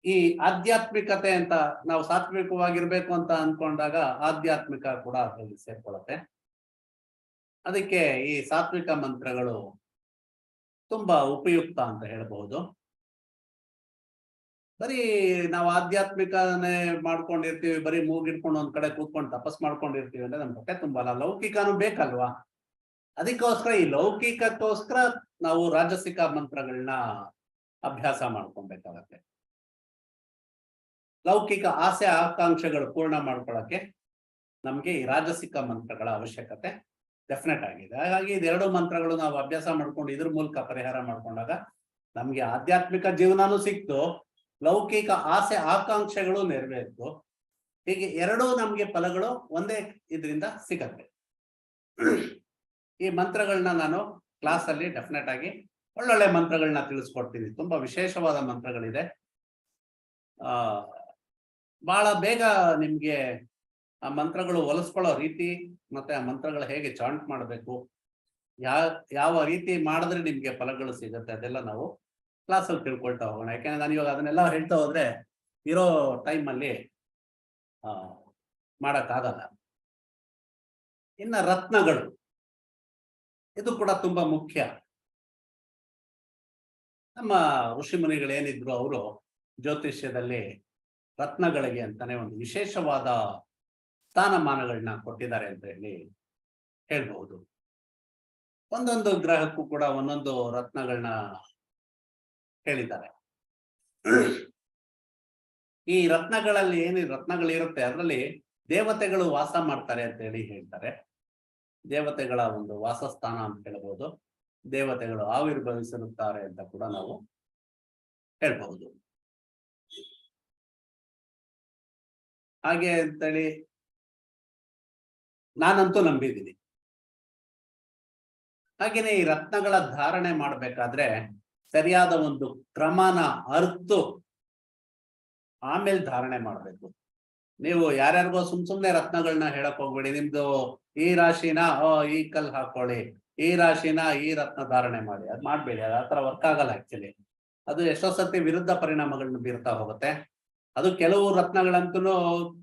ಈ ಆಧ್ಯಾತ್ಮಿಕತೆ ಅಂತ ನಾವು ಸಾತ್ವಿಕವಾಗಿರ್ಬೇಕು ಅಂತ ಅನ್ಕೊಂಡಾಗ ಆಧ್ಯಾತ್ಮಿಕ ಕೂಡ ಅದರಲ್ಲಿ ಸೇರ್ಕೊಳ್ಳುತ್ತೆ. ಅದಕ್ಕೆ ಈ ಸಾತ್ವಿಕ ಮಂತ್ರಗಳು ತುಂಬಾ ಉಪಯುಕ್ತ ಅಂತ ಹೇಳ್ಬಹುದು. ಬರೀ ನಾವು ಆಧ್ಯಾತ್ಮಿಕನೇ ಮಾಡ್ಕೊಂಡಿರ್ತೀವಿ, ಬರೀ ಮೂಗಿಡ್ಕೊಂಡು ಒಂದ್ ಕಡೆ ಕೂತ್ಕೊಂಡು ತಪಸ್ ಮಾಡ್ಕೊಂಡಿರ್ತೀವಿ ಅಂದ್ರೆ ನಮ್ ಹೊಟ್ಟೆ ತುಂಬಲ್ಲ. ಲೌಕಿಕನೂ ಬೇಕಲ್ವಾ? ಅದಕ್ಕೋಸ್ಕರ ಈ ಲೌಕಿಕಕ್ಕೋಸ್ಕರ ನಾವು ರಾಜಸಿಕ ಮಂತ್ರಗಳನ್ನ ಅಭ್ಯಾಸ ಮಾಡ್ಕೊಬೇಕಾಗತ್ತೆ. ಲೌಕಿಕ ಆಸೆ ಆಕಾಂಕ್ಷೆಗಳು ಪೂರ್ಣ ಮಾಡ್ಕೊಳ್ಳಕ್ಕೆ ನಮ್ಗೆ ಈ ರಾಜಸಿಕ ಮಂತ್ರಗಳ ಅವಶ್ಯಕತೆ ಡೆಫಿನೆಟ್ ಆಗಿದೆ. ಹಾಗಾಗಿ ಇದೆರಡು ಮಂತ್ರಗಳು ನಾವು ಅಭ್ಯಾಸ ಮಾಡ್ಕೊಂಡು ಇದ್ರ ಮೂಲಕ ಪರಿಹಾರ ಮಾಡ್ಕೊಂಡಾಗ ನಮ್ಗೆ ಆಧ್ಯಾತ್ಮಿಕ ಜೀವನನೂ ಸಿಕ್ತು, ಲೌಕಿಕ ಆಸೆ ಆಕಾಂಕ್ಷೆಗಳು ನೆರವೇರಿತು. ಹೀಗೆ ಎರಡೂ ನಮ್ಗೆ ಫಲಗಳು ಒಂದೇ ಇದರಿಂದ ಸಿಗತ್ತೆ. ಈ ಮಂತ್ರಗಳನ್ನ ನಾನು ಕ್ಲಾಸ್ ಅಲ್ಲಿ ಡೆಫಿನೆಟ್ ಆಗಿ ಒಳ್ಳೊಳ್ಳೆ ಮಂತ್ರಗಳನ್ನ ತಿಳಿಸ್ಕೊಡ್ತೀನಿ. ತುಂಬಾ ವಿಶೇಷವಾದ ಮಂತ್ರಗಳಿದೆ. ಬಹಳ ಬೇಗ ನಿಮ್ಗೆ ಆ ಮಂತ್ರಗಳು ಹೊಲಿಸ್ಕೊಳ್ಳೋ ರೀತಿ ಮತ್ತೆ ಆ ಮಂತ್ರಗಳು ಹೇಗೆ ಚಾಂಟ್ ಮಾಡಬೇಕು, ಯಾವ ರೀತಿ ಮಾಡಿದ್ರೆ ನಿಮ್ಗೆ ಫಲಗಳು ಸಿಗುತ್ತೆ, ಅದೆಲ್ಲ ನಾವು ಕ್ಲಾಸಲ್ಲಿ ತಿಳ್ಕೊಳ್ತಾ ಹೋಗೋಣ. ಯಾಕೆಂದ್ರೆ ನಾನು ಇವಾಗ ಅದನ್ನೆಲ್ಲ ಹೇಳ್ತಾ ಹೋದ್ರೆ ಇರೋ ಟೈಮ್ ಅಲ್ಲಿ ಮಾಡಕ್ಕಾಗಲ್ಲ. ಇನ್ನ ರತ್ನಗಳು, ಇದು ಕೂಡ ತುಂಬಾ ಮುಖ್ಯ. ನಮ್ಮ ಋಷಿ ಮುನಿಗಳು ಏನಿದ್ರು ಅವರು ಜ್ಯೋತಿಷ್ಯದಲ್ಲಿ ರತ್ನಗಳಿಗೆ ಅಂತಾನೆ ಒಂದು ವಿಶೇಷವಾದ ಸ್ಥಾನಮಾನಗಳನ್ನ ಕೊಟ್ಟಿದ್ದಾರೆ ಅಂತ ಹೇಳಿ ಹೇಳ್ಬಹುದು. ಒಂದೊಂದು ಗ್ರಹಕ್ಕೂ ಕೂಡ ಒಂದೊಂದು ರತ್ನಗಳನ್ನ ಹೇಳಿದ್ದಾರೆ. ಈ ರತ್ನಗಳಲ್ಲಿ ರತ್ನಗಳಿರುತ್ತೆ ಅದರಲ್ಲಿ ದೇವತೆಗಳು ವಾಸ ಮಾಡ್ತಾರೆ ಅಂತ ಹೇಳಿ ಹೇಳ್ತಾರೆ. ದೇವತೆಗಳ ಒಂದು ವಾಸಸ್ಥಾನ ಅಂತ ಹೇಳ್ಬಹುದು. ದೇವತೆಗಳು ಆವಿರ್ಭವಿಸಿರುತ್ತಾರೆ ಅಂತ ಕೂಡ ನಾವು ಹೇಳ್ಬಹುದು. ಹಾಗೆ ಅಂತೇಳಿ ನಾನಂತೂ ನಂಬಿದ್ದೀನಿ. ಹಾಗೇನೆ ಈ ರತ್ನಗಳ ಧಾರಣೆ ಮಾಡ್ಬೇಕಾದ್ರೆ ಸರಿಯಾದ ಒಂದು ಕ್ರಮನ ಅರ್ತು ಆಮೇಲೆ ಧಾರಣೆ ಮಾಡ್ಬೇಕು. ನೀವು ಯಾರ್ಯಾರಿಗೋ ಸುಮ್ನೆ ರತ್ನಗಳನ್ನ ಹೇಳಕ್ ಹೋಗ್ಬೇಡಿ. ನಿಮ್ದು ಈ ರಾಶಿನ ಈ ಕಲ್ ಹಾಕೊಳ್ಳಿ, ಈ ರಾಶಿನ ಈ ರತ್ನ ಧಾರಣೆ ಮಾಡಿ, ಅದ್ ಮಾಡ್ಬೇಡಿ. ಅದು ಆತರ ವರ್ಕ್ ಆಗಲ್ಲ ಆಕ್ಚುಲಿ. ಅದು ಎಷ್ಟೋ ಸತಿ ವಿರುದ್ಧ ಪರಿಣಾಮಗಳನ್ನ ಬೀರ್ತಾ ಹೋಗುತ್ತೆ. ಅದು ಕೆಲವು ರತ್ನಗಳಂತೂ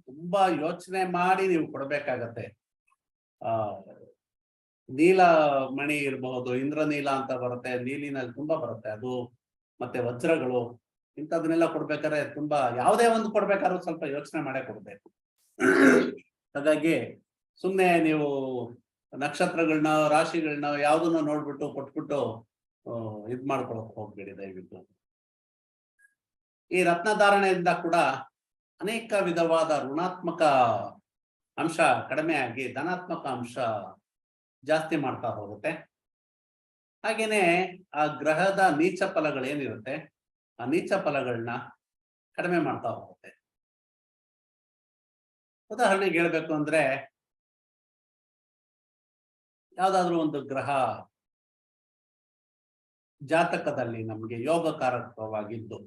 ತುಂಬಾ ಯೋಚನೆ ಮಾಡಿ ನೀವು ಕೊಡ್ಬೇಕಾಗತ್ತೆ. ನೀಲ ಮಣಿ ಇರಬಹುದು, ಇಂದ್ರನೀಲ ಅಂತ ಬರುತ್ತೆ, ನೀಲಿನಲ್ಲಿ ತುಂಬಾ ಬರುತ್ತೆ ಅದು. ಮತ್ತೆ ವಜ್ರಗಳು, ಇಂಥದನ್ನೆಲ್ಲ ಕೊಡ್ಬೇಕಾದ್ರೆ ತುಂಬಾ ಯಾವುದೇ ಒಂದು ಕೊಡ್ಬೇಕಾದ್ರೂ ಸ್ವಲ್ಪ ಯೋಚನೆ ಮಾಡೇ ಕೊಡ್ಬೇಕು. ಹಾಗಾಗಿ ಸುಮ್ನೆ ನೀವು ನಕ್ಷತ್ರಗಳನ್ನ ರಾಶಿಗಳನ್ನ ಯಾವ್ದನ್ನ ನೋಡ್ಬಿಟ್ಟು ಕೊಟ್ಬಿಟ್ಟು ಇದ್ ಮಾಡ್ಕೊಳಕ್ ಹೋಗ್ಬೇಡಿ ದಯವಿಟ್ಟು. ಈ ರತ್ನಧಾರಣೆಯಿಂದ ಕೂಡ ಅನೇಕ ವಿಧವಾದ ಋಣಾತ್ಮಕ ಅಂಶ ಕಡಿಮೆ ಆಗಿ ಧನಾತ್ಮಕ ಅಂಶ ಜಾಸ್ತಿ ಮಾಡ್ತಾ ಹೋಗುತ್ತೆ. ಹಾಗೇನೆ ಆ ಗ್ರಹದ ನೀಚ ಫಲಗಳೇನಿರುತ್ತೆ ಆ ನೀಚ ಫಲಗಳನ್ನ ಕಡಿಮೆ ಮಾಡ್ತಾ ಹೋಗುತ್ತೆ. ಉದಾಹರಣೆಗೆ ಹೇಳ್ಬೇಕು ಅಂದ್ರೆ, ಯಾವ್ದಾದ್ರು ಒಂದು ಗ್ರಹ ಜಾತಕದಲ್ಲಿ ನಮ್ಗೆ ಯೋಗಕಾರಕವಾಗಿದ್ದು,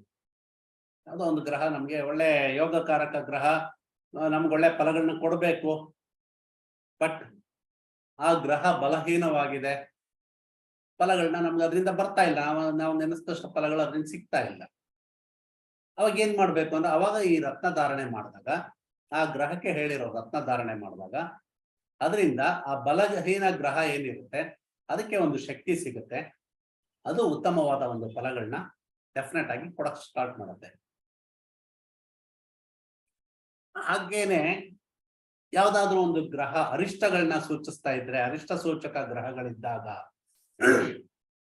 ಯಾವುದೋ ಒಂದು ಗ್ರಹ ನಮ್ಗೆ ಒಳ್ಳೆ ಯೋಗಕಾರಕ ಗ್ರಹ, ನಮ್ಗೆ ಒಳ್ಳೆ ಫಲಗಳನ್ನ ಕೊಡ್ಬೇಕು, ಬಟ್ ಆ ಗ್ರಹ ಬಲಹೀನವಾಗಿದೆ, ಫಲಗಳನ್ನ ನಮ್ಗೆ ಅದರಿಂದ ಬರ್ತಾ ಇಲ್ಲ, ನಾವು ನೆನೆಸಿದಷ್ಟು ಫಲಗಳು ಅದರಿಂದ ಸಿಗ್ತಾ ಇಲ್ಲ. ಅವಾಗ ಏನ್ ಮಾಡ್ಬೇಕು ಅಂದ್ರೆ, ಅವಾಗ ಈ ರತ್ನ ಧಾರಣೆ ಮಾಡಿದಾಗ, ಆ ಗ್ರಹಕ್ಕೆ ಹೇಳಿರೋ ರತ್ನ ಧಾರಣೆ ಮಾಡಿದಾಗ ಅದರಿಂದ ಆ ಬಲಹೀನ ಗ್ರಹ ಏನಿರುತ್ತೆ ಅದಕ್ಕೆ ಒಂದು ಶಕ್ತಿ ಸಿಗುತ್ತೆ. ಅದು ಉತ್ತಮವಾದ ಒಂದು ಫಲಗಳನ್ನ ಡೆಫಿನೆಟ್ ಆಗಿ ಕೊಡಕ್ ಸ್ಟಾರ್ಟ್ ಮಾಡುತ್ತೆ. ಹಾಗೇನೆ ಯಾವ್ದಾದ್ರು ಒಂದು ಗ್ರಹ ಅರಿಷ್ಟಗಳನ್ನ ಸೂಚಿಸ್ತಾ ಇದ್ರೆ, ಅರಿಷ್ಟ ಸೂಚಕ ಗ್ರಹಗಳಿದ್ದಾಗ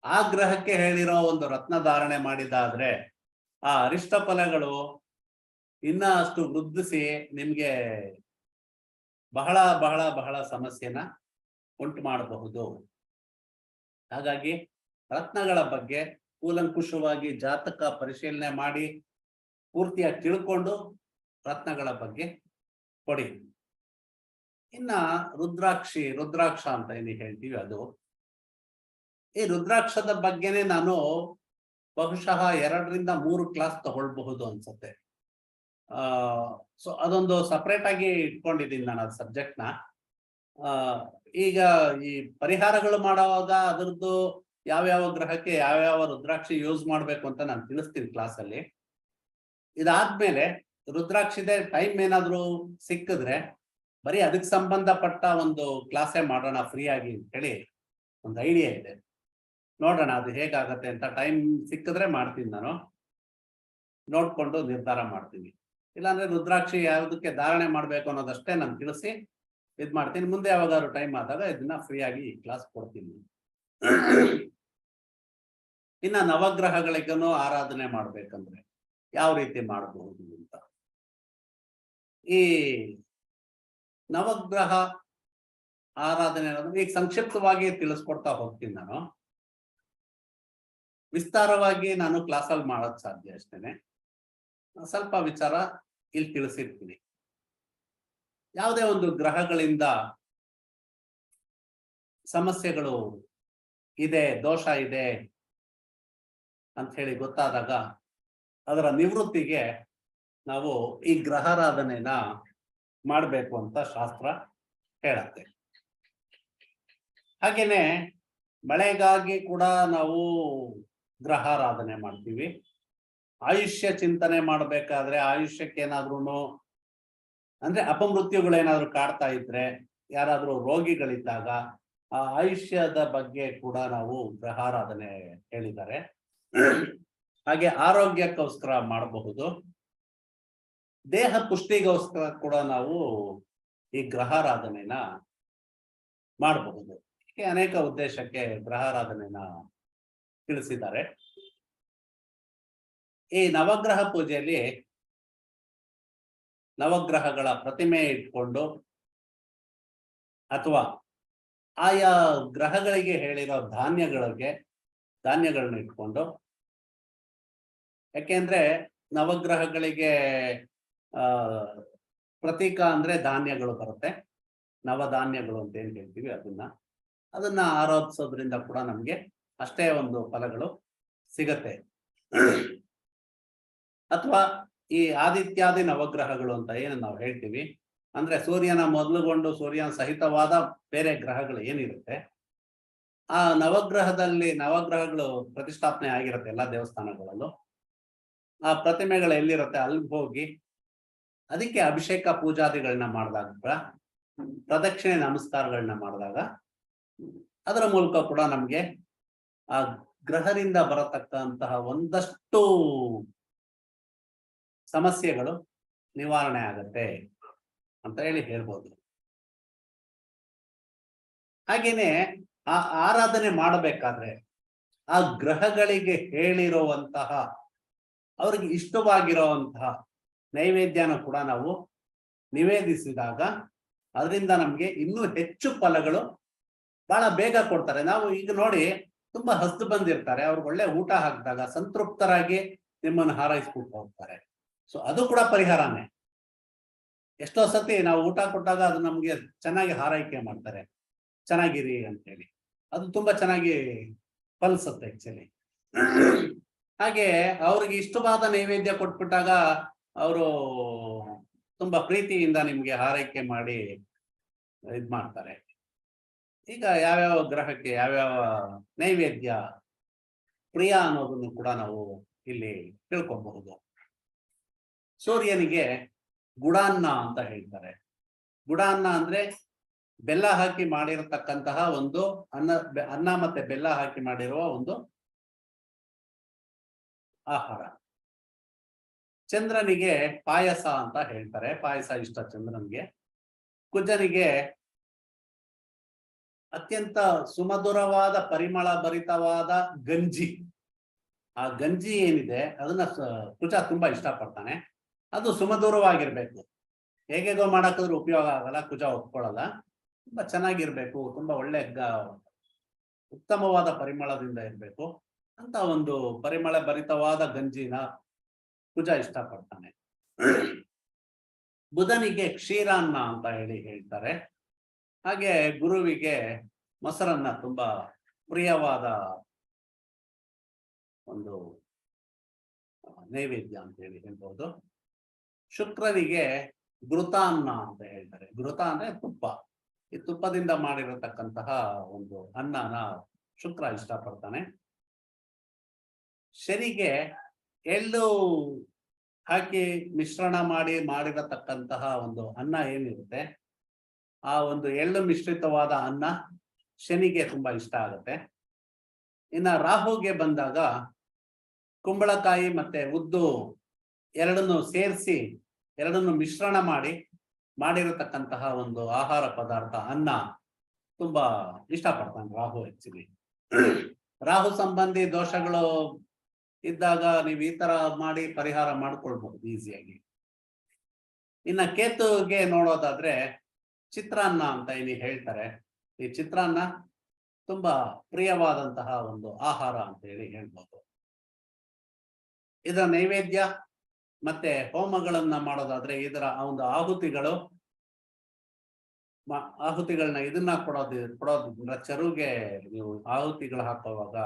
ಆ ಗ್ರಹಕ್ಕೆ ಹೇಳಿರೋ ಒಂದು ರತ್ನ ಧಾರಣೆ ಮಾಡಿದಾದ್ರೆ ಆ ಅರಿಷ್ಟ ಫಲಗಳು ಇನ್ನ ಅಷ್ಟು ವೃದ್ಧಿಸಿ ನಿಮ್ಗೆ ಬಹಳ ಬಹಳ ಬಹಳ ಸಮಸ್ಯೆನ ಉಂಟು ಮಾಡಬಹುದು. ಹಾಗಾಗಿ ರತ್ನಗಳ ಬಗ್ಗೆ ಕೂಲಂಕುಷವಾಗಿ ಜಾತಕ ಪರಿಶೀಲನೆ ಮಾಡಿ ಪೂರ್ತಿಯಾಗಿ ತಿಳ್ಕೊಂಡು ರತ್ನಗಳ ಬಗ್ಗೆ ಕೊಡಿ. ಇನ್ನ ರುದ್ರಾಕ್ಷ ಅಂತ ಏನು ಹೇಳ್ತೀವಿ ಅದು, ಈ ರುದ್ರಾಕ್ಷದ ಬಗ್ಗೆನೆ ನಾನು ಬಹುಶಃ 2 ರಿಂದ 3 ಕ್ಲಾಸ್ ತಗೊಳ್ಬಹುದು ಅನ್ಸುತ್ತೆ. ಸೊ ಅದೊಂದು ಸಪ್ರೇಟ್ ಆಗಿ ಇಟ್ಕೊಂಡಿದ್ದೀನಿ ನಾನು ಅದು ಸಬ್ಜೆಕ್ಟ್ನ. ಈಗ ಈ ಪರಿಹಾರಗಳು ಮಾಡುವಾಗ ಅದರದ್ದು ಯಾವ್ಯಾವ ಗ್ರಹಕ್ಕೆ ಯಾವ್ಯಾವ ರುದ್ರಾಕ್ಷಿ ಯೂಸ್ ಮಾಡ್ಬೇಕು ಅಂತ ನಾನು ತಿಳಿಸ್ತೀನಿ ಕ್ಲಾಸಲ್ಲಿ. ಇದಾದ್ಮೇಲೆ ರುದ್ರಾಕ್ಷಿದೆ ಟೈಮ್ ಏನಾದ್ರು ಸಿಕ್ಕಿದ್ರೆ ಬರೀ ಅದಕ್ಕೆ ಸಂಬಂಧಪಟ್ಟ ಒಂದು ಕ್ಲಾಸೇ ಮಾಡೋಣ ಫ್ರೀ ಆಗಿ ಅಂತ ಹೇಳಿ ಒಂದು ಐಡಿಯಾ ಇದೆ. ನೋಡೋಣ ಅದು ಹೇಗಾಗತ್ತೆ ಅಂತ. ಟೈಮ್ ಸಿಕ್ಕಿದ್ರೆ ಮಾಡ್ತೀನಿ, ನಾನು ನೋಡ್ಕೊಂಡು ನಿರ್ಧಾರ ಮಾಡ್ತೀನಿ. ಇಲ್ಲಾಂದ್ರೆ ರುದ್ರಾಕ್ಷಿ ಯಾವುದಕ್ಕೆ ಧಾರಣೆ ಮಾಡ್ಬೇಕು ಅನ್ನೋದಷ್ಟೇ ನಾನು ತಿಳಿಸಿ ಇದ್ ಮಾಡ್ತೀನಿ. ಮುಂದೆ ಯಾವಾಗಾದ್ರು ಟೈಮ್ ಆದಾಗ ಇದನ್ನ ಫ್ರೀ ಆಗಿ ಕ್ಲಾಸ್ ಕೊಡ್ತೀನಿ. ಇನ್ನ ನವಗ್ರಹಗಳಿಗೂ ಆರಾಧನೆ ಮಾಡ್ಬೇಕಂದ್ರೆ ಯಾವ ರೀತಿ ಮಾಡಬಹುದು ಅಂತ, ಈ ನವಗ್ರಹ ಆರಾಧನೆ ಅನ್ನೋದು ಈಗ ಸಂಕ್ಷಿಪ್ತವಾಗಿ ತಿಳಿಸ್ಕೊಡ್ತಾ ಹೋಗ್ತೀನಿ. ನಾನು ವಿಸ್ತಾರವಾಗಿ ನಾನು ಕ್ಲಾಸಲ್ಲಿ ಮಾಡೋದ್ ಸಾಧ್ಯ ಅಷ್ಟೇನೆ. ಸ್ವಲ್ಪ ವಿಚಾರ ಇಲ್ಲಿ ತಿಳಿಸಿರ್ತೀನಿ. ಯಾವುದೇ ಒಂದು ಗ್ರಹಗಳಿಂದ ಸಮಸ್ಯೆಗಳು ಇದೆ, ದೋಷ ಇದೆ ಅಂತ ಹೇಳಿ ಗೊತ್ತಾದಾಗ ಅದರ ನಿವೃತ್ತಿಗೆ ನಾವು ಈ ಗ್ರಹಾರಾಧನೆನ ಮಾಡಬೇಕು ಅಂತ ಶಾಸ್ತ್ರ ಹೇಳತ್ತೆ. ಹಾಗೇನೆ ಮಳೆಗಾಗಿ ಕೂಡ ನಾವು ಗ್ರಹಾರಾಧನೆ ಮಾಡ್ತೀವಿ. ಆಯುಷ್ಯ ಚಿಂತನೆ ಮಾಡಬೇಕಾದ್ರೆ ಆಯುಷ್ಯಕ್ಕೆ ಏನಾದ್ರೂ ಅಂದ್ರೆ ಅಪಮೃತ್ಯುಗಳೇನಾದ್ರೂ ಕಾಡ್ತಾ ಇದ್ರೆ, ಯಾರಾದ್ರೂ ರೋಗಿಗಳಿದ್ದಾಗ ಆ ಆಯುಷ್ಯದ ಬಗ್ಗೆ ಕೂಡ ನಾವು ಗ್ರಹಾರಾಧನೆ ಹೇಳಿದ್ದಾರೆ. ಹಾಗೆ ಆರೋಗ್ಯಕ್ಕೋಸ್ಕರ ಮಾಡಬಹುದು, ದೇಹ ಪುಷ್ಟಿಗೋಸ್ಕರ ಕೂಡ ನಾವು ಈ ಗ್ರಹಾರಾಧನೆನ ಮಾಡಬಹುದು. ಹೀಗೆ ಅನೇಕ ಉದ್ದೇಶಕ್ಕೆ ಗ್ರಹಾರಾಧನೆನ ತಿಳಿಸಿದ್ದಾರೆ. ಈ ನವಗ್ರಹ ಪೂಜೆಯಲ್ಲಿ ನವಗ್ರಹಗಳ ಪ್ರತಿಮೆ ಇಟ್ಕೊಂಡು ಅಥವಾ ಆಯಾ ಗ್ರಹಗಳಿಗೆ ಹೇಳಿರೋ ಧಾನ್ಯಗಳನ್ನ ಇಟ್ಕೊಂಡು, ಯಾಕೆಂದ್ರೆ ನವಗ್ರಹಗಳಿಗೆ ಪ್ರತೀಕ ಅಂದ್ರೆ ಧಾನ್ಯಗಳು ಬರುತ್ತೆ, ನವಧಾನ್ಯಗಳು ಅಂತ ಏನ್ ಹೇಳ್ತೀವಿ ಅದನ್ನ ಆರಾಧಿಸೋದ್ರಿಂದ ಕೂಡ ನಮ್ಗೆ ಅಷ್ಟೇ ಒಂದು ಫಲಗಳು ಸಿಗತ್ತೆ. ಅಥವಾ ಈ ಆದಿತ್ಯಾದಿ ನವಗ್ರಹಗಳು ಅಂತ ಏನು ನಾವು ಹೇಳ್ತೀವಿ, ಅಂದ್ರೆ ಸೂರ್ಯನ ಮೊದಲುಗೊಂಡು ಸೂರ್ಯನ ಸಹಿತವಾದ ಬೇರೆ ಗ್ರಹಗಳು ಏನಿರುತ್ತೆ, ಆ ನವಗ್ರಹಗಳು ಪ್ರತಿಷ್ಠಾಪನೆ ಆಗಿರುತ್ತೆ ಎಲ್ಲ ದೇವಸ್ಥಾನಗಳಲ್ಲೂ. ಆ ಪ್ರತಿಮೆಗಳು ಎಲ್ಲಿರುತ್ತೆ ಅಲ್ಲಿ ಹೋಗಿ ಅದಕ್ಕೆ ಅಭಿಷೇಕ ಪೂಜಾದಿಗಳನ್ನ ಮಾಡಿದಾಗ, ಪ್ರದಕ್ಷಿಣೆ ನಮಸ್ಕಾರಗಳನ್ನ ಮಾಡಿದಾಗ ಅದರ ಮೂಲಕ ಕೂಡ ನಮ್ಗೆ ಆ ಗ್ರಹದಿಂದ ಬರತಕ್ಕಂತಹ ಒಂದಷ್ಟು ಸಮಸ್ಯೆಗಳು ನಿವಾರಣೆ ಆಗತ್ತೆ ಅಂತ ಹೇಳಿ ಹೇಳ್ಬೋದು. ಹಾಗೇನೆ ಆ ಆರಾಧನೆ ಮಾಡಬೇಕಾದ್ರೆ ಆ ಗ್ರಹಗಳಿಗೆ ಹೇಳಿರುವಂತಹ ಅವ್ರಿಗೆ ಇಷ್ಟವಾಗಿರುವಂತಹ ನೈವೇದ್ಯನ ಕೂಡ ನಾವು ನಿವೇದಿಸಿದಾಗ ಅದರಿಂದ ನಮ್ಗೆ ಇನ್ನೂ ಹೆಚ್ಚು ಫಲಗಳು ಬಹಳ ಬೇಗ ಕೊಡ್ತಾರೆ. ನಾವು ಈಗ ನೋಡಿ, ತುಂಬಾ ಹಸ್ದು ಬಂದಿರ್ತಾರೆ, ಅವ್ರಿಗೆ ಒಳ್ಳೆ ಊಟ ಹಾಕಿದಾಗ ಸಂತೃಪ್ತರಾಗಿ ನಿಮ್ಮನ್ನು ಹಾರೈಸ್ಬಿಟ್ಟು ಹೋಗ್ತಾರೆ. ಸೊ ಅದು ಕೂಡ ಪರಿಹಾರನೇ. ಎಷ್ಟೋ ಸತಿ ನಾವು ಊಟ ಕೊಟ್ಟಾಗ ಅದು ನಮ್ಗೆ ಚೆನ್ನಾಗಿ ಹಾರೈಕೆ ಮಾಡ್ತಾರೆ, ಚೆನ್ನಾಗಿರಿ ಅಂತೇಳಿ. ಅದು ತುಂಬಾ ಚೆನ್ನಾಗಿ ಫಲಿಸುತ್ತೆ ಆಕ್ಚುಲಿ. ಹಾಗೆ ಅವ್ರಿಗೆ ಇಷ್ಟವಾದ ನೈವೇದ್ಯ ಕೊಟ್ಬಿಟ್ಟಾಗ ಅವರು ತುಂಬಾ ಪ್ರೀತಿಯಿಂದ ನಿಮ್ಗೆ ಹಾರೈಕೆ ಮಾಡಿ ಇದ್ ಮಾಡ್ತಾರೆ. ಈಗ ಯಾವ್ಯಾವ ಗ್ರಹಕ್ಕೆ ಯಾವ್ಯಾವ ನೈವೇದ್ಯ ಪ್ರಿಯ ಅನ್ನೋದನ್ನು ಕೂಡ ನಾವು ಇಲ್ಲಿ ತಿಳ್ಕೊಬಹುದು. ಸೂರ್ಯನಿಗೆ ಗುಡಾನ್ನ ಅಂತ ಹೇಳ್ತಾರೆ. ಗುಡಾನ್ನ ಅಂದ್ರೆ ಬೆಲ್ಲ ಹಾಕಿ ಮಾಡಿರತಕ್ಕಂತಹ ಒಂದು ಅನ್ನ ಮತ್ತೆ ಬೆಲ್ಲ ಹಾಕಿ ಮಾಡಿರುವ ಒಂದು ಆಹಾರ. ಚಂದ್ರನಿಗೆ ಪಾಯಸ ಅಂತ ಹೇಳ್ತಾರೆ, ಪಾಯಸ ಇಷ್ಟ ಚಂದ್ರನಿಗೆ. ಕುಜನಿಗೆ ಅತ್ಯಂತ ಸುಮಧುರವಾದ ಪರಿಮಳ ಭರಿತವಾದ ಗಂಜಿ, ಆ ಗಂಜಿ ಏನಿದೆ ಅದನ್ನ ಕುಜ ತುಂಬಾ ಇಷ್ಟಪಡ್ತಾನೆ. ಅದು ಸುಮಧುರವಾಗಿರ್ಬೇಕು, ಹೇಗೆಗೋ ಮಾಡಾಕಿದ್ರು ಉಪಯೋಗ ಆಗಲ್ಲ, ಕುಜ ಒಪ್ಕೊಳ್ಳಲ್ಲ. ತುಂಬಾ ಚೆನ್ನಾಗಿರ್ಬೇಕು, ತುಂಬಾ ಒಳ್ಳೆ ಉತ್ತಮವಾದ ಪರಿಮಳದಿಂದ ಇರ್ಬೇಕು ಅಂತ ಒಂದು ಪರಿಮಳ ಭರಿತವಾದ ಗಂಜಿನ ಕುಜ ಇಷ್ಟಪಡ್ತಾನೆ. ಬುಧನಿಗೆ ಕ್ಷೀರಾನ್ನ ಅಂತ ಹೇಳ್ತಾರೆ. ಹಾಗೆ ಗುರುವಿಗೆ ಮೊಸರನ್ನ ತುಂಬಾ ಪ್ರಿಯವಾದ ಒಂದು ನೈವೇದ್ಯ ಅಂತ ಹೇಳ್ಬಹುದು. ಶುಕ್ರನಿಗೆ ಘೃತಾನ್ನ ಅಂತ ಹೇಳ್ತಾರೆ. ಘೃತ ಅಂದ್ರೆ ತುಪ್ಪ. ಈ ತುಪ್ಪದಿಂದ ಮಾಡಿರತಕ್ಕಂತಹ ಒಂದು ಅನ್ನನ ಶುಕ್ರ ಇಷ್ಟಪಡ್ತಾನೆ. ಶನಿಗೆ ಎಳ್ಳು ಹಾಕಿ ಮಿಶ್ರಣ ಮಾಡಿರತಕ್ಕಂತಹ ಒಂದು ಅನ್ನ ಏನಿರುತ್ತೆ, ಆ ಒಂದು ಎಳ್ಳು ಮಿಶ್ರಿತವಾದ ಅನ್ನ ಶನಿಗೆ ತುಂಬಾ ಇಷ್ಟ ಆಗುತ್ತೆ. ಇನ್ನ ರಾಹುಗೆ ಬಂದಾಗ ಕುಂಬಳಕಾಯಿ ಮತ್ತೆ ಉದ್ದು ಎರಡನ್ನು ಸೇರಿಸಿ ಎರಡನ್ನು ಮಿಶ್ರಣ ಮಾಡಿರತಕ್ಕಂತಹ ಒಂದು ಆಹಾರ ಪದಾರ್ಥ ಅನ್ನ ತುಂಬಾ ಇಷ್ಟಪಡ್ತಾನೆ ರಾಹು. ಆಕ್ಚುಲಿ ರಾಹು ಸಂಬಂಧಿ ದೋಷಗಳು ಇದ್ದಾಗ ನೀವು ಈ ತರ ಮಾಡಿ ಪರಿಹಾರ ಮಾಡ್ಕೊಳ್ಬಹುದು ಈಸಿಯಾಗಿ. ಇನ್ನ ಕೇತುಗೆ ನೋಡೋದಾದ್ರೆ ಚಿತ್ರಾನ್ನ ಅಂತ ಇಲ್ಲಿ ಹೇಳ್ತಾರೆ. ಈ ಚಿತ್ರಾನ್ನ ತುಂಬಾ ಪ್ರಿಯವಾದಂತಹ ಒಂದು ಆಹಾರ ಅಂತ ಹೇಳ್ಬೋದು. ಇದರ ನೈವೇದ್ಯ ಮತ್ತೆ ಹೋಮಗಳನ್ನ ಮಾಡೋದಾದ್ರೆ ಇದರ ಒಂದು ಆಹುತಿಗಳು ಆಹುತಿಗಳನ್ನ ಇದನ್ನ ಕೊಡೋದ್ರಿಂದ ಚರುಗೆ ನೀವು ಆಹುತಿಗಳು ಹಾಕುವಾಗ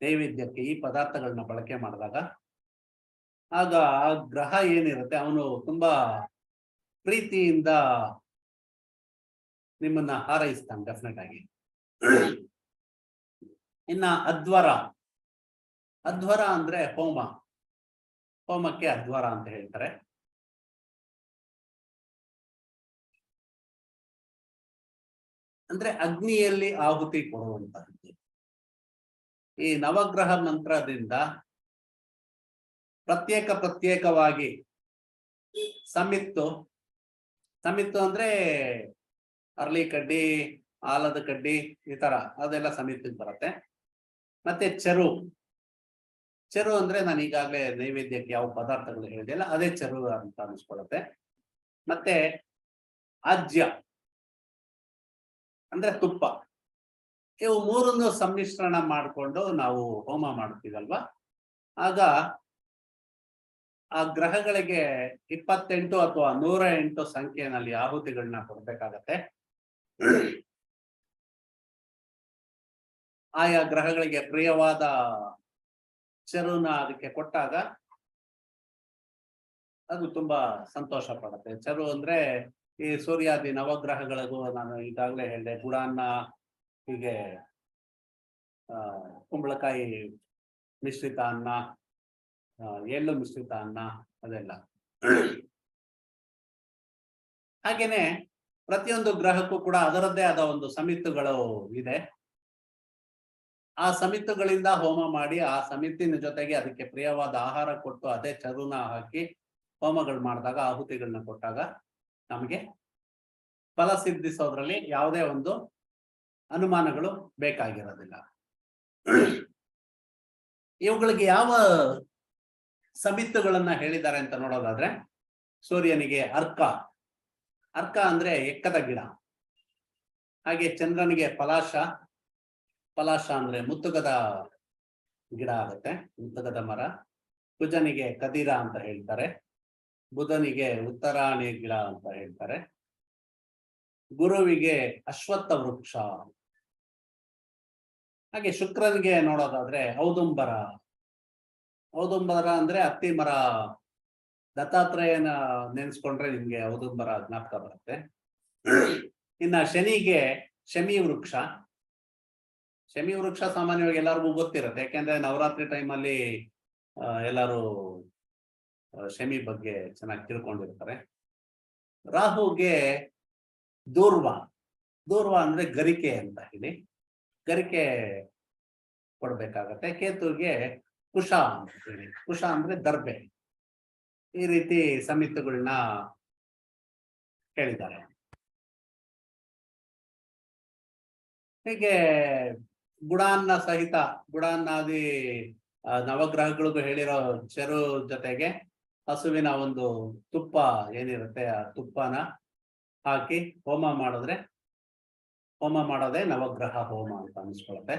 ನೈವೇದ್ಯಕ್ಕೆ ಈ ಪದಾರ್ಥಗಳನ್ನ ಬಳಕೆ ಮಾಡಿದಾಗ ಆಗ ಆ ಗ್ರಹ ಏನಿರುತ್ತೆ ಅವನು ತುಂಬಾ ಪ್ರೀತಿಯಿಂದ ನಿಮ್ಮನ್ನ ಹಾರೈಸ್ತಾನೆ ಡೆಫಿನೆಟ್ ಆಗಿ. ಇನ್ನ ಅಧ್ವರ ಅಂದ್ರೆ ಹೋಮಕ್ಕೆ ಅಧ್ವರ ಅಂತ ಹೇಳ್ತಾರೆ. ಅಂದ್ರೆ ಅಗ್ನಿಯಲ್ಲಿ ಆಹುತಿ ಕೊಡುವಂತಹದ್ದು. ಈ ನವಗ್ರಹ ಮಂತ್ರದಿಂದ ಪ್ರತ್ಯೇಕವಾಗಿ ಸಮಿತ್ತು ಅಂದ್ರೆ ಅರ್ಲಿ ಕಡ್ಡಿ, ಆಲದ ಕಡ್ಡಿ, ಈ ತರ ಅದೆಲ್ಲ ಸಮಿತಿಗೆ ಬರುತ್ತೆ. ಮತ್ತೆ ಚೆರು ಅಂದ್ರೆ ನಾನು ಈಗಾಗಲೇ ನೈವೇದ್ಯಕ್ಕೆ ಯಾವ ಪದಾರ್ಥಗಳು ಹೇಳಿದೆಯಲ್ಲ ಅದೇ ಚೆರು ಅಂತ ಅನಿಸ್ಕೊಳ್ಳುತ್ತೆ. ಮತ್ತೆ ಆಜ್ಯ ಅಂದ್ರೆ ತುಪ್ಪ. ಇವು ಮೂರನ್ನು ಸಮ್ಮಿಶ್ರಣ ಮಾಡಿಕೊಂಡು ನಾವು ಹೋಮ ಮಾಡ್ತೀವಲ್ವಾ, ಆಗ ಆ ಗ್ರಹಗಳಿಗೆ 28 ಅಥವಾ 108 ಸಂಖ್ಯೆಯಲ್ಲಿ ಆಹುತಿಗಳನ್ನ ಕೊಡ್ಬೇಕಾಗತ್ತೆ. ಆಯಾ ಗ್ರಹಗಳಿಗೆ ಪ್ರಿಯವಾದ ಚೆರುನ ಅದಕ್ಕೆ ಕೊಟ್ಟಾಗ ಅದು ತುಂಬಾ ಸಂತೋಷ ಪಡುತ್ತೆ. ಚೆರು ಅಂದ್ರೆ ಈ ಸೂರ್ಯಾದಿ ನವಗ್ರಹಗಳಿಗೂ ನಾನು ಈಗಾಗಲೇ ಹೇಳಿದೆ, ಗುಡಾನ್ನ, ಹೀಗೆ ಕುಂಬಳಕಾಯಿ ಮಿಶ್ರಿತ ಅನ್ನ, ಎಳ್ಳು ಮಿಶ್ರಿತ ಅನ್ನ, ಅದೆಲ್ಲ. ಹಾಗೇನೆ ಪ್ರತಿಯೊಂದು ಗ್ರಹಕ್ಕೂ ಕೂಡ ಅದರದ್ದೇ ಆದ ಒಂದು ಸಮಿತಿಗಳು ಇದೆ. ಆ ಸಮಿತಿಗಳಿಂದ ಹೋಮ ಮಾಡಿ ಆ ಸಮಿತಿನ ಜೊತೆಗೆ ಅದಕ್ಕೆ ಪ್ರಿಯವಾದ ಆಹಾರ ಕೊಟ್ಟು ಅದೇ ಚರುನ ಹಾಕಿ ಹೋಮಗಳು ಮಾಡಿದಾಗ, ಆಹುತಿಗಳನ್ನ ಕೊಟ್ಟಾಗ ನಮಗೆ ಫಲ ಸಿದ್ಧಿಸೋದ್ರಲ್ಲಿ ಯಾವುದೇ ಒಂದು ಅನುಮಾನಗಳು ಬೇಕಾಗಿರೋದಿಲ್ಲ. ಇವುಗಳಿಗೆ ಯಾವ ಸಮಿತಿಗಳನ್ನ ಹೇಳಿದ್ದಾರೆ ಅಂತ ನೋಡೋದಾದ್ರೆ, ಸೂರ್ಯನಿಗೆ ಅರ್ಕ ಅಂದ್ರೆ ಎಕ್ಕದ ಗಿಡ. ಹಾಗೆ ಚಂದ್ರನಿಗೆ ಪಲಾಶ ಅಂದ್ರೆ ಮುತ್ತುಗದ ಗಿಡ ಆಗುತ್ತೆ, ಮುತ್ತುಗದ ಮರ. ಕುಜನಿಗೆ ಕದಿರ ಅಂತ ಹೇಳ್ತಾರೆ. ಬುಧನಿಗೆ ಉತ್ತರಾಣಿ ಗಿಡ ಅಂತ ಹೇಳ್ತಾರೆ. ಗುರುವಿಗೆ ಅಶ್ವತ್ಥ ವೃಕ್ಷ. ಹಾಗೆ ಶುಕ್ರನಿಗೆ ನೋಡೋದಾದ್ರೆ ಔದುಂಬರ ಅಂದ್ರೆ ಹತ್ತಿ ಮರ. ದತ್ತಾತ್ರೇಯನ ನೆನೆಸ್ಕೊಂಡ್ರೆ ನಿಮ್ಗೆ ಔದುಂಬರ ಜ್ಞಾಪಕ ಬರುತ್ತೆ. ಇನ್ನ ಶನಿಗೆ ಶಮಿ ವೃಕ್ಷ ಸಾಮಾನ್ಯವಾಗಿ ಎಲ್ಲರಿಗೂ ಗೊತ್ತಿರುತ್ತೆ, ಯಾಕೆಂದ್ರೆ ನವರಾತ್ರಿ ಟೈಮಲ್ಲಿ ಎಲ್ಲರೂ ಶಮಿ ಬಗ್ಗೆ ಚೆನ್ನಾಗಿ ತಿಳ್ಕೊಂಡಿರ್ತಾರೆ. ರಾಹುಗೆ ದೂರ್ವ ಅಂದ್ರೆ ಗರಿಕೆ ಅಂತ ಹೇಳಿ, ಗರಿಕೆ ಕೊಡ್ಬೇಕಾಗತ್ತೆ. ಕೇತುಗೆ ಕುಶ ಅಂತ ಹೇಳಿ, ಕುಶ ಅಂದ್ರೆ ದರ್ಬೆ. ಈ ರೀತಿ ಸಮಿತಿಗಳನ್ನ ಹೇಳಿದ್ದಾರೆ. ಹೀಗೆ ಗುಡಾನ್ನಾದಿ ನವಗ್ರಹಗಳಿಗೂ ಹೇಳಿರೋ ಚೆರು ಜೊತೆಗೆ ಹಸುವಿನ ಒಂದು ತುಪ್ಪ ಏನಿರುತ್ತೆ, ಆ ತುಪ್ಪನ ಹಾಕಿ ಹೋಮ ಮಾಡೋದೇ ನವಗ್ರಹ ಹೋಮ ಅಂತ ಅನಿಸ್ಕೊಳುತ್ತೆ.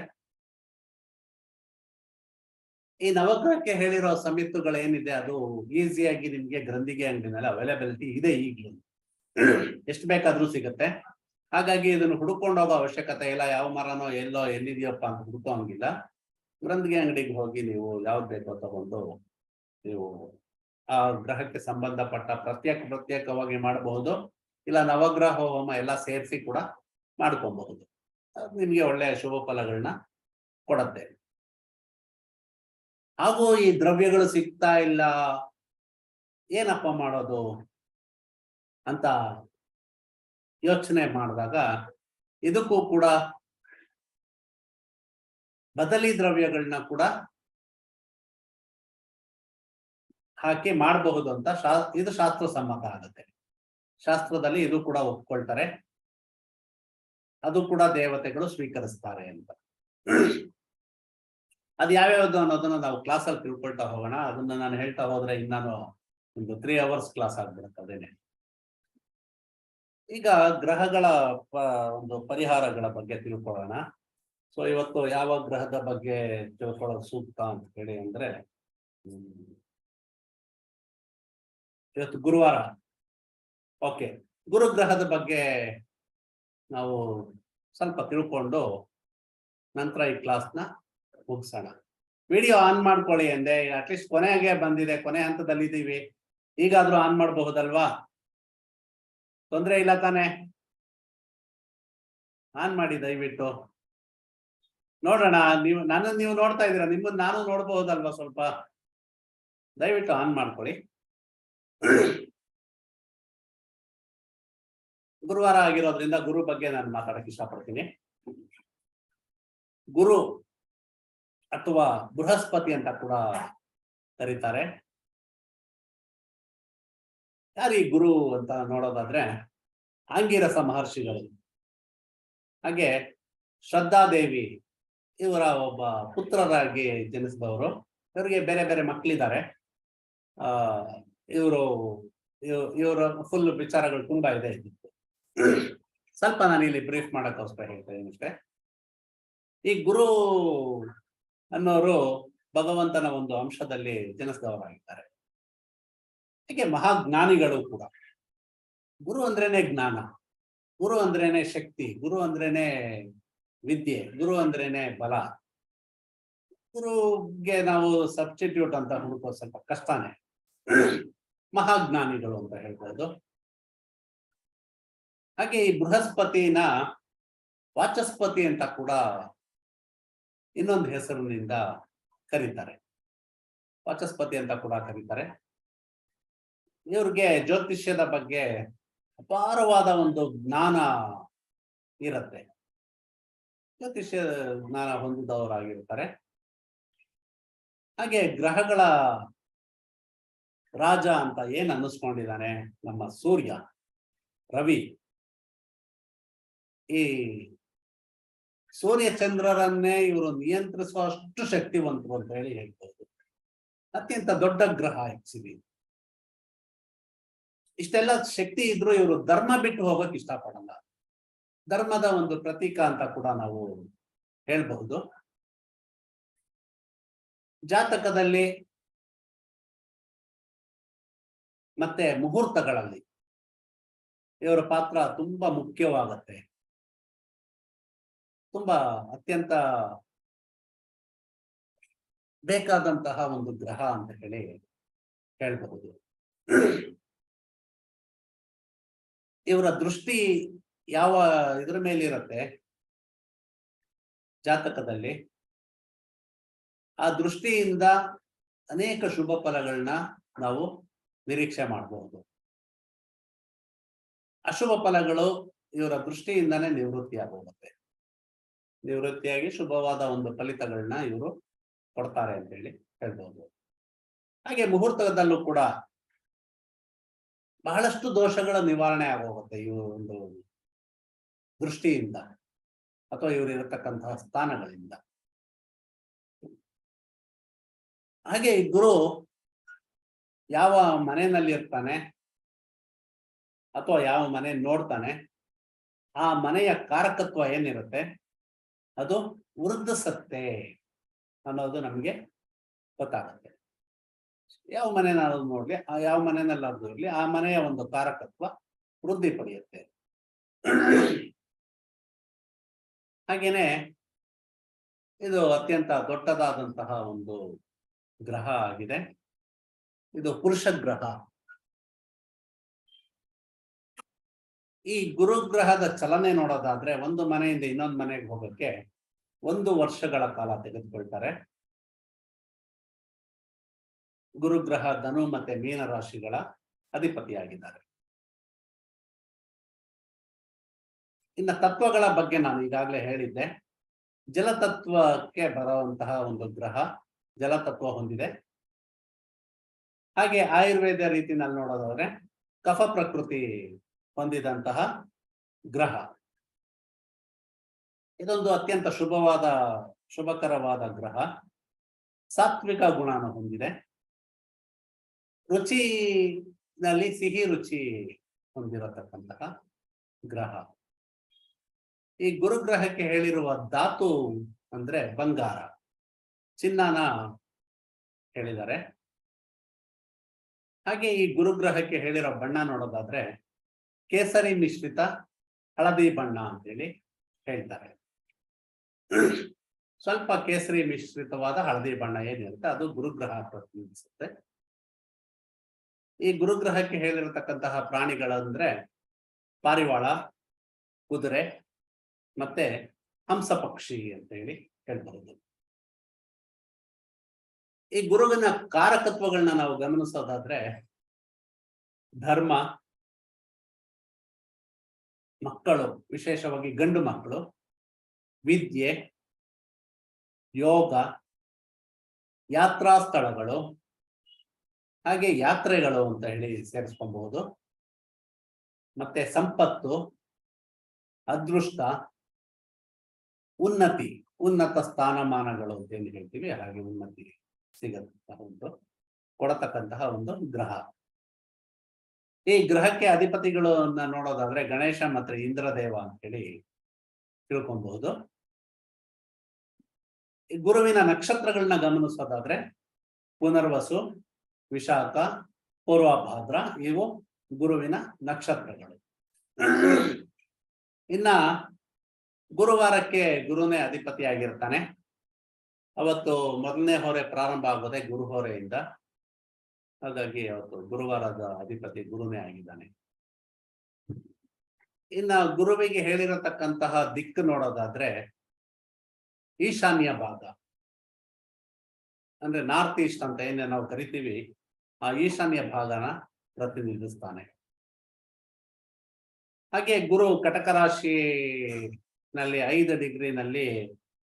ಈ ನವಗ್ರಹಕ್ಕೆ ಹೇಳಿರೋ ಸಮಿತಿಗಳೇನಿದೆ ಅದು ಈಸಿಯಾಗಿ ನಿಮ್ಗೆ ಗ್ರಂಥಿಗೆ ಅಂಗಡಿನಲ್ಲಿ ಅವೈಲಬಿಲಿಟಿ ಇದೆ. ಈಗಲೂ ಎಷ್ಟು ಬೇಕಾದ್ರೂ ಸಿಗುತ್ತೆ. ಹಾಗಾಗಿ ಇದನ್ನು ಹುಡುಕೊಂಡು ಹೋಗೋ ಅವಶ್ಯಕತೆ ಇಲ್ಲ. ಯಾವ ಮರನೋ ಎಲ್ಲಿದೆಯಪ್ಪ ಅಂತ ಹುಡುಕೋ ಹಂಗಿಲ್ಲ. ಗ್ರಂಥಿಗೆ ಅಂಗಡಿಗೆ ಹೋಗಿ ನೀವು ಯಾವ್ದು ಬೇಕೋ ತಗೊಂಡು ನೀವು ಆ ಗ್ರಹಕ್ಕೆ ಸಂಬಂಧಪಟ್ಟ ಪ್ರತ್ಯೇಕವಾಗಿ ಮಾಡಬಹುದು. ಇಲ್ಲ ನವಗ್ರಹ ಹೋಮ ಎಲ್ಲ ಸೇರಿಸಿ ಕೂಡ ಮಾಡ್ಕೊಬಹುದು. ಅದು ನಿಮ್ಗೆ ಒಳ್ಳೆಯ ಶುಭ ಫಲಗಳನ್ನ ಕೊಡುತ್ತೆ. ಹಾಗೂ ಈ ದ್ರವ್ಯಗಳು ಸಿಗ್ತಾ ಇಲ್ಲ, ಏನಪ್ಪ ಮಾಡೋದು ಅಂತ ಯೋಚನೆ ಮಾಡಿದಾಗ ಇದಕ್ಕೂ ಕೂಡ ಬದಲಿ ದ್ರವ್ಯಗಳನ್ನ ಕೂಡ ಹಾಕಿ ಮಾಡಬಹುದು ಅಂತ ಇದು ಶಾಸ್ತ್ರ ಸಮ್ಮತ ಆಗುತ್ತೆ. ಶಾಸ್ತ್ರದಲ್ಲಿ ಇದು ಕೂಡ ಒಪ್ಕೊಳ್ತಾರೆ, ಅದು ಕೂಡ ದೇವತೆಗಳು ಸ್ವೀಕರಿಸ್ತಾರೆ ಅಂತ. ಅದು ಯಾವ್ಯಾವ್ದು ಅನ್ನೋದನ್ನ ನಾವು ಕ್ಲಾಸಲ್ಲಿ ತಿಳ್ಕೊಳ್ತಾ ಹೋಗೋಣ. ಅದನ್ನ ನಾನು ಹೇಳ್ತಾ ಹೋದ್ರೆ ಇನ್ನಾನು ಒಂದು 3 hours ಕ್ಲಾಸ್ ಆಗ್ಬಿಡುತ್ತೆ ಅದೇನೆ. ಈಗ ಗ್ರಹಗಳ ಒಂದು ಪರಿಹಾರಗಳ ಬಗ್ಗೆ ತಿಳ್ಕೊಳ್ಳೋಣ. ಸೊ ಇವತ್ತು ಯಾವ ಗ್ರಹದ ಬಗ್ಗೆ ತಿಳ್ಕೊಳ್ಳೋದು ಸೂಕ್ತ ಅಂತ ಹೇಳಿ ಅಂದ್ರೆ, ಇವತ್ತು ಗುರುವಾರ. ಓಕೆ, ಗುರುಗ್ರಹದ ಬಗ್ಗೆ ನಾವು ಸ್ವಲ್ಪ ತಿಳ್ಕೊಂಡು ನಂತರ ಈ ಕ್ಲಾಸ್ನ ಮುಗಿಸೋಣ. ವಿಡಿಯೋ ಆನ್ ಮಾಡ್ಕೊಳ್ಳಿ ಅಂದೆ, ಅಟ್ಲೀಸ್ಟ್ ಕೊನೆಗೆ ಬಂದಿದೆ, ಕೊನೆ ಹಂತದಲ್ಲಿ ಇದ್ದೀವಿ, ಈಗಾದ್ರೂ ಆನ್ ಮಾಡಬಹುದಲ್ವಾ? ತೊಂದರೆ ಇಲ್ಲ ತಾನೆ? ಆನ್ ಮಾಡಿ ದಯವಿಟ್ಟು ನೋಡೋಣ. ನೀವು ನೋಡ್ತಾ ಇದ್ದೀರಾ, ನಿಮ್ಮನ್ನ ನಾನು ನೋಡಬಹುದಲ್ವಾ? ಸ್ವಲ್ಪ ದಯವಿಟ್ಟು ಆನ್ ಮಾಡ್ಕೊಳ್ಳಿ. ಗುರುವಾರ ಆಗಿರೋದ್ರಿಂದ ಗುರು ಬಗ್ಗೆ ನಾನು ಮಾತಾಡಕ್ಕೆ ಇಷ್ಟಪಡ್ತೀನಿ. ಗುರು ಅಥವಾ ಬೃಹಸ್ಪತಿ ಅಂತ ಕೂಡ ಕರೀತಾರೆ. ಯಾರೀ ಗುರು ಅಂತ ನೋಡೋದಾದ್ರೆ ಆಂಗಿರಸ ಮಹರ್ಷಿಗಳು, ಹಾಗೆ ಶ್ರದ್ಧಾದೇವಿ ಇವರ ಒಬ್ಬ ಪುತ್ರರಾಗಿ ಜನಿಸಿದವರು. ಇವರಿಗೆ ಬೇರೆ ಬೇರೆ ಮಕ್ಕಳಿದ್ದಾರೆ. ಇವರ ಫುಲ್ ವಿಚಾರಗಳು ತುಂಬಾ ಇದೆ. ಸ್ವಲ್ಪ ನಾನು ಇಲ್ಲಿ ಬ್ರೀಫ್ ಮಾಡಕ್ಕೋಸ್ಕರ ಹೇಳ್ತಾ ಇದ್ದೀನಿ ಅಷ್ಟೇ. ಈ ಗುರು ಅನ್ನೋರು ಭಗವಂತನ ಒಂದು ಅಂಶದಲ್ಲಿ ಜನಿಸಿದವರಾಗಿದ್ದಾರೆ. ಹೀಗೆ ಮಹಾಜ್ಞಾನಿಗಳು ಕೂಡ. ಗುರು ಅಂದ್ರೇನೆ ಜ್ಞಾನ, ಗುರು ಅಂದ್ರೇನೆ ಶಕ್ತಿ, ಗುರು ಅಂದ್ರೇನೆ ವಿದ್ಯೆ, ಗುರು ಅಂದ್ರೇನೆ ಬಲ. ಗುರುಗೆ ನಾವು ಸಬ್ಸ್ಟಿಟ್ಯೂಟ್ ಅಂತ ಹುಡುಕೋದು ಸ್ವಲ್ಪ ಕಷ್ಟನೇ. ಮಹಾಜ್ಞಾನಿಗಳು ಅಂತ ಹೇಳ್ಬೋದು. ಹಾಗೆ ಈ ಬೃಹಸ್ಪತಿನ ವಾಚಸ್ಪತಿ ಅಂತ ಕೂಡ ಇನ್ನೊಂದು ಹೆಸರಿನಿಂದ ಕರೀತಾರೆ. ವಾಚಸ್ಪತಿ ಅಂತ ಕೂಡ ಕರೀತಾರೆ. ಇವ್ರಿಗೆ ಜ್ಯೋತಿಷ್ಯದ ಬಗ್ಗೆ ಅಪಾರವಾದ ಒಂದು ಜ್ಞಾನ ಇರುತ್ತೆ. ಜ್ಯೋತಿಷ್ಯ ಜ್ಞಾನ ಹೊಂದಿದವರಾಗಿರ್ತಾರೆ. ಹಾಗೆ ಗ್ರಹಗಳ ರಾಜ ಅಂತ ಏನ್ ಅನ್ನಿಸ್ಕೊಂಡಿದ್ದಾನೆ ನಮ್ಮ ಸೂರ್ಯ, ರವಿ, ಈ ಸೂರ್ಯ ಚಂದ್ರರನ್ನೇ ಇವರು ನಿಯಂತ್ರಿಸುವಷ್ಟು ಶಕ್ತಿವಂತರು ಅಂತ ಹೇಳಿ ಹೇಳ್ಬೋದು. ಅತ್ಯಂತ ದೊಡ್ಡ ಗ್ರಹ ಆಕ್ಚುಲಿ. ಇಷ್ಟೆಲ್ಲ ಶಕ್ತಿ ಇದ್ರು ಇವರು ಧರ್ಮ ಬಿಟ್ಟು ಹೋಗಕ್ ಇಷ್ಟಪಡಲ್ಲ. ಧರ್ಮದ ಒಂದು ಪ್ರತೀಕ ಅಂತ ಕೂಡ ನಾವು ಹೇಳ್ಬಹುದು. ಜಾತಕದಲ್ಲಿ ಮತ್ತೆ ಮುಹೂರ್ತಗಳಲ್ಲಿ ಇವರ ಪಾತ್ರ ತುಂಬಾ ಮುಖ್ಯವಾಗತ್ತೆ. ತುಂಬಾ ಅತ್ಯಂತ ಬೇಕಾದಂತಹ ಒಂದು ಗ್ರಹ ಅಂತ ಹೇಳಿ ಹೇಳ್ಬಹುದು. ಇವರ ದೃಷ್ಟಿ ಯಾವ ಇದ್ರ ಮೇಲೆ ಇರುತ್ತೆ ಜಾತಕದಲ್ಲಿ, ಆ ದೃಷ್ಟಿಯಿಂದ ಅನೇಕ ಶುಭ ಫಲಗಳನ್ನ ನಾವು ನಿರೀಕ್ಷೆ ಮಾಡಬಹುದು. ಅಶುಭ ಫಲಗಳು ಇವರ ದೃಷ್ಟಿಯಿಂದಾನೇ ನಿವೃತ್ತಿಯಾಗೋಗುತ್ತೆ. ನಿವೃತ್ತಿಯಾಗಿ ಶುಭವಾದ ಒಂದು ಫಲಿತಗಳನ್ನ ಇವರು ಕೊಡ್ತಾರೆ ಅಂತ ಹೇಳಿ ಹೇಳ್ಬಹುದು. ಹಾಗೆ ಮುಹೂರ್ತದಲ್ಲೂ ಕೂಡ ಬಹಳಷ್ಟು ದೋಷಗಳ ನಿವಾರಣೆ ಆಗೋಗುತ್ತೆ ಇವರು ಒಂದು ದೃಷ್ಟಿಯಿಂದ ಅಥವಾ ಇವರು ಇರತಕ್ಕಂತಹ ಸ್ಥಾನಗಳಿಂದ. ಹಾಗೆ ಈ ಗುರು ಯಾವ ಮನೆಯಲ್ಲಿ ಇರ್ತಾನೆ ಅಥವಾ ಯಾವ ಮನೆ ನೋಡ್ತಾನೆ, ಆ ಮನೆಯ ಕಾರಕತ್ವ ಏನಿರುತ್ತೆ ಅದು ವೃದ್ಧಿಸತ್ತೆ ಅನ್ನೋದು ನಮ್ಗೆ ಗೊತ್ತಾಗುತ್ತೆ. ಯಾವ ಮನೆನಾದ್ರು ನೋಡ್ಲಿ, ಆ ಯಾವ ಮನೆಯಲ್ಲಾದ್ರೂ ಇರ್ಲಿ, ಆ ಮನೆಯ ಒಂದು ಕಾರಕತ್ವ ವೃದ್ಧಿ ಪಡೆಯುತ್ತೆ. ಹಾಗೇನೆ ಇದು ಅತ್ಯಂತ ದೊಡ್ಡದಾದಂತಹ ಒಂದು ಗ್ರಹ ಆಗಿದೆ. ಇದು ಪುರುಷ ಗ್ರಹ. ಈ ಗುರುಗ್ರಹದ ಚಲನೆ ನೋಡೋದಾದ್ರೆ ಒಂದು ಮನೆಯಿಂದ ಇನ್ನೊಂದು ಮನೆಗೆ ಹೋಗಕ್ಕೆ 1 ವರ್ಷಗಳ ಕಾಲ ತೆಗೆದುಕೊಳ್ತಾರೆ. ಗುರುಗ್ರಹ ಧನು ಮತ್ತೆ ಮೀನ ರಾಶಿಗಳ ಅಧಿಪತಿಯಾಗಿದ್ದಾರೆ. ಇನ್ನು ತತ್ವಗಳ ಬಗ್ಗೆ ನಾನು ಈಗಾಗಲೇ ಹೇಳಿದ್ದೆ. ಜಲತತ್ವಕ್ಕೆ ಬರುವಂತಹ ಒಂದು ಗ್ರಹ ಜಲತತ್ವ ಹೊಂದಿದೆ. ಹಾಗೆ ಆಯುರ್ವೇದ ರೀತಿನಲ್ಲಿ ನೋಡೋದಾದ್ರೆ ಕಫ ಪ್ರಕೃತಿ ಹೊಂದಿದಂತಹ ಗ್ರಹ. ಇದೊಂದು ಅತ್ಯಂತ ಶುಭಕರವಾದ ಗ್ರಹ. ಸಾತ್ವಿಕ ಗುಣನ ಹೊಂದಿದೆ. ರುಚಿನಲ್ಲಿ ಸಿಹಿ ರುಚಿ ಹೊಂದಿರತಕ್ಕಂತಹ ಗ್ರಹ. ಈ ಗುರುಗ್ರಹಕ್ಕೆ ಹೇಳಿರುವ ಧಾತು ಅಂದ್ರೆ ಬಂಗಾರ, ಚಿನ್ನನ ಹೇಳಿದ್ದಾರೆ. ಹಾಗೆ ಈ ಗುರುಗ್ರಹಕ್ಕೆ ಹೇಳಿರೋ ಬಣ್ಣ ನೋಡೋದಾದ್ರೆ ಕೇಸರಿ ಮಿಶ್ರಿತ ಹಳದಿ ಬಣ್ಣ ಅಂತೇಳಿ ಹೇಳ್ತಾರೆ. ಸ್ವಲ್ಪ ಕೇಸರಿ ಮಿಶ್ರಿತವಾದ ಹಳದಿ ಬಣ್ಣ ಏನಿರುತ್ತೆ ಅದು ಗುರುಗ್ರಹ ಪ್ರತಿನಿಧಿಸುತ್ತೆ. ಈ ಗುರುಗ್ರಹಕ್ಕೆ ಹೇಳಿರತಕ್ಕಂತಹ ಪ್ರಾಣಿಗಳಂದ್ರೆ ಪಾರಿವಾಳ, ಕುದುರೆ ಮತ್ತೆ ಹಂಸ ಪಕ್ಷಿ ಅಂತ ಹೇಳಿ ಹೇಳ್ಬಹುದು. ಈ ಗುರುವಿನ ಕಾರಕತ್ವಗಳನ್ನ ನಾವು ಗಮನಿಸೋದಾದ್ರೆ ಧರ್ಮ, ಮಕ್ಕಳು, ವಿಶೇಷವಾಗಿ ಗಂಡು ಮಕ್ಕಳು, ವಿದ್ಯೆ, ಯೋಗ, ಯಾತ್ರಾ ಸ್ಥಳಗಳು, ಹಾಗೆ ಯಾತ್ರೆಗಳು ಅಂತ ಹೇಳಿ ಸೇರಿಸ್ಕೊಬಹುದು. ಮತ್ತೆ ಸಂಪತ್ತು, ಅದೃಷ್ಟ, ಉನ್ನತಿ, ಉನ್ನತ ಸ್ಥಾನಮಾನಗಳು ಅಂತ ಏನು ಹೇಳ್ತೀವಿ ಹಾಗೆ ಉನ್ನತಿ ಸಿಗಂತಹ ಒಂದು ಕೊಡತಕ್ಕಂತಹ ಒಂದು ಗ್ರಹ. ಈ ಗ್ರಹಕ್ಕೆ ಅಧಿಪತಿಗಳನ್ನ ನೋಡೋದಾದ್ರೆ ಗಣೇಶ ಮತ್ತೆ ಇಂದ್ರದೇವ ಅಂತ ಹೇಳಿ ತಿಳ್ಕೊಬಹುದು. ಈ ಗುರುವಿನ ನಕ್ಷತ್ರಗಳನ್ನ ಗಮನಿಸೋದಾದ್ರೆ ಪುನರ್ವಸು, ವಿಶಾಖ, ಪೂರ್ವಭಾದ್ರ ಇವು ಗುರುವಿನ ನಕ್ಷತ್ರಗಳು. ಇನ್ನ ಗುರುವಾರಕ್ಕೆ ಗುರುನೇ ಅಧಿಪತಿಯಾಗಿರ್ತಾನೆ. ಅವತ್ತು ಮೊದಲನೇ ಹೊರೆ ಪ್ರಾರಂಭ ಆಗೋದೆ ಗುರು ಹೊರೆಯಿಂದ. ಹಾಗಾಗಿ ಅವತ್ತು ಗುರುವಾರದ ಅಧಿಪತಿ ಗುರುನೇ ಆಗಿದ್ದಾನೆ. ಇನ್ನ ಗುರುವಿಗೆ ಹೇಳಿರತಕ್ಕಂತಹ ದಿಕ್ಕು ನೋಡೋದಾದ್ರೆ ಈಶಾನ್ಯ ಭಾಗ ಅಂದ್ರೆ ನಾರ್ತ್ ಈಸ್ಟ್ ಅಂತ ಏನೇ ನಾವು ಕರಿತೀವಿ, ಆ ಈಶಾನ್ಯ ಭಾಗನ ಪ್ರತಿನಿಧಿಸ್ತಾನೆ. ಹಾಗೆ ಗುರು ಕಟಕ ರಾಶಿನಲ್ಲಿ 5 ಡಿಗ್ರಿನಲ್ಲಿ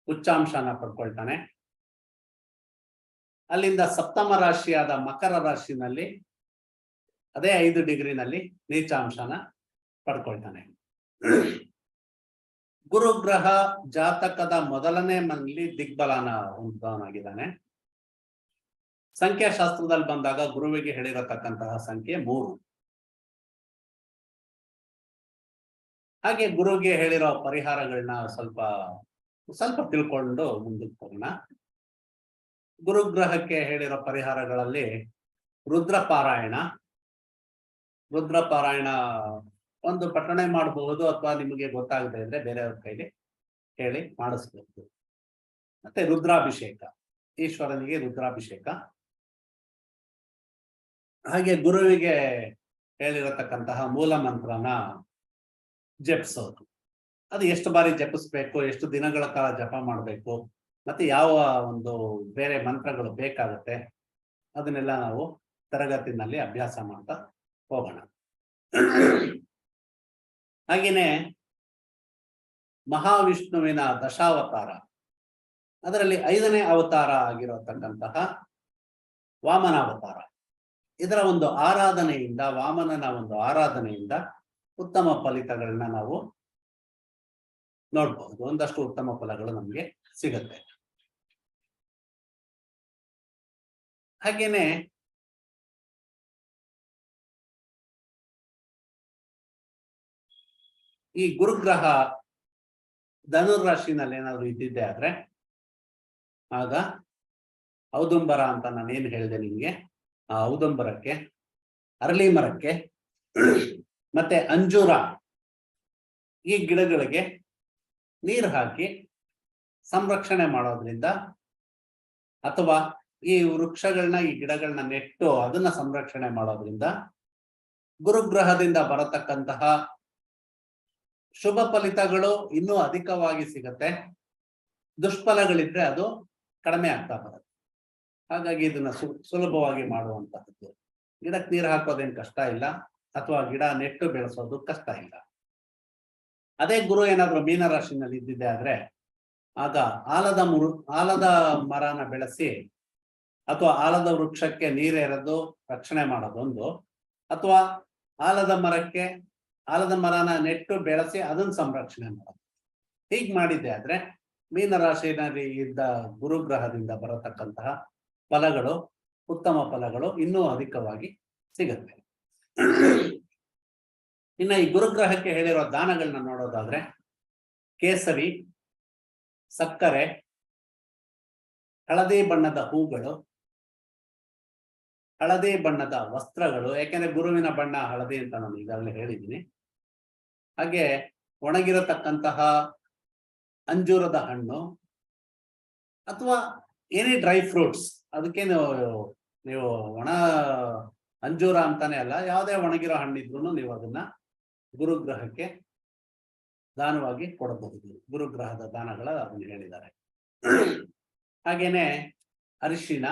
ಉಚ್ಚಾಂಶನ ಪಡ್ಕೊಳ್ತಾನೆ. ಅಲ್ಲಿಂದ ಸಪ್ತಮ ರಾಶಿಯಾದ ಮಕರ ರಾಶಿನಲ್ಲಿ ಅದೇ 5 ಡಿಗ್ರಿನಲ್ಲಿ ನೀಚಾಂಶನ ಪಡ್ಕೊಳ್ತಾನೆ. ಗುರುಗ್ರಹ ಜಾತಕದ ಮೊದಲನೇ ಮನೆಯಲ್ಲಿ ದಿಗ್ಬಲನ ಹೊಂದವನಾಗಿದ್ದಾನೆ. ಸಂಖ್ಯಾಶಾಸ್ತ್ರದಲ್ಲಿ ಬಂದಾಗ ಗುರುವಿಗೆ ಹೇಳಿರತಕ್ಕಂತಹ ಸಂಖ್ಯೆ 3. ಹಾಗೆ ಗುರುಗೆ ಹೇಳಿರೋ ಪರಿಹಾರಗಳನ್ನ ಸ್ವಲ್ಪ ತಿಳ್ಕೊಂಡು ಮುಂದಕ್ಕೆ ಹೋಗೋಣ. ಗುರುಗ್ರಹಕ್ಕೆ ಹೇಳಿರೋ ಪರಿಹಾರಗಳಲ್ಲಿ ರುದ್ರಪಾರಾಯಣ ಒಂದು ಪಠಣೆ ಮಾಡಬಹುದು, ಅಥವಾ ನಿಮಗೆ ಗೊತ್ತಾಗದೆ ಇದ್ರೆ ಬೇರೆಯವ್ರ ಕೈಲಿ ಹೇಳಿ ಮಾಡಿಸ್ಬೇಕು. ಮತ್ತೆ ರುದ್ರಾಭಿಷೇಕ, ಈಶ್ವರನಿಗೆ ರುದ್ರಾಭಿಷೇಕ. ಹಾಗೆ ಗುರುವಿಗೆ ಹೇಳಿರತಕ್ಕಂತಹ ಮೂಲ ಮಂತ್ರನ ಜಪಿಸೋದು. ಅದು ಎಷ್ಟು ಬಾರಿ ಜಪಿಸ್ಬೇಕು, ಎಷ್ಟು ದಿನಗಳ ಕಾಲ ಜಪ ಮಾಡಬೇಕು, ಮತ್ತೆ ಯಾವ ಒಂದು ಬೇರೆ ಮಂತ್ರಗಳು ಬೇಕಾಗುತ್ತೆ, ಅದನ್ನೆಲ್ಲ ನಾವು ತರಗತಿನಲ್ಲಿ ಅಭ್ಯಾಸ ಮಾಡ್ತಾ ಹೋಗೋಣ. ಹಾಗೇನೆ ಮಹಾವಿಷ್ಣುವಿನ ದಶಾವತಾರ, ಅದರಲ್ಲಿ 5ನೇ ಅವತಾರ ಆಗಿರತಕ್ಕಂತಹ ವಾಮನಾವತಾರ, ಇದರ ಒಂದು ಆರಾಧನೆಯಿಂದ, ವಾಮನನ ಒಂದು ಆರಾಧನೆಯಿಂದ ಉತ್ತಮ ಫಲಿತಗಳನ್ನ ನಾವು ನೋಡ್ಬಹುದು. ಒಂದಷ್ಟು ಉತ್ತಮ ಫಲಗಳು ನಮಗೆ ಸಿಗುತ್ತೆ. ಹಾಗೇನೆ ಈ ಗುರುಗ್ರಹ ಧನುರಾಶಿನಲ್ಲಿ ಏನಾದ್ರು ಇದ್ದಿದ್ದೆ ಆದ್ರೆ ಆಗ ಔದುಂಬರ ಅಂತ ನಾನೇನು ಹೇಳಿದೆ ನಿಮ್ಗೆ, ಆ ಔದುಂಬರಕ್ಕೆ, ಅರಳಿ ಮರಕ್ಕೆ ಮತ್ತೆ ಅಂಜೂರ ಈ ಗಿಡಗಳಿಗೆ ನೀರು ಹಾಕಿ ಸಂರಕ್ಷಣೆ ಮಾಡೋದ್ರಿಂದ, ಅಥವಾ ಈ ವೃಕ್ಷಗಳನ್ನ, ಈ ಗಿಡಗಳನ್ನ ನೆಟ್ಟು ಅದನ್ನ ಸಂರಕ್ಷಣೆ ಮಾಡೋದ್ರಿಂದ ಗುರುಗ್ರಹದಿಂದ ಬರತಕ್ಕಂತಹ ಶುಭ ಫಲಿತಗಳು ಇನ್ನೂ ಅಧಿಕವಾಗಿ ಸಿಗತ್ತೆ. ದುಷ್ಫಲಗಳಿದ್ರೆ ಅದು ಕಡಿಮೆ ಆಗ್ತಾ ಬರುತ್ತೆ. ಹಾಗಾಗಿ ಇದನ್ನ ಸುಲಭವಾಗಿ ಮಾಡುವಂತಹದ್ದು. ಗಿಡಕ್ಕೆ ನೀರು ಹಾಕೋದೇನು ಕಷ್ಟ ಇಲ್ಲ, ಅಥವಾ ಗಿಡ ನೆಟ್ಟು ಬೆಳೆಸೋದು ಕಷ್ಟ ಇಲ್ಲ. ಅದೇ ಗುರು ಏನಾದ್ರು ಮೀನರಾಶಿನಲ್ಲಿ ಇದ್ದಿದ್ದೆ ಆದ್ರೆ ಆಗ ಆಲದ ಮರನ ಬೆಳೆಸಿ, ಅಥವಾ ಆಲದ ವೃಕ್ಷಕ್ಕೆ ನೀರೆರೆದು ರಕ್ಷಣೆ ಮಾಡೋದೊಂದು, ಅಥವಾ ಆಲದ ಮರನ ನೆಟ್ಟು ಬೆಳೆಸಿ ಅದನ್ನ ಸಂರಕ್ಷಣೆ ಮಾಡೋದು. ಹೀಗೆ ಮಾಡಿದ್ದೆ ಆದ್ರೆ ಮೀನರಾಶಿನಲ್ಲಿ ಇದ್ದ ಗುರುಗ್ರಹದಿಂದ ಬರತಕ್ಕಂತಹ ಫಲಗಳು, ಉತ್ತಮ ಫಲಗಳು ಇನ್ನೂ ಅಧಿಕವಾಗಿ ಸಿಗುತ್ತೆ. ಇನ್ನ ಈ ಗುರುಗ್ರಹಕ್ಕೆ ಹೇಳಿರೋ ದಾನಗಳನ್ನ ನೋಡೋದಾದ್ರೆ ಕೇಸರಿ, ಸಕ್ಕರೆ, ಹಳದಿ ಬಣ್ಣದ ಹೂಗಳು, ಹಳದಿ ಬಣ್ಣದ ವಸ್ತ್ರಗಳು, ಯಾಕೆಂದ್ರೆ ಗುರುವಿನ ಬಣ್ಣ ಹಳದಿ ಅಂತ ನಾನು ಈಗಾಗಲೇ ಹೇಳಿದ್ದೀನಿ. ಹಾಗೆ ಒಣಗಿರತಕ್ಕಂತಹ ಅಂಜೂರದ ಹಣ್ಣು ಅಥವಾ ಏನೇ ಡ್ರೈ ಫ್ರೂಟ್ಸ್, ಅದಕ್ಕೆ ನೀವು ಒಣ ಅಂಜೂರ ಅಂತಾನೆ ಅಲ್ಲ, ಯಾವುದೇ ಒಣಗಿರೋ ಹಣ್ಣಿದ್ರು ನೀವು ಅದನ್ನ ಗುರುಗ್ರಹಕ್ಕೆ ದಾನವಾಗಿ ಕೊಡಬಹುದು. ಗುರುಗ್ರಹದ ದಾನಗಳ ಅದನ್ನು ಹೇಳಿದ್ದಾರೆ. ಹಾಗೇನೆ ಅರಿಶಿನ,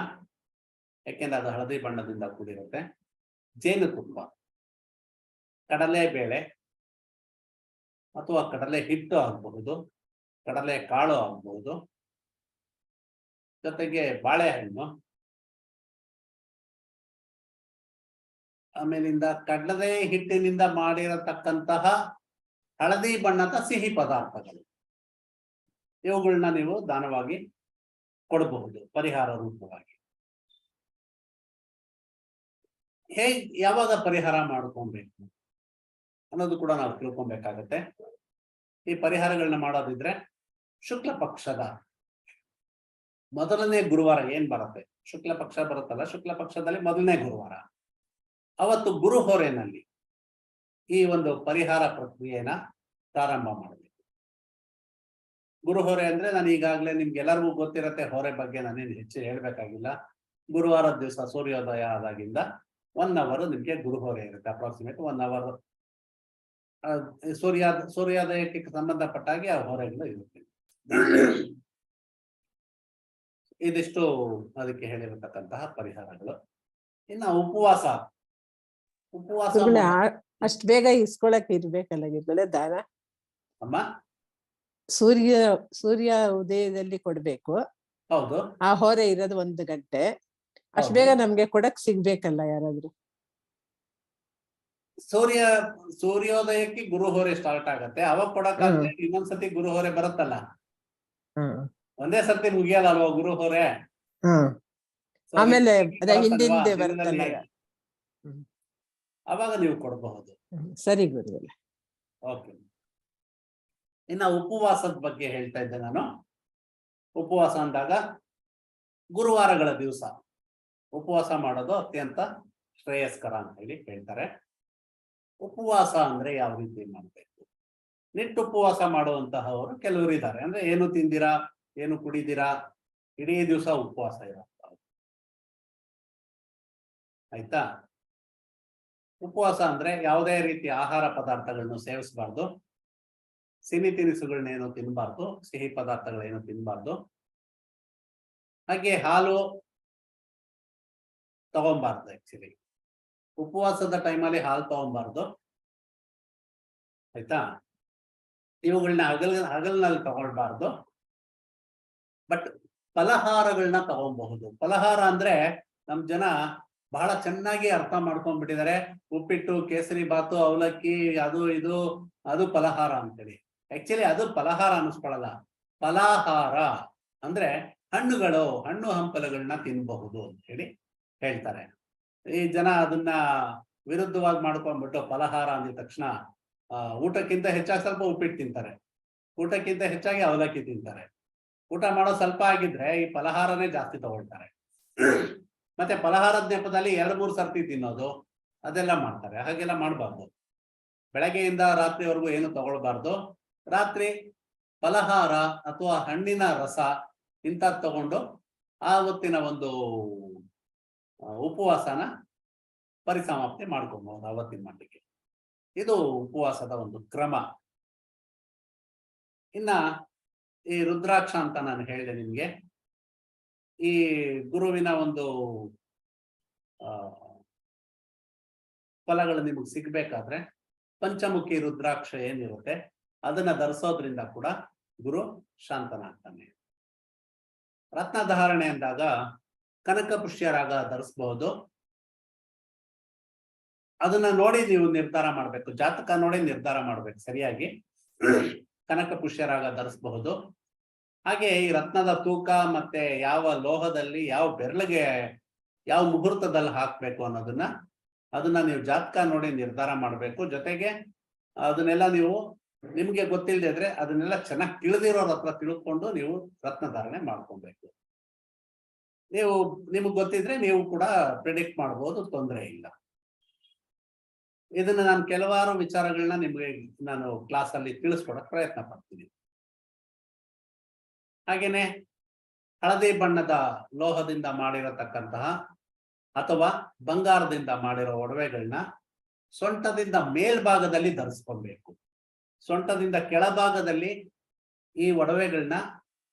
ಯಾಕೆಂದ್ರೆ ಅದು ಹಳದಿ ಬಣ್ಣದಿಂದ ಕೂಡಿರುತ್ತೆ. ಜೇನುತುಪ್ಪ, ಕಡಲೆಬೇಳೆ ಅಥವಾ ಕಡಲೆ ಹಿಟ್ಟು ಆಗಬಹುದು, ಕಡಲೆ ಕಾಳು ಆಗಬಹುದು, ಜೊತೆಗೆ ಬಾಳೆಹಣ್ಣು, ಆಮೇಲಿಂದ ಕಡಲೆ ಹಿಟ್ಟಿನಿಂದ ಮಾಡಿರತಕ್ಕಂತಹ ಹಳದಿ ಬಣ್ಣದ ಸಿಹಿ ಪದಾರ್ಥಗಳು, ಇವುಗಳನ್ನ ನೀವು ದಾನವಾಗಿ ಕೊಡಬಹುದು ಪರಿಹಾರ ರೂಪವಾಗಿ. ಯಾವಾಗ ಪರಿಹಾರ ಮಾಡ್ಕೊಬೇಕು ಅನ್ನೋದು ಕೂಡ ನಾವು ತಿಳ್ಕೊಬೇಕಾಗತ್ತೆ. ಈ ಪರಿಹಾರಗಳನ್ನ ಮಾಡೋದಿದ್ರೆ ಶುಕ್ಲ ಪಕ್ಷದ ಮೊದಲನೇ ಗುರುವಾರ ಏನ್ ಬರುತ್ತೆ, ಶುಕ್ಲ ಪಕ್ಷ ಬರುತ್ತಲ್ಲ, ಶುಕ್ಲ ಪಕ್ಷದಲ್ಲಿ ಮೊದಲನೇ ಗುರುವಾರ, ಅವತ್ತು ಗುರು ಹೊರೆನಲ್ಲಿ ಈ ಒಂದು ಪರಿಹಾರ ಪ್ರಕ್ರಿಯೆನ ಪ್ರಾರಂಭ ಮಾಡಬೇಕು. ಗುರು ಹೊರೆ ಅಂದ್ರೆ ನಾನು ಈಗಾಗಲೇ ನಿಮ್ಗೆಲ್ಲರಿಗೂ ಗೊತ್ತಿರತ್ತೆ, ಹೊರೆ ಬಗ್ಗೆ ನಾನೇನು ಹೆಚ್ಚು ಹೇಳ್ಬೇಕಾಗಿಲ್ಲ. ಗುರುವಾರದ ದಿವಸ ಸೂರ್ಯೋದಯ ಆದಾಗಿಂದ 1 hour ನಿಮ್ಗೆ ಗುರು ಹೊರೆ ಇರುತ್ತೆ. ಅಪ್ರಾಕ್ಸಿಮೇಟ್ 1 hour ಸೂರ್ಯೋದಯಕ್ಕೆ ಸಂಬಂಧಪಟ್ಟಾಗೆ ಆ ಹೊರೆಗಳು ಇರುತ್ತೆ. ಇದಿಷ್ಟು ಅದಕ್ಕೆ ಹೇಳಿರತಕ್ಕಂತಹ ಪರಿಹಾರಗಳು. ಇನ್ನು ಉಪವಾಸ ಅಷ್ಟ್ ಬೇಗ ಇಸ್ಕೊಳಕ್ ಇರ್ಬೇಕಲ್ಲ ಗುರುಗಳೇ ದಾನ? ಅಮ್ಮ, ಸೂರ್ಯ ಉದಯದಲ್ಲಿ ಕೊಡ್ಬೇಕು. ಹೌದು, ಆ ಹೊರೆ ಇರೋದು 1 ಗಂಟೆ. ಅಷ್ಟ್ ಬೇಗ ನಮ್ಗೆ ಕೊಡಕ್ ಸಿಗ್ಬೇಕಲ್ಲ ಯಾರಾದ್ರೂ? ಸೂರ್ಯೋದಯಕ್ಕೆ ಗುರು ಹೊರೆ ಸ್ಟಾರ್ಟ್ ಆಗತ್ತೆ, ಅವಾಗ ಕೊಡಕ್ಕಾಗತ್ತೆ. ಇನ್ನೊಂದ್ಸತಿ ಗುರು ಹೊರೆ ಬರುತ್ತಲ್ಲ, ಒಂದೇ ಸರ್ತಿ ಮುಗಿಯಲ್ಲ ಅಲ್ವಾ ಗುರು ಹೊರೆ. ಆಮೇಲೆ ಹಿಂದಿಂದೆ ಬರುತ್ತಲ್ಲ, ಅವಾಗ ನೀವು ಕೊಡಬಹುದು. ಸರಿ ಗುರುಗಳೇ. ಓಕೆ. ಇನ್ನ ಉಪವಾಸದ ಬಗ್ಗೆ ಹೇಳ್ತಾ ಇದ್ದೆ ನಾನು. ಉಪವಾಸ ಅಂದಾಗ ಗುರುವಾರಗಳ ದಿವಸ ಉಪವಾಸ ಮಾಡೋದು ಅತ್ಯಂತ ಶ್ರೇಯಸ್ಕರ ಅಂತ ಹೇಳಿ ಹೇಳ್ತಾರೆ. ಉಪವಾಸ ಅಂದ್ರೆ ಯಾವ ರೀತಿ ಮಾಡ್ಬೇಕು? ನಿಟ್ಟು ಉಪವಾಸ ಮಾಡುವಂತಹವರು ಕೆಲವರು ಇದ್ದಾರೆ. ಅಂದ್ರೆ ಏನು ತಿಂದಿರಾ, ಏನು ಕುಡಿದಿರಾ, ಇಡೀ ದಿವಸ ಉಪವಾಸ ಇರುತ್ತೆ. ಆಯ್ತಾ? ಉಪವಾಸ ಅಂದ್ರೆ ಯಾವುದೇ ರೀತಿಯ ಆಹಾರ ಪದಾರ್ಥಗಳನ್ನು ಸೇವಿಸಬಾರ್ದು, ಸಿಹಿ ತಿನಿಸುಗಳನ್ನೇನು ತಿನ್ನಬಾರ್ದು, ಸಿಹಿ ಪದಾರ್ಥಗಳೇನು ತಿನ್ನಬಾರ್ದು, ಹಾಗೆ ಹಾಲು ತಗೊಂಬಾರ್ದು. ಆಕ್ಚುಲಿ ಉಪವಾಸದ ಟೈಮಲ್ಲಿ ಹಾಲು ತಗೊಂಬಾರ್ದು. ಆಯ್ತಾ? ಇವುಗಳನ್ನ ಹಗಲಿನಲ್ಲಿ ತಗೊಳ್ಬಾರ್ದು. ಬಟ್ ಫಲಹಾರಗಳನ್ನ ತಗೊಬಹುದು. ಫಲಹಾರ ಅಂದ್ರೆ ನಮ್ ಜನ ಬಹಳ ಚೆನ್ನಾಗಿ ಅರ್ಥ ಮಾಡ್ಕೊಂಡ್ಬಿಟ್ಟಿದ್ದಾರೆ. ಉಪ್ಪಿಟ್ಟು, ಕೇಸರಿ ಬಾತು, ಅವಲಕ್ಕಿ, ಅದು ಇದು ಅದು ಫಲಹಾರ ಅಂತೇಳಿ. ಆಕ್ಚುಲಿ ಅದು ಫಲಹಾರ ಅನ್ನಿಸ್ಕೊಳ್ಳಲ್ಲ. ಫಲಾಹಾರ ಅಂದ್ರೆ ಹಣ್ಣುಗಳು, ಹಣ್ಣು ಹಂಪಲುಗಳನ್ನ ತಿನ್ನಬಹುದು ಅಂತ ಹೇಳಿ ಹೇಳ್ತಾರೆ. ಈ ಜನ ಅದನ್ನ ವಿರುದ್ಧವಾಗಿ ಮಾಡ್ಕೊಂಡ್ಬಿಟ್ಟು ಫಲಹಾರ ಅಂದಿದ ತಕ್ಷಣ ಊಟಕ್ಕಿಂತ ಹೆಚ್ಚಾಗಿ ಸ್ವಲ್ಪ ಉಪ್ಪಿಟ್ಟು ತಿಂತಾರೆ, ಊಟಕ್ಕಿಂತ ಹೆಚ್ಚಾಗಿ ಅವಲಕ್ಕಿ ತಿಂತಾರೆ. ಊಟ ಮಾಡೋ ಸ್ವಲ್ಪ ಆಗಿದ್ರೆ ಈ ಫಲಹಾರನೇ ಜಾಸ್ತಿ ತಗೊಳ್ತಾರೆ. ಮತ್ತೆ ಫಲಹಾರದ ನೆಪದಲ್ಲಿ 2-3 ಸರ್ತಿ ತಿನ್ನೋದು ಅದೆಲ್ಲ ಮಾಡ್ತಾರೆ. ಹಾಗೆಲ್ಲ ಮಾಡಬಾರ್ದು. ಬೆಳಗ್ಗೆಯಿಂದ ರಾತ್ರಿವರೆಗೂ ಏನು ತಗೊಳ್ಬಾರ್ದು. ರಾತ್ರಿ ಫಲಹಾರ ಅಥವಾ ಹಣ್ಣಿನ ರಸ ಇಂಥದ್ದು ತಗೊಂಡು ಆವತ್ತಿನ ಒಂದು ಉಪವಾಸನ ಪರಿಸಮಾಪ್ತಿ ಮಾಡ್ಕೊಬಹುದು ಆವತ್ತಿನ ಮಟ್ಟಿಗೆ. ಇದು ಉಪವಾಸದ ಒಂದು ಕ್ರಮ. ಇನ್ನ ಈ ರುದ್ರಾಕ್ಷ ಅಂತ ನಾನು ಹೇಳಿದೆ ನಿಮ್ಗೆ. ಈ ಗುರುವಿನ ಒಂದು ಫಲಗಳು ನಿಮಗೆ ಸಿಗ್ಬೇಕಾದ್ರೆ ಪಂಚಮುಖಿ ರುದ್ರಾಕ್ಷ ಏನಿರುತ್ತೆ ಅದನ್ನ ಧರಿಸೋದ್ರಿಂದ ಕೂಡ ಗುರು ಶಾಂತನಾಗ್ತಾನೆ. ರತ್ನ ಧಾರಣೆ ಅಂದಾಗ ಕನಕ ಪುಷ್ಯರಾಗ ಧರಿಸಬಹುದು. ಅದನ್ನ ನೋಡಿ ನೀವು ನಿರ್ಧಾರ ಮಾಡ್ಬೇಕು, ಜಾತಕ ನೋಡಿ ನಿರ್ಧಾರ ಮಾಡ್ಬೇಕು ಸರಿಯಾಗಿ. ಕನಕ ಪುಷ್ಯರಾಗ ಧರಿಸಬಹುದು. ಹಾಗೆ ಈ ರತ್ನದ ತೂಕ ಮತ್ತೆ ಯಾವ ಲೋಹದಲ್ಲಿ, ಯಾವ ಬೆರಳಿಗೆ, ಯಾವ ಮುಹೂರ್ತದಲ್ಲಿ ಹಾಕ್ಬೇಕು ಅದನ್ನ ನೀವು ಜಾತಕ ನೋಡಿ ನಿರ್ಧಾರ ಮಾಡ್ಬೇಕು. ಜೊತೆಗೆ ಅದನ್ನೆಲ್ಲ ನೀವು ನಿಮ್ಗೆ ಗೊತ್ತಿಲ್ಲದೆ ಇದ್ರೆ ಅದನ್ನೆಲ್ಲ ಚೆನ್ನಾಗಿ ತಿಳಿದಿರೋರ ಹತ್ರ ತಿಳ್ಕೊಂಡು ನೀವು ರತ್ನ ಧಾರಣೆ ಮಾಡ್ಕೊಬೇಕು. ನಿಮಗೆ ಗೊತ್ತಿದ್ರೆ ನೀವು ಕೂಡ ಪ್ರಿಡಿಕ್ಟ್ ಮಾಡ್ಬೋದು, ತೊಂದರೆ ಇಲ್ಲ. ಇದನ್ನ ನಾನು ಕೆಲವಾರು ವಿಚಾರಗಳನ್ನ ನಿಮ್ಗೆ ನಾನು ಕ್ಲಾಸ್ ಅಲ್ಲಿ ತಿಳಿಸ್ಕೊಡಕ್ ಪ್ರಯತ್ನ ಪಡ್ತೀನಿ. ಹಾಗೇನೆ ಹಳದಿ ಬಣ್ಣದ ಲೋಹದಿಂದ ಮಾಡಿರತಕ್ಕಂತಹ ಅಥವಾ ಬಂಗಾರದಿಂದ ಮಾಡಿರೋ ಒಡವೆಗಳನ್ನ ಸೊಂಟದಿಂದ ಮೇಲ್ಭಾಗದಲ್ಲಿ ಧರಿಸ್ಕೊಬೇಕು. ಸೊಂಟದಿಂದ ಕೆಳಭಾಗದಲ್ಲಿ ಈ ಒಡವೆಗಳನ್ನ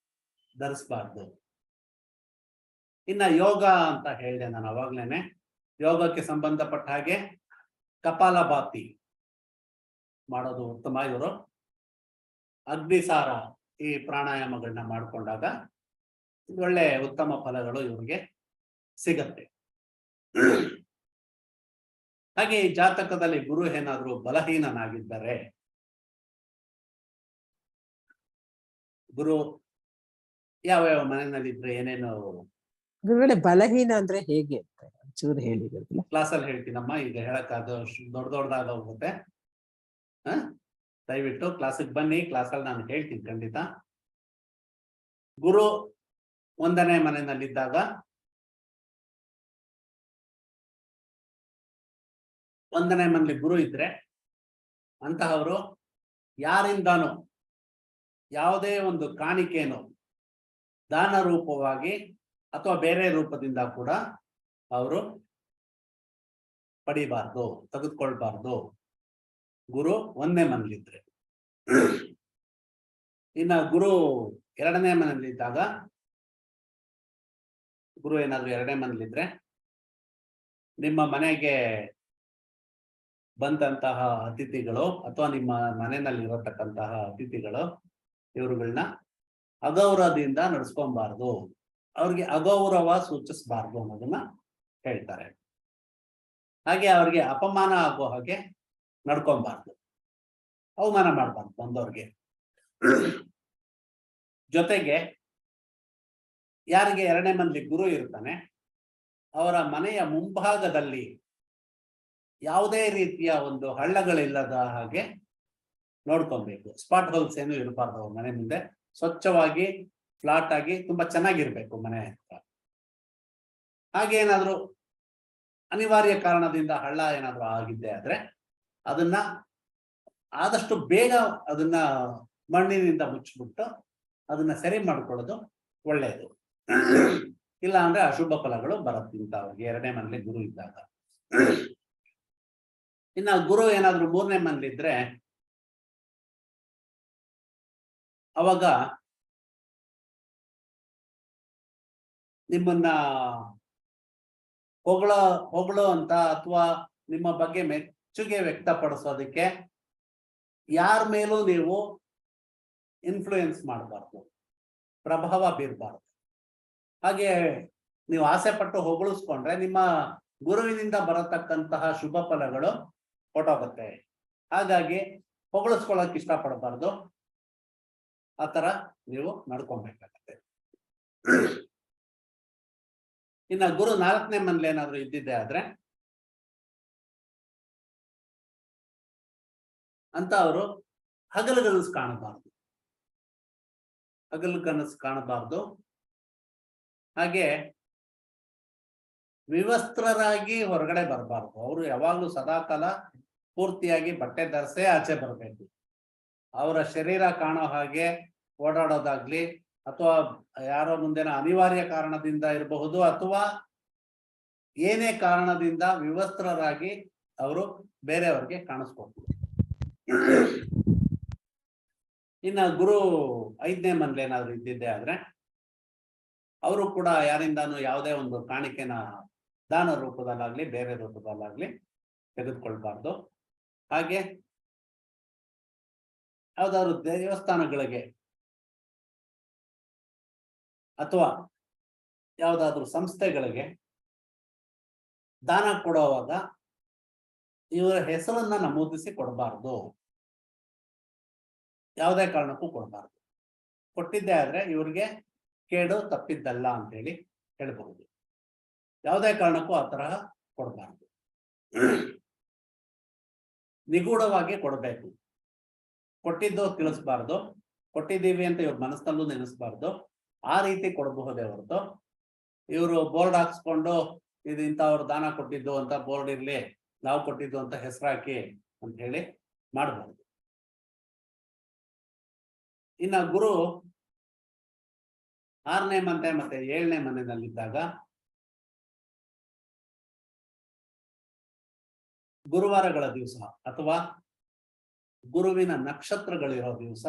ಧರಿಸಬಾರ್ದು. ಇನ್ನ ಯೋಗ ಅಂತ ಹೇಳಿದೆ ನಾನು ಅವಾಗ್ಲೇನೆ. ಯೋಗಕ್ಕೆ ಸಂಬಂಧಪಟ್ಟ ಹಾಗೆ ಕಪಾಲಭಾತಿ ಮಾಡೋದು ಉತ್ತಮ. ಇವರು ಅಗ್ನಿಸಾರ ಈ ಪ್ರಾಣಾಯಾಮಗಳನ್ನ ಮಾಡ್ಕೊಂಡಾಗ ಒಳ್ಳೆ ಉತ್ತಮ ಫಲಗಳು ಇವ್ರಿಗೆ ಸಿಗತ್ತೆ. ಹಾಗೆ ಈ ಜಾತಕದಲ್ಲಿ ಗುರು ಏನಾದ್ರೂ ಬಲಹೀನನಾಗಿದ್ದರೆ, ಗುರು ಯಾವ ಮನೆಯಲ್ಲಿದ್ರೆ ಏನೇನು ಗುರುಗಳೇ ಬಲಹೀನ ಅಂದ್ರೆ ಹೇಗೆ ಅಂತ ಚೂರು ಹೇಳಿದ್ರಲ್ಲ. ಕ್ಲಾಸಲ್ಲಿ ಹೇಳ್ತೀನಮ್ಮ, ಈಗ ಹೇಳಕ್ಕಾಗ ದೊಡ್ಡದಾಗ ಹೋಗುತ್ತೆ. ದಯವಿಟ್ಟು ಕ್ಲಾಸಿಗೆ ಬನ್ನಿ, ಕ್ಲಾಸಲ್ಲಿ ನಾನು ಹೇಳ್ತೀನಿ ಖಂಡಿತ. ಗುರು 1ನೇ ಮನೆಯಲ್ಲಿದ್ದಾಗ 1ನೇ ಮನೆಯಲ್ಲಿ ಗುರು ಇದ್ರೆ ಅಂತಹವರು ಯಾರಿಂದಾನು ಯಾವುದೇ ಒಂದು ಕಾಣಿಕೆಯನ್ನು ದಾನ ರೂಪವಾಗಿ ಅಥವಾ ಬೇರೆ ರೂಪದಿಂದ ಕೂಡ ಅವರು ಪಡಿಬಾರ್ದು, ತೆಗೆದುಕೊಳ್ಬಾರ್ದು. ಗುರು 1ನೇ ಮನೆಯಲ್ಲಿದ್ರೆ. ಇನ್ನ ಗುರು 2ನೇ ಮನೆಯಲ್ಲಿದ್ದಾಗ, ಗುರು ಏನಾದ್ರು 2ನೇ ಮನೆಯಲ್ಲಿದ್ರೆ ನಿಮ್ಮ ಮನೆಗೆ ಬಂದಂತಹ ಅತಿಥಿಗಳು ಅಥವಾ ನಿಮ್ಮ ಮನೆಯಲ್ಲಿ ಇರತಕ್ಕಂತಹ ಅತಿಥಿಗಳು ಇವರುಗಳನ್ನ ಅಗೌರವದಿಂದ ನಡೆಸ್ಕೊಬಾರ್ದು, ಅವ್ರಿಗೆ ಅಗೌರವ ಸೂಚಿಸಬಾರ್ದು ಅನ್ನೋದನ್ನ ಹೇಳ್ತಾರೆ. ಹಾಗೆ ಅವ್ರಿಗೆ ಅಪಮಾನ ಆಗೋ ಹಾಗೆ ನಡ್ಕೊಬಾರ್ದು, ಅವಮಾನ ಮಾಡಬಾರ್ದು ಬಂದವ್ರಿಗೆ. ಜೊತೆಗೆ ಯಾರಿಗೆ 2ನೇ ಮನೆಯಲ್ಲಿ ಗುರು ಇರ್ತಾನೆ ಅವರ ಮನೆಯ ಮುಂಭಾಗದಲ್ಲಿ ಯಾವುದೇ ರೀತಿಯ ಒಂದು ಹಳ್ಳಗಳಿಲ್ಲದ ಹಾಗೆ ನೋಡ್ಕೊಬೇಕು. ಸ್ಪಾಟ್ ಹೋಲ್ಸ್ ಏನು ಇರಬಾರ್ದು ಅವ್ರ ಮನೆ ಮುಂದೆ. ಸ್ವಚ್ಛವಾಗಿ ಫ್ಲಾಟ್ ಆಗಿ ತುಂಬಾ ಚೆನ್ನಾಗಿರ್ಬೇಕು ಮನೆ ಹತ್ರ. ಹಾಗೆ ಏನಾದ್ರು ಅನಿವಾರ್ಯ ಕಾರಣದಿಂದ ಹಳ್ಳ ಏನಾದ್ರು ಆಗಿದ್ದೆ ಆದ್ರೆ ಅದನ್ನ ಆದಷ್ಟು ಬೇಗ ಅದನ್ನ ಮಣ್ಣಿನಿಂದ ಮುಚ್ಚಿಬಿಟ್ಟು ಅದನ್ನ ಸರಿ ಮಾಡ್ಕೊಳ್ಳೋದು ಒಳ್ಳೆಯದು. ಇಲ್ಲ ಅಂದ್ರೆ ಅಶುಭ ಫಲಗಳು ಬರುತ್ತೆ ಅವ್ರಿಗೆ 2ನೇ ಮನೆಯಲ್ಲಿ ಗುರು ಇದ್ದಾಗ. ಇನ್ನ ಗುರು ಏನಾದ್ರು 3ನೇ ಮನೆಯಲ್ಲಿದ್ರೆ ಅವಾಗ ನಿಮ್ಮನ್ನ ಹೊಗಳು ಅಂತ ಅಥವಾ ನಿಮ್ಮ ಬಗ್ಗೆ ಮೆಚ್ಚುಗೆ ವ್ಯಕ್ತಪಡಿಸೋದಕ್ಕೆ ಯಾರ ಮೇಲೂ ನೀವು ಇನ್ಫ್ಲೂಯೆನ್ಸ್ ಮಾಡಬಾರ್ದು, ಪ್ರಭಾವ ಬೀರಬಾರ್ದು. ಹಾಗೆ ನೀವು ಆಸೆ ಪಟ್ಟು ಹೊಗಳಿಸ್ಕೊಂಡ್ರೆ ನಿಮ್ಮ ಗುರುವಿನಿಂದ ಬರತಕ್ಕಂತಹ ಶುಭ ಫಲಗಳು ಹೊರಟೋಗುತ್ತೆ. ಹಾಗಾಗಿ ಹೊಗಳಿಸ್ಕೊಳ್ಳೋಕೆ ಇಷ್ಟಪಡಬಾರ್ದು, ಆ ತರ ನೀವು ನಡ್ಕೊಬೇಕಾಗತ್ತೆ. ಇನ್ನ ಗುರು 4ನೇ ಮನೇಲಿ ಏನಾದ್ರು ಇದ್ದಿದ್ದೆ ಆದ್ರೆ ಅಂತ ಅವರು ಹಗಲು ಕನಸು ಕಾಣಬಾರ್ದು, ಹಗಲು ಕನಸು ಕಾಣಬಾರ್ದು. ಹಾಗೆ ವಿವಸ್ತ್ರರಾಗಿ ಹೊರಗಡೆ ಬರಬಾರ್ದು. ಅವರು ಯಾವಾಗ್ಲೂ ಸದಾಕಾಲ ಪೂರ್ತಿಯಾಗಿ ಬಟ್ಟೆ ಧರಿಸೇ ಆಚೆ ಬರಬೇಕು. ಅವರ ಶರೀರ ಕಾಣೋ ಹಾಗೆ ಓಡಾಡೋದಾಗ್ಲಿ ಅಥವಾ ಯಾರೋ ಮುಂದಿನ ಅನಿವಾರ್ಯ ಕಾರಣದಿಂದ ಇರಬಹುದು ಅಥವಾ ಏನೇ ಕಾರಣದಿಂದ ವಿವಸ್ತ್ರರಾಗಿ ಅವರು ಬೇರೆಯವ್ರಿಗೆ ಕಾಣಿಸ್ಕೊಡ್ತಾರೆ. ಇನ್ನ ಗುರು 5ನೇ ಮನೇಲಿ ಏನಾದ್ರು ಇದ್ದಿದ್ದೆ ಆದ್ರೆ ಅವರು ಕೂಡ ಯಾರಿಂದಾನು ಯಾವುದೇ ಒಂದು ಕಾಣಿಕೆನ ದಾನ ರೂಪದಲ್ಲಾಗ್ಲಿ ಬೇರೆ ರೂಪದಲ್ಲಾಗ್ಲಿ ತೆಗೆದುಕೊಳ್ಬಾರ್ದು. ಹಾಗೆ ಯಾವ್ದಾದ್ರು ದೇವಸ್ಥಾನಗಳಿಗೆ ಅಥವಾ ಯಾವ್ದಾದ್ರು ಸಂಸ್ಥೆಗಳಿಗೆ ದಾನ ಕೊಡುವಾಗ ಇವರ ಹೆಸರನ್ನ ನಮೂದಿಸಿ ಕೊಡಬಾರ್ದು, ಯಾವುದೇ ಕಾರಣಕ್ಕೂ ಕೊಡಬಾರ್ದು. ಕೊಟ್ಟಿದ್ದೇ ಆದ್ರೆ ಇವ್ರಿಗೆ ಕೇಡು ತಪ್ಪಿದ್ದಲ್ಲ ಅಂತ ಹೇಳಿ ಹೇಳ್ಬಹುದು. ಯಾವುದೇ ಕಾರಣಕ್ಕೂ ಆ ತರಹ ಕೊಡಬಾರ್ದು, ನಿಗೂಢವಾಗಿ ಕೊಡಬೇಕು. ಕೊಟ್ಟಿದ್ದು ತಿಳಿಸ್ಬಾರ್ದು, ಕೊಟ್ಟಿದ್ದೀವಿ ಅಂತ ಇವ್ರ ಮನಸ್ಸಲ್ಲೂ ನೆನೆಸ್ಬಾರ್ದು. ಆ ರೀತಿ ಕೊಡಬಹುದೇ ಹೊರತು ಇವರು ಬೋರ್ಡ್ ಹಾಕ್ಸ್ಕೊಂಡು ಇದು ಇಂಥವ್ರು ದಾನ ಕೊಟ್ಟಿದ್ದು ಅಂತ ಬೋರ್ಡ್ ಇರ್ಲಿ ನಾವು ಕೊಟ್ಟಿದ್ದು ಅಂತ ಹೆಸರಾಕಿ ಅಂತ ಹೇಳಿ ಮಾಡಬಹುದು. ಇನ್ನ ಗುರು 6ನೇ ಮನೆ ಮತ್ತೆ 7ನೇ ಮನೆಯಲ್ಲಿದ್ದಾಗ ಗುರುವಾರಗಳ ದಿವಸ ಅಥವಾ ಗುರುವಿನ ನಕ್ಷತ್ರಗಳಿರೋ ದಿವಸ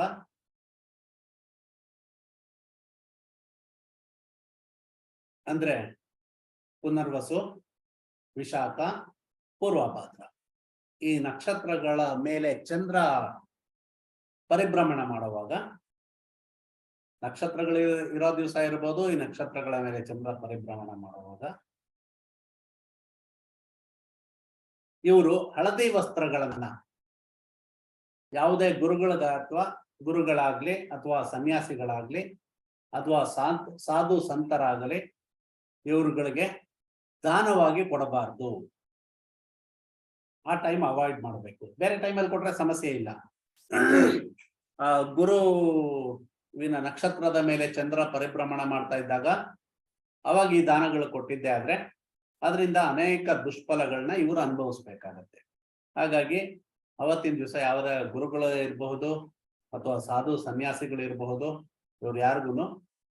ಅಂದ್ರೆ ಪುನರ್ವಸು, ವಿಶಾಖ, ಪೂರ್ವಭಾದ್ರ ಈ ನಕ್ಷತ್ರಗಳ ಮೇಲೆ ಚಂದ್ರ ಪರಿಭ್ರಮಣ ಮಾಡುವಾಗ, ನಕ್ಷತ್ರಗಳು ಇರೋ ದಿವಸ ಇರ್ಬೋದು, ಈ ನಕ್ಷತ್ರಗಳ ಮೇಲೆ ಚಂದ್ರ ಪರಿಭ್ರಮಣ ಮಾಡುವಾಗ ಇವರು ಹಳದಿ ವಸ್ತ್ರಗಳನ್ನ ಯಾವುದೇ ಗುರುಗಳಾಗ್ಲಿ ಅಥವಾ ಸನ್ಯಾಸಿಗಳಾಗ್ಲಿ ಅಥವಾ ಸಾಧು ಸಂತರಾಗಲಿ ಇವ್ರುಗಳಿಗೆ ದಾನವಾಗಿ ಕೊಡಬಾರ್ದು. ಆ ಟೈಮ್ ಅವಾಯ್ಡ್ ಮಾಡಬೇಕು. ಬೇರೆ ಟೈಮಲ್ಲಿ ಕೊಟ್ರೆ ಸಮಸ್ಯೆ ಇಲ್ಲ. ಗುರುವಿನ ನಕ್ಷತ್ರದ ಮೇಲೆ ಚಂದ್ರ ಪರಿಭ್ರಮಣ ಮಾಡ್ತಾ ಇದ್ದಾಗ ಅವಾಗ ಈ ದಾನಗಳು ಕೊಟ್ಟಿದ್ದೆ ಆದ್ರೆ ಅದರಿಂದ ಅನೇಕ ದುಷ್ಫಲಗಳನ್ನ ಇವರು ಅನುಭವಿಸ್ಬೇಕಾಗತ್ತೆ. ಹಾಗಾಗಿ ಅವತ್ತಿನ ದಿವಸ ಯಾವುದೇ ಗುರುಗಳು ಇರಬಹುದು ಅಥವಾ ಸಾಧು ಸನ್ಯಾಸಿಗಳು ಇರಬಹುದು, ಇವ್ರು ಯಾರಿಗೂ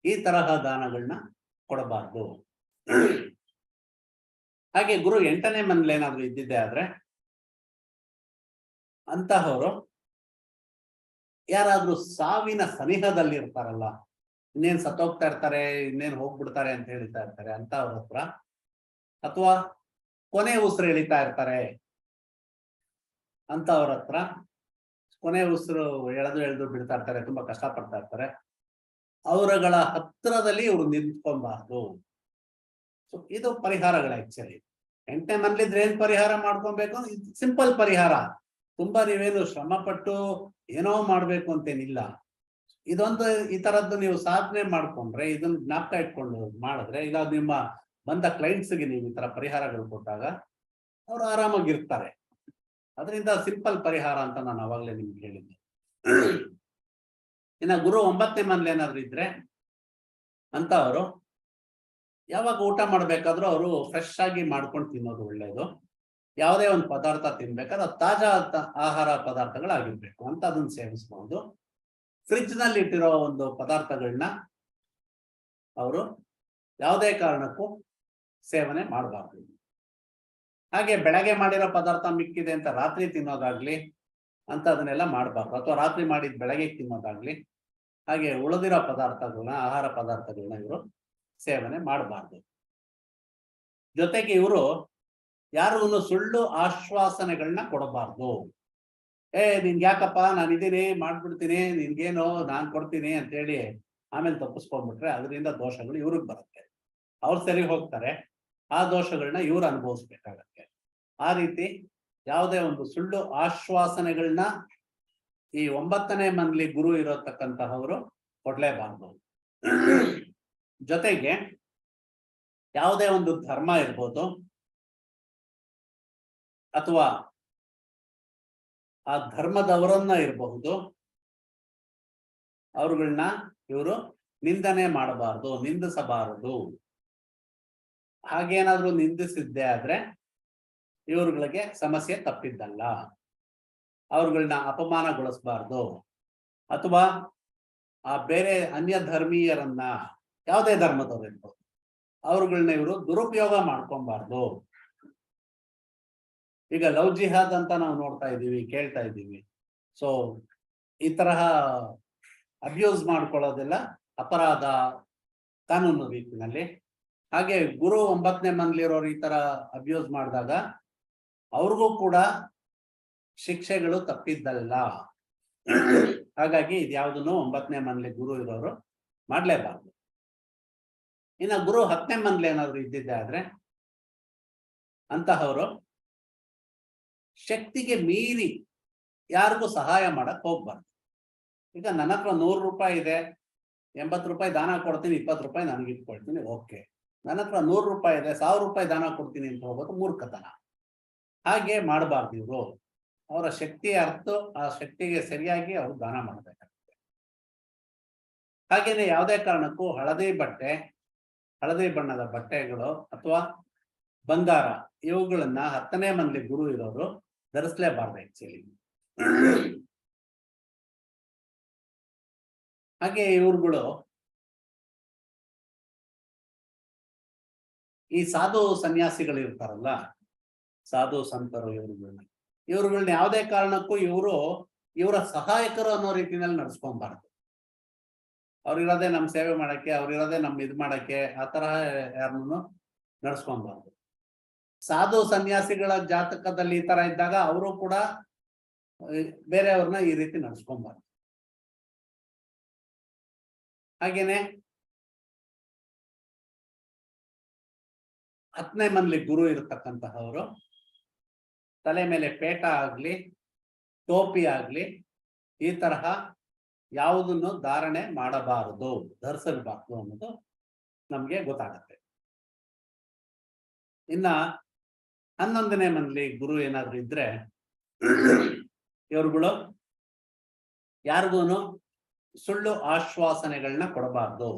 ಈ ತರಹ ದಾನಗಳನ್ನ ಕೊಡಬಾರ್ದು. ಹಾಗೆ ಗುರು 8ನೇ ಮನೇಲಿ ಏನಾದ್ರು ಇದ್ದಿದ್ದೆ ಆದ್ರೆ ಅಂತಹವರು ಯಾರಾದ್ರೂ ಸಾವಿನ ಸನಿಹದಲ್ಲಿ ಇರ್ತಾರಲ್ಲ, ಇನ್ನೇನ್ ಸತ್ತೋಗ್ತಾ ಇರ್ತಾರೆ, ಇನ್ನೇನ್ ಹೋಗ್ಬಿಡ್ತಾರೆ ಅಂತ ಹೇಳ್ತಾ ಇರ್ತಾರೆ ಅಂತವ್ರ ಹತ್ರ, ಅಥವಾ ಕೊನೆ ಉಸಿರು ಎಳಿತಾ ಇರ್ತಾರೆ ಅಂತವ್ರ ಹತ್ರ, ಕೊನೆ ಉಸಿರು ಎಳೆದು ಬಿಡ್ತಾ ಇರ್ತಾರೆ, ತುಂಬಾ ಕಷ್ಟ ಪಡ್ತಾ ಇರ್ತಾರೆ, ಅವರುಗಳ ಹತ್ತಿರದಲ್ಲಿ ಇವ್ರು ನಿಂತ್ಕೊಬಾರ್ದು. ಸೊ ಇದು ಪರಿಹಾರಗಳ ಆಕ್ಚುಲಿ. 8ನೇ ಮನೇಲಿದ್ರೆ ಏನ್ ಪರಿಹಾರ ಮಾಡ್ಕೊಬೇಕು? ಸಿಂಪಲ್ ಪರಿಹಾರ. ತುಂಬಾ ನೀವೇನು ಶ್ರಮ ಪಟ್ಟು ಏನೋ ಮಾಡ್ಬೇಕು ಅಂತೇನಿಲ್ಲ. ಇದೊಂದು ಈ ತರದ್ದು ನೀವು ಸಾಧನೆ ಮಾಡ್ಕೊಂಡ್ರೆ, ಇದನ್ನ ಜ್ಞಾಪಕ ಇಟ್ಕೊಂಡು ಮಾಡಿದ್ರೆ, ಈಗ ನಿಮ್ಮ ಬಂದ ಕ್ಲೈಂಟ್ಸ್ಗೆ ನೀವು ಈ ತರ ಪರಿಹಾರಗಳು ಕೊಟ್ಟಾಗ ಅವ್ರು ಆರಾಮಾಗಿರ್ತಾರೆ. ಅದರಿಂದ ಸಿಂಪಲ್ ಪರಿಹಾರ ಅಂತ ನಾನು ಅವಾಗಲೇ ನಿಮ್ಗೆ ಹೇಳಿದ್ದೆ. ಇನ್ನ ಗುರು 9ನೇ ಮನೇಲಿ ಏನಾದ್ರು ಇದ್ರೆ ಅಂತ ಅವರು ಯಾವಾಗ ಊಟ ಮಾಡ್ಬೇಕಾದ್ರೂ ಅವರು ಫ್ರೆಶ್ ಆಗಿ ಮಾಡ್ಕೊಂಡು ತಿನ್ನೋದು ಒಳ್ಳೇದು. ಯಾವುದೇ ಒಂದು ಪದಾರ್ಥ ತಿನ್ಬೇಕಾದ್ರೆ ತಾಜಾ ಆಹಾರ ಪದಾರ್ಥಗಳಾಗಿರ್ಬೇಕು ಅಂತ ಅದನ್ನ ಸೇವಿಸಬಹುದು. ಫ್ರಿಡ್ಜ್ ನಲ್ಲಿ ಇಟ್ಟಿರೋ ಒಂದು ಪದಾರ್ಥಗಳನ್ನ ಅವರು ಯಾವುದೇ ಕಾರಣಕ್ಕೂ ಸೇವನೆ ಮಾಡಬಾರ್ದು. ಹಾಗೆ ಬೆಳಗ್ಗೆ ಮಾಡಿರೋ ಪದಾರ್ಥ ಮಿಕ್ಕಿದೆ ಅಂತ ರಾತ್ರಿ ತಿನ್ನೋದಾಗ್ಲಿ ಅಂತ ಅದನ್ನೆಲ್ಲ ಮಾಡಬಾರ್ದು. ಅಥವಾ ರಾತ್ರಿ ಮಾಡಿದ ಬೆಳಗ್ಗೆ ತಿನ್ನೋದಾಗ್ಲಿ, ಹಾಗೆ ಉಳಿದಿರೋ ಪದಾರ್ಥಗಳನ್ನ, ಆಹಾರ ಪದಾರ್ಥಗಳನ್ನ ಇವರು ಸೇವನೆ ಮಾಡಬಾರ್ದು. ಜೊತೆಗೆ ಇವರು ಯಾರಿಗೂ ಸುಳ್ಳು ಆಶ್ವಾಸನೆಗಳನ್ನ ಕೊಡಬಾರ್ದು. ನಿನ್ಗೆ ಯಾಕಪ್ಪ, ನಾನಿದ್ದೀನಿ, ಮಾಡ್ಬಿಡ್ತೀನಿ, ನಿನ್ಗೇನು ನಾನ್ ಕೊಡ್ತೀನಿ ಅಂತ ಹೇಳಿ ಆಮೇಲೆ ತಪ್ಪಿಸ್ಕೊಂಡ್ಬಿಟ್ರೆ ಅದರಿಂದ ದೋಷಗಳು ಇವ್ರಿಗೆ ಬರುತ್ತೆ. ಅವ್ರು ಸರಿ ಹೋಗ್ತಾರೆ, ಆ ದೋಷಗಳನ್ನ ಇವ್ರು ಅನುಭವಿಸ್ಬೇಕಾಗತ್ತೆ. ಆ ರೀತಿ ಯಾವುದೇ ಒಂದು ಸುಳ್ಳು ಆಶ್ವಾಸನೆಗಳನ್ನ ಈ 9ನೇ ಮನೇಲಿ ಗುರು ಇರತಕ್ಕಂತಹವರು ಕೊಡ್ಲೇಬಾರ್ದು. ಜೊತೆಗೆ ಯಾವುದೇ ಒಂದು ಧರ್ಮ ಇರ್ಬೋದು ಅಥವಾ ಆ ಧರ್ಮದವರನ್ನ ಇರಬಹುದು, ಅವ್ರುಗಳನ್ನ ಇವರು ನಿಂದನೆ ಮಾಡಬಾರ್ದು, ನಿಂದಿಸಬಾರದು. ಹಾಗೇನಾದ್ರೂ ನಿಂದಿಸಿದ್ದೆ ಆದ್ರೆ ಇವ್ರುಗಳಿಗೆ ಸಮಸ್ಯೆ ತಪ್ಪಿದ್ದಲ್ಲ. ಅವ್ರುಗಳನ್ನ ಅಪಮಾನಗೊಳಿಸಬಾರ್ದು. ಅಥವಾ ಆ ಬೇರೆ ಅನ್ಯ ಧರ್ಮೀಯರನ್ನ, ಯಾವುದೇ ಧರ್ಮದವ್ರು ಇರ್ಬೋದು, ಅವ್ರುಗಳನ್ನ ಇವರು ದುರುಪಯೋಗ ಮಾಡ್ಕೊಬಾರ್ದು. ಈಗ ಲವ್ ಜಿಹಾದ್ ಅಂತ ನಾವು ನೋಡ್ತಾ ಇದ್ದೀವಿ, ಕೇಳ್ತಾ ಇದ್ದೀವಿ. ಸೊ ಈ ತರಹ ಅಬ್ಯೂಸ್ ಮಾಡ್ಕೊಳ್ಳೋದೆಲ್ಲ ಅಪರಾಧ ಕಾನೂನು ರೀತಿನಲ್ಲಿ. ಹಾಗೆ ಗುರು 9ನೇ ಮನೇಲಿರೋರು ಈ ತರ ಅಬ್ಯೂಸ್ ಮಾಡಿದಾಗ ಅವ್ರಿಗೂ ಕೂಡ ಶಿಕ್ಷೆಗಳು ತಪ್ಪಿದ್ದಲ್ಲ. ಹಾಗಾಗಿ ಇದ್ಯಾವುದನ್ನು 9ನೇ ಮನೇಲಿ ಗುರು ಇರೋರು ಮಾಡ್ಲೇಬಾರ್ದು. ಇನ್ನು ಗುರು 10ನೇ ಮನೇಲಿ ಏನಾದ್ರು ಇದ್ದಿದ್ದೆ ಆದ್ರೆ ಅಂತಹವರು ಶಕ್ತಿಗೆ ಮೀರಿ ಯಾರಿಗೂ ಸಹಾಯ ಮಾಡಕ್ ಹೋಗ್ಬಾರ್ದು. ಈಗ ನನ್ನ ಹತ್ರ 100 ರೂಪಾಯಿ ಇದೆ, 80 ರೂಪಾಯಿ ದಾನ ಕೊಡ್ತೀನಿ, 20 ರೂಪಾಯಿ ನನಗೆ ಇಟ್ಕೊಳ್ತೀನಿ, ಓಕೆ. ನನ್ನ ಹತ್ರ 100 ರೂಪಾಯಿ ಇದೆ, 1000 ರೂಪಾಯಿ ದಾನ ಕೊಡ್ತೀನಿ ಅಂತ ಹೋಗೋದು ಮೂರ್ಖತನ. ಹಾಗೆ ಮಾಡಬಾರ್ದು. ಇವರು ಅವರ ಶಕ್ತಿ ಅರ್ಥ, ಆ ಶಕ್ತಿಗೆ ಸರಿಯಾಗಿ ಅವರು ದಾನ ಮಾಡಬೇಕಾಗುತ್ತೆ. ಹಾಗೇನೆ ಯಾವುದೇ ಕಾರಣಕ್ಕೂ ಹಳದಿ ಬಣ್ಣದ ಬಟ್ಟೆಗಳು ಅಥವಾ ಬಂಗಾರ ಇವುಗಳನ್ನ 10ನೇ ಮನೇಲಿ ಗುರು ಇರೋರು ಧರಿಸ್ಲೇಬಾರ್ದು ಆಕ್ಚುಲಿ. ಹಾಗೆ ಇವ್ರುಗಳು ಈ ಸಾಧು ಸನ್ಯಾಸಿಗಳು ಇರ್ತಾರಲ್ಲ, ಸಾಧು ಸಂತರು, ಇವ್ರುಗಳನ್ನ ಯಾವುದೇ ಕಾರಣಕ್ಕೂ ಇವರ ಸಹಾಯಕರು ಅನ್ನೋ ರೀತಿಯಲ್ಲಿ ನಡ್ಸ್ಕೊಂಬಾರ್ದು. ಅವ್ರಿರೋದೇ ನಮ್ ಸೇವೆ ಮಾಡಕ್ಕೆ, ಅವ್ರಿರೋದೇ ನಮ್ ಇದ್ ಮಾಡಕ್ಕೆ, ಆ ತರ ಯಾರನ್ನು ನಡ್ಸ್ಕೊಂಬಾರ್ದು. ಸಾಧು ಸನ್ಯಾಸಿಗಳ ಜಾತಕದಲ್ಲಿ ಈ ತರ ಇದ್ದಾಗ ಅವರು ಕೂಡ ಬೇರೆಯವ್ರನ್ನ ಈ ರೀತಿ ನಡ್ಸ್ಕೊಂಬಾರ್ದು. ಹಾಗೇನೆ 10ನೇ ಮನೇಲಿ ಗುರು ಇರತಕ್ಕಂತಹವರು ತಲೆ ಮೇಲೆ ಪೇಟ ಆಗ್ಲಿ, ಟೋಪಿ ಆಗ್ಲಿ, ಈ ತರಹ ಯಾವುದನ್ನು ಧಾರಣೆ ಮಾಡಬಾರದು, ಧರಿಸಬಾರದು ಅನ್ನೋದು ನಮ್ಗೆ ಗೊತ್ತಾಗತ್ತೆ. ಇನ್ನ 11ನೇ ಮನೇಲಿ ಗುರು ಏನಾದ್ರು ಇದ್ರೆ ಇವರುಗಳು ಯಾರಿಗೂನು ಸುಳ್ಳು ಆಶ್ವಾಸನೆಗಳನ್ನ ಕೊಡಬಾರ್ದು.